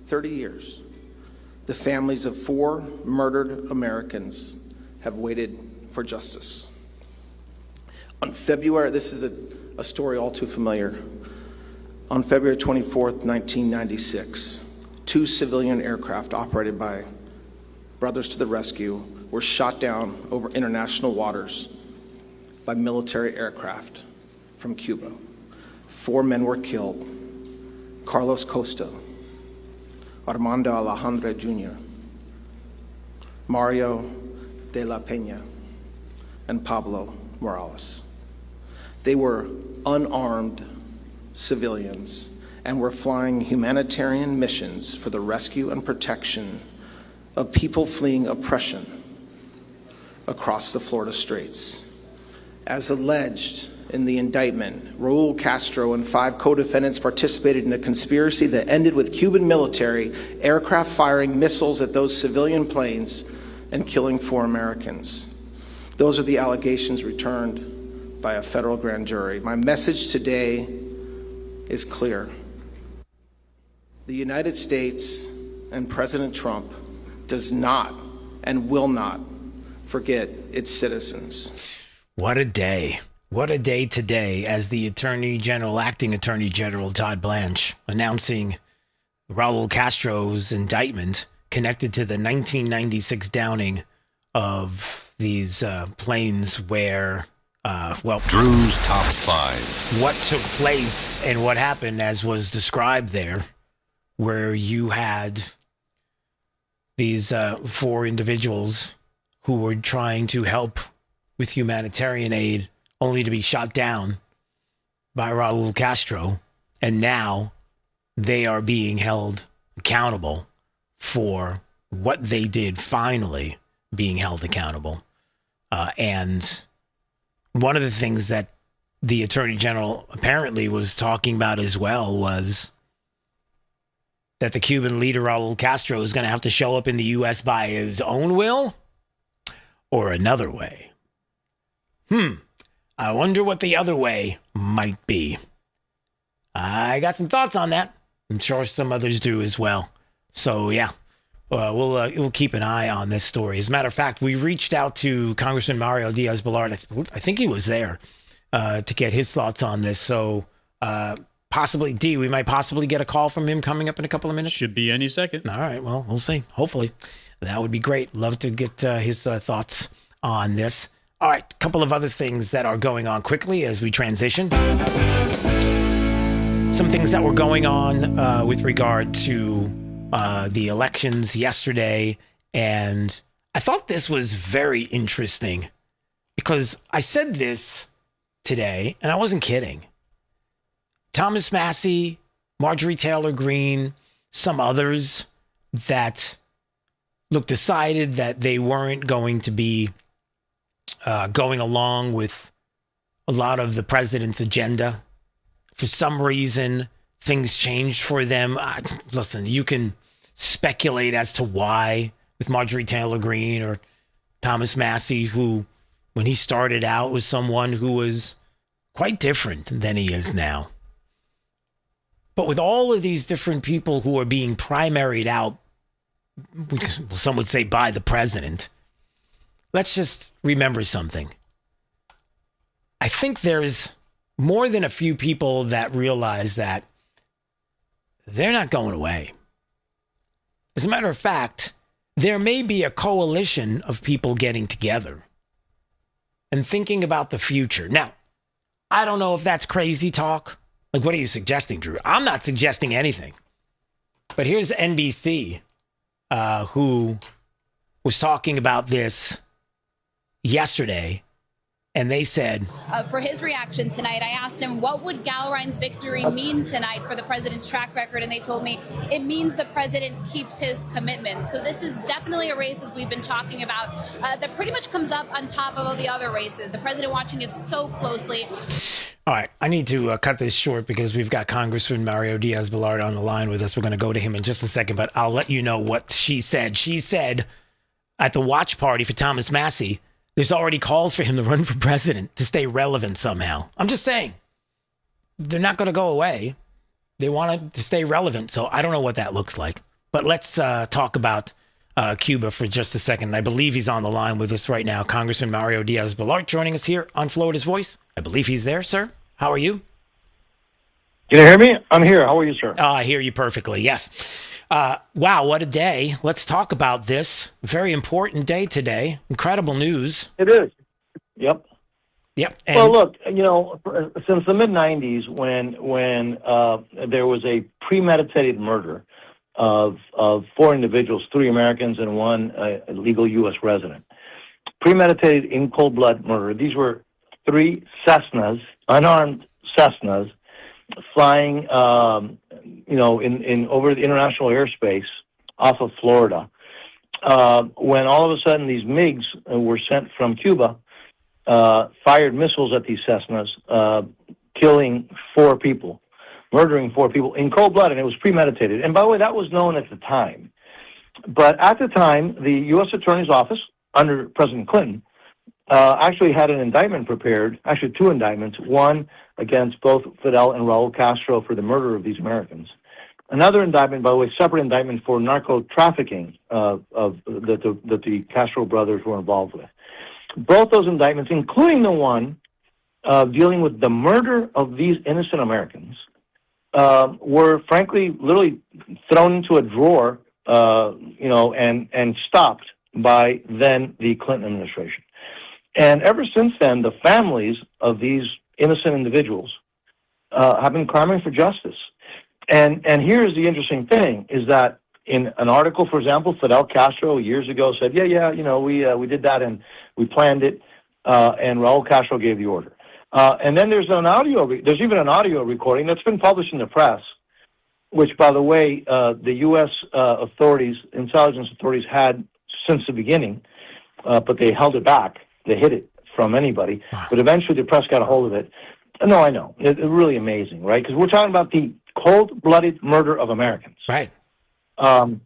the families of 4 murdered Americans have waited for justice. On February, this is a story all too familiar. On February 24th, 1996, 2 civilian aircraft operated by Brothers to the Rescue were shot down over international waters by military aircraft from Cuba. 4 men were killed: Carlos Costa, Armando Alejandre Jr., Mario de la Peña, and Pablo Morales. They were unarmed civilians and were flying humanitarian missions for the rescue and protection of people fleeing oppression across the Florida Straits. As alleged in the indictment, Raul Castro and 5 co-defendants participated in a conspiracy that ended with Cuban military aircraft firing missiles at those civilian planes and killing 4 Americans. Those are the allegations returned by a federal grand jury. My message today is clear. The United States and President Trump does not and will not forget its citizens. What a day. What a day today as the acting Attorney General Todd Blanche announcing Raul Castro's indictment connected to the 1996 downing of these planes where, Drew's Top 5. What took place and what happened as was described there, where you had these 4 individuals who were trying to help with humanitarian aid only to be shot down by Raul Castro. And now they are being held accountable for what they did, finally being held accountable. And one of the things that the Attorney General apparently was talking about as well was that the Cuban leader Raul Castro is going to have to show up in the U.S. by his own will or another way. I wonder what the other way might be. I got some thoughts on that. I'm sure some others do as well. So, yeah, we'll keep an eye on this story. As a matter of fact, we reached out to Congressman Mario Diaz-Balart. I think he was there to get his thoughts on this. So, possibly, we might possibly get a call from him coming up in a couple of minutes. Should be any second. All right, well, we'll see. Hopefully. That would be great. Love to get his thoughts on this. All right, a couple of other things that are going on quickly as we transition. Some things that were going on with regard to the elections yesterday. And I thought this was very interesting because I said this today, and I wasn't kidding. Thomas Massie, Marjorie Taylor Greene, some others that decided that they weren't going to be going along with a lot of the president's agenda. For some reason, things changed for them. Listen, you can speculate as to why with Marjorie Taylor Greene or Thomas Massie, who, when he started out, was someone who was quite different than he is now. But with all of these different people who are being primaried out, some would say by the president, let's just remember something. I think there's more than a few people that realize that they're not going away. As a matter of fact, there may be a coalition of people getting together and thinking about the future. Now, I don't know if that's crazy talk. Like, what are you suggesting, Drew? I'm not suggesting anything. But here's NBC, who was talking about this yesterday, and they said... For his reaction tonight, I asked him, what would Gallrein's victory mean tonight for the president's track record? And they told me it means the president keeps his commitment. So this is definitely a race, as we've been talking about, that pretty much comes up on top of all the other races. The president watching it so closely. All right, I need to cut this short because we've got Congressman Mario Diaz-Balart on the line with us. We're going to go to him in just a second, but I'll let you know what she said. She said at the watch party for Thomas Massie, there's already calls for him to run for president to stay relevant somehow. I'm just saying, they're not going to go away. They want to stay relevant, so I don't know what that looks like. But let's talk about Cuba for just a second. I believe he's on the line with us right now. Congressman Mario Diaz-Balart joining us here on Florida's Voice. I believe he's there, sir. How are you? Can you hear me? I'm here. How are you, sir? I hear you perfectly, yes. Wow, what a day. Let's talk about this. Very important day today. Incredible news. It is. Yep. And well, look, since the mid-'90s, when there was a premeditated murder of 4 individuals, 3 Americans and 1 legal U.S. resident, premeditated in cold blood murder. These were 3 Cessnas, unarmed Cessnas, flying, in over the international airspace off of Florida. When all of a sudden these MiGs were sent from Cuba, fired missiles at these Cessnas, killing 4 people, murdering 4 people in cold blood, and it was premeditated. And by the way, that was known at the time. But at the time, the U.S. Attorney's Office, under President Clinton, actually had an indictment prepared, actually 2 indictments, one against both Fidel and Raul Castro for the murder of these Americans. Another indictment, by the way, separate indictment for narco trafficking that the Castro brothers were involved with. Both those indictments, including the one dealing with the murder of these innocent Americans, were frankly literally thrown into a drawer, and stopped by then the Clinton administration. And ever since then, the families of these innocent individuals have been clamoring for justice. And here's the interesting thing, is that in an article, for example, Fidel Castro years ago said, we did that and we planned it, and Raul Castro gave the order. And then there's even an audio recording that's been published in the press, which, by the way, the U.S. intelligence authorities had since the beginning, but they held it back. They hid it from anybody, but eventually the press got a hold of it. No, I know. It's really amazing, right? Because we're talking about the cold-blooded murder of Americans. Right. So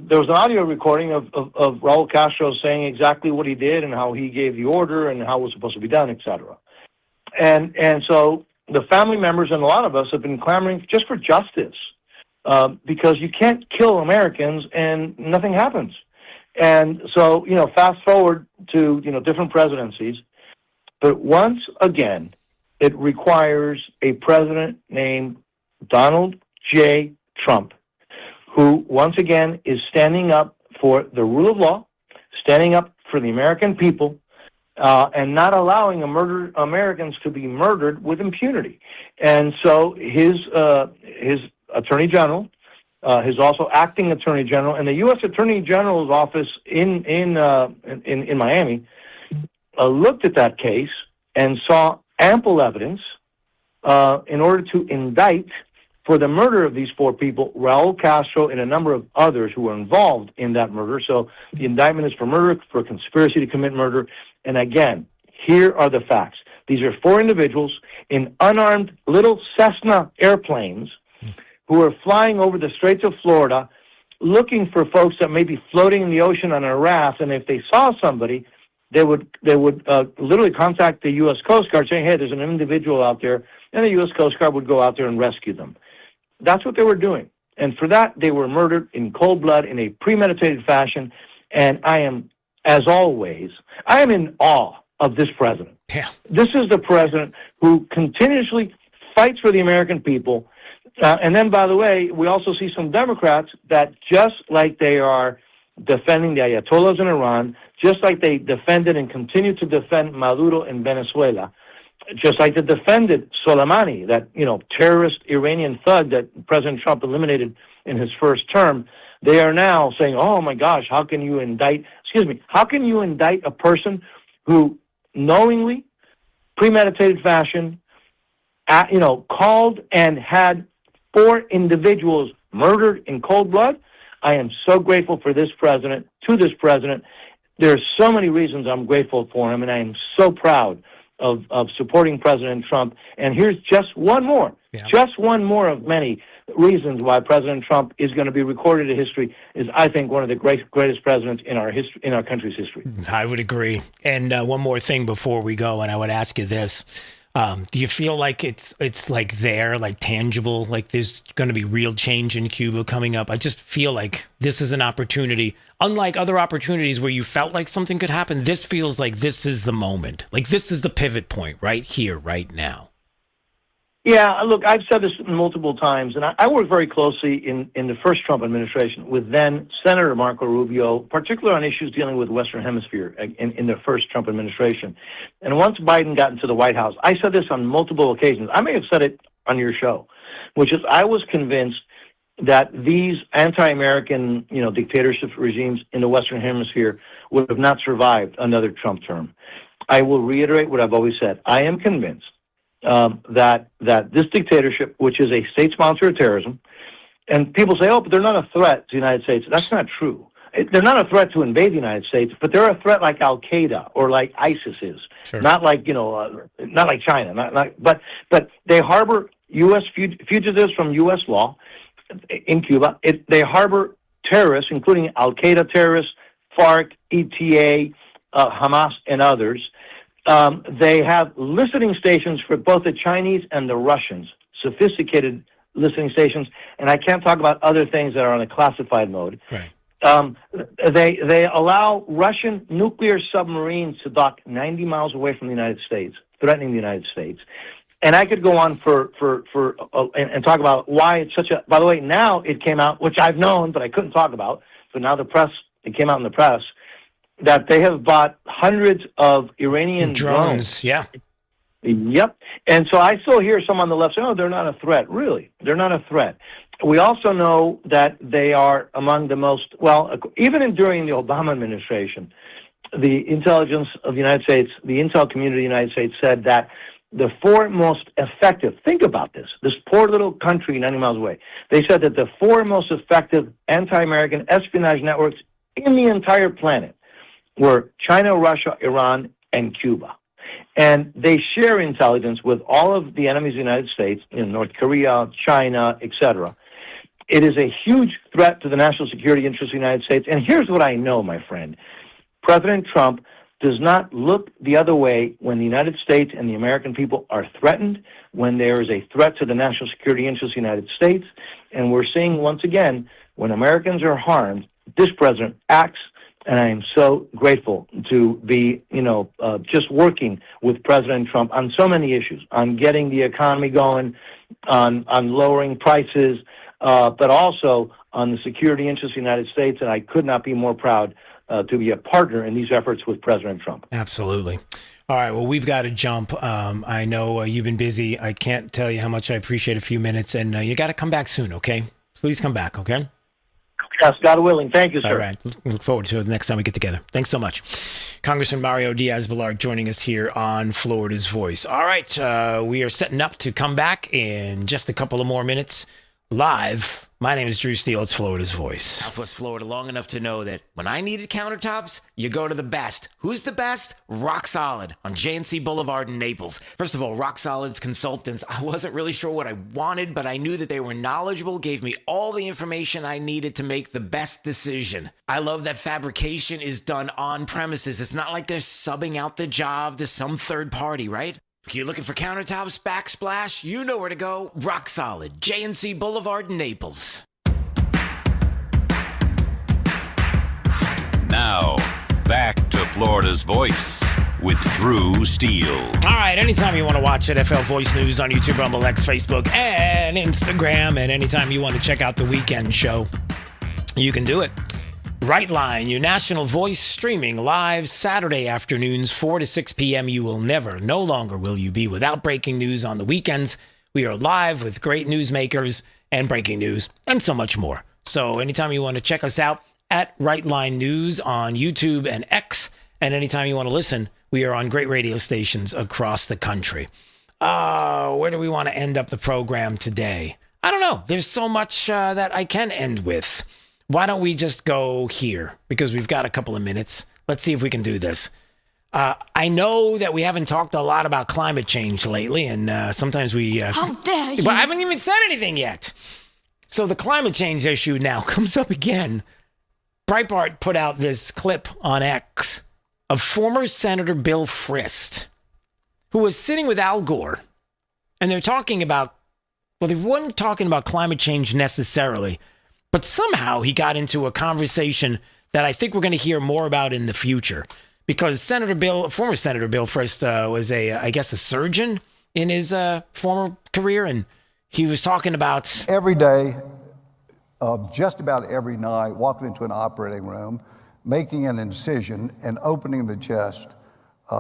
there was an audio recording of Raul Castro saying exactly what he did and how he gave the order and how it was supposed to be done, etc. And so the family members and a lot of us have been clamoring just for justice, because you can't kill Americans and nothing happens. And so, fast forward to, different presidencies. But once again, it requires a president named Donald J. Trump, who once again is standing up for the rule of law, standing up for the American people, and not allowing Americans to be murdered with impunity. And so his attorney general, his also acting attorney general, and the U.S. Attorney General's office in Miami looked at that case and saw ample evidence in order to indict for the murder of these 4 people, Raul Castro and a number of others who were involved in that murder. So the indictment is for murder, for conspiracy to commit murder. And again, here are the facts. These are 4 individuals in unarmed little Cessna airplanes who are flying over the Straits of Florida looking for folks that may be floating in the ocean on a raft. And if they saw somebody, they would literally contact the U.S. Coast Guard saying, hey, there's an individual out there, and the U.S. Coast Guard would go out there and rescue them. That's what they were doing. And for that, they were murdered in cold blood in a premeditated fashion. And I am, as always, I am in awe of this president. Yeah. This is the president who continuously fights for the American people. And then, by the way, we also see some Democrats that, just like they are defending the Ayatollahs in Iran, just like they defended and continue to defend Maduro in Venezuela, just like they defended Soleimani, that terrorist Iranian thug that President Trump eliminated in his first term, they are now saying, "Oh my gosh, how can you indict a person who knowingly, premeditated fashion, called and had 4 individuals murdered in cold blood?" I am so grateful for this president, to this president. There are so many reasons I'm grateful for him, and I am so proud of supporting President Trump. And here's just one more, just one more of many reasons why President Trump is going to be recorded in history, is, I think, one of the greatest presidents in our history, in our country's history. I would agree. And one more thing before we go, and I would ask you this. Do you feel like it's like there, like tangible, like there's going to be real change in Cuba coming up? I just feel like this is an opportunity. Unlike other opportunities where you felt like something could happen, this feels like this is the moment. Like this is the pivot point right here, right now. Yeah, look, I've said this multiple times, and I worked very closely in the first Trump administration with then Senator Marco Rubio, particularly on issues dealing with Western Hemisphere in the first Trump administration. And once Biden got into the White House, I said this on multiple occasions. I may have said it on your show, which is I was convinced that these anti-American, dictatorship regimes in the Western Hemisphere would have not survived another Trump term. I will reiterate what I've always said. I am convinced that this dictatorship, which is a state sponsor of terrorism, and people say, oh, but they're not a threat to the United States. That's not true. They're not a threat to invade the United States, but they're a threat like Al Qaeda or like ISIS is. Sure. Not like not like China. But they harbor U.S. fugitives from U.S. law in Cuba. They harbor terrorists, including Al Qaeda terrorists, FARC, ETA, Hamas, and others. They have listening stations for both the Chinese and the Russians, sophisticated listening stations, and I can't talk about other things that are on a classified mode. Right. They allow Russian nuclear submarines to dock 90 miles away from the United States, threatening the United States. And I could go on and talk about why it's such a. By the way, now it came out, which I've known, but I couldn't talk about. So now it came out in the press, that they have bought hundreds of Iranian drones. Yeah. Yep. And so I still hear some on the left say, oh, they're not a threat. Really, they're not a threat. We also know that they are among the most, even during the Obama administration, the intelligence of the United States, the intel community of the United States said that the 4 most effective, think about this poor little country 90 miles away, they said that the 4 most effective anti-American espionage networks in the entire planet were China, Russia, Iran, and Cuba. And they share intelligence with all of the enemies of the United States, North Korea, China, etc. It is a huge threat to the national security interests of the United States. And here's what I know, my friend. President Trump does not look the other way when the United States and the American people are threatened, when there is a threat to the national security interests of the United States. And we're seeing, once again, when Americans are harmed, this president acts. And I am so grateful to be, just working with President Trump on so many issues, on getting the economy going, on lowering prices, but also on the security interests of the United States. And I could not be more proud to be a partner in these efforts with President Trump. Absolutely. All right. Well, we've got to jump. I know you've been busy. I can't tell you how much I appreciate a few minutes, and you got to come back soon. Okay. Please come back. Okay. Yes, God willing. Thank you, sir. All right. Look forward to it the next time we get together. Thanks so much. Congressman Mario Diaz-Balart joining us here on Florida's Voice. All right. We are setting up to come back in just a couple of more minutes live. My name is Drew Steele. It's Florida's Voice. Southwest Florida long enough to know that when I needed countertops, you go to the best. Who's the best? Rock Solid on JNC Boulevard in Naples. First of all, Rock Solid's consultants, I wasn't really sure what I wanted, but I knew that they were knowledgeable, gave me all the information I needed to make the best decision. I love that fabrication is done on premises. It's not like they're subbing out the job to some third party, right? If you're looking for countertops, backsplash, you know where to go. Rock Solid, JNC Boulevard in Naples. Now, back to Florida's Voice with Drew Steele. All right, anytime you want to watch NFL Voice News on YouTube, Rumble, X, Facebook, and Instagram, and anytime you want to check out the weekend show, you can do it. Right Line, your national voice, streaming live Saturday afternoons, 4 to 6 p.m. You will no longer will you be without breaking news on the weekends. We are live with great newsmakers and breaking news and so much more. So anytime you want to check us out at Right Line News on YouTube and X, and anytime you want to listen, we are on great radio stations across the country. Where do we want to end up the program today? I don't know. There's so much that I can end with. Why don't we just go here? Because we've got a couple of minutes. Let's see if we can do this. I know that we haven't talked a lot about climate change lately, and sometimes we... How dare you? But I haven't even said anything yet. So the climate change issue now comes up again. Breitbart put out this clip on X of former Senator Bill Frist, who was sitting with Al Gore, and they're talking about... Well, they weren't talking about climate change necessarily, but somehow he got into a conversation that I think we're going to hear more about in the future, because former Senator Bill Frist was I guess a surgeon in his former career, and he was talking about every day, just about every night, walking into an operating room, making an incision and opening the chest.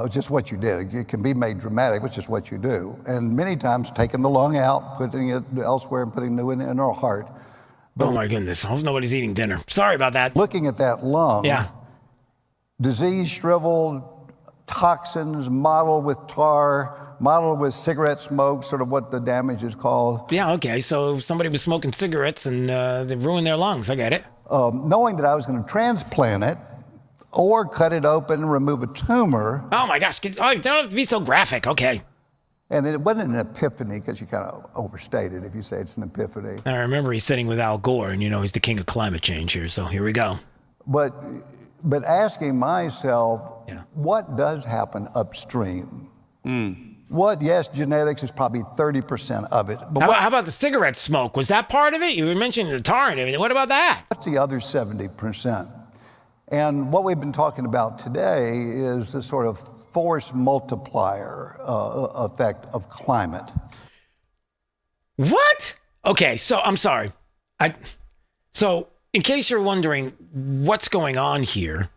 Just what you did. It can be made dramatic, which is what you do, and many times taking the lung out, putting it elsewhere, and putting new in our heart. Oh my goodness, I hope nobody's eating dinner. Sorry about that. Looking at that lung, disease, shriveled, toxins, mottled with tar, mottled with cigarette smoke, sort of what the damage is called. Yeah, okay, so somebody was smoking cigarettes and they ruined their lungs, I get it. Knowing that I was going to transplant it, or cut it open and remove a tumor. Oh my gosh, don't have to be so graphic, okay. And then it wasn't an epiphany, because you kind of overstate it if you say it's an epiphany. I remember he's sitting with Al Gore, and he's the king of climate change here, so here we go. But asking myself, what does happen upstream? Yes, genetics is probably 30% of it. But how about the cigarette smoke? Was that part of it? You were mentioning the tar and everything. What about that? What's the other 70%? And what we've been talking about today is the sort of force multiplier effect of climate. What? Okay, so I'm sorry. So in case you're wondering what's going on here,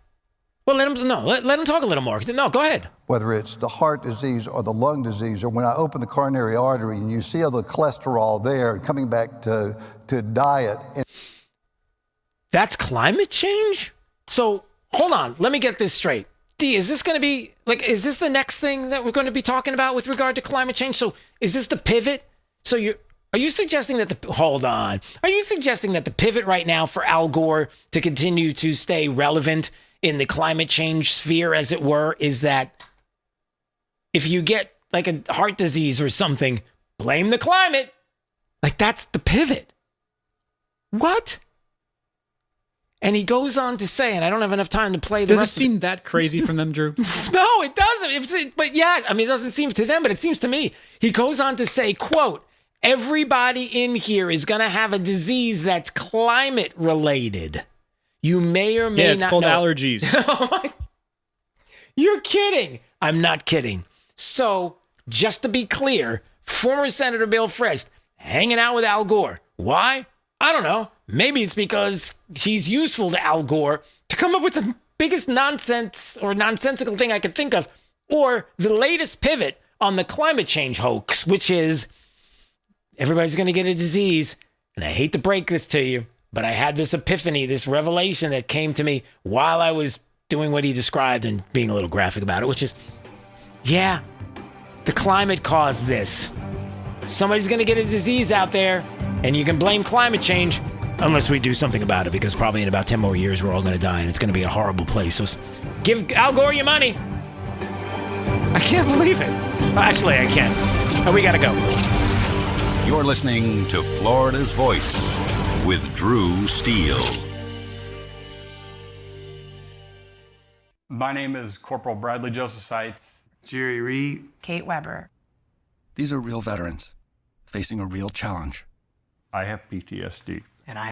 well, let him talk a little more. No, go ahead. Whether it's the heart disease or the lung disease, or when I open the coronary artery and you see all the cholesterol there, coming back to diet. That's climate change? So hold on, let me get this straight. D, is this going to be, is this the next thing that we're going to be talking about with regard to climate change? So is this the pivot? So are you suggesting that are you suggesting that the pivot right now for Al Gore to continue to stay relevant in the climate change sphere, as it were, is that if you get like a heart disease or something, blame the climate? That's the pivot. What? And he goes on to say, and I don't have enough time to play the rest. Does it seem that crazy from them, Drew? No, it doesn't. But yeah, I mean, it doesn't seem to them, but it seems to me. He goes on to say, quote, everybody in here is going to have a disease that's climate related. You may or may not know. Yeah, it's called allergies. You're kidding. I'm not kidding. So, just to be clear, former Senator Bill Frist hanging out with Al Gore. Why? I don't know. Maybe it's because he's useful to Al Gore to come up with the biggest nonsense or nonsensical thing I could think of, or the latest pivot on the climate change hoax, which is everybody's going to get a disease. And I hate to break this to you, But I had this epiphany, this revelation that came to me while I was doing what he described and being a little graphic about it, which is, yeah, the climate caused this. Somebody's going to get a disease out there, and you can blame climate change unless we do something about it, because probably in about 10 more years, we're all going to die, and it's going to be a horrible place. So give Al Gore your money. I can't believe it. Actually, I can. But we got to go. You're listening to Florida's Voice with Drew Steele. My name is Corporal Bradley Joseph Seitz. Jerry Reed. Kate Weber. These are real veterans facing a real challenge. I have PTSD. And I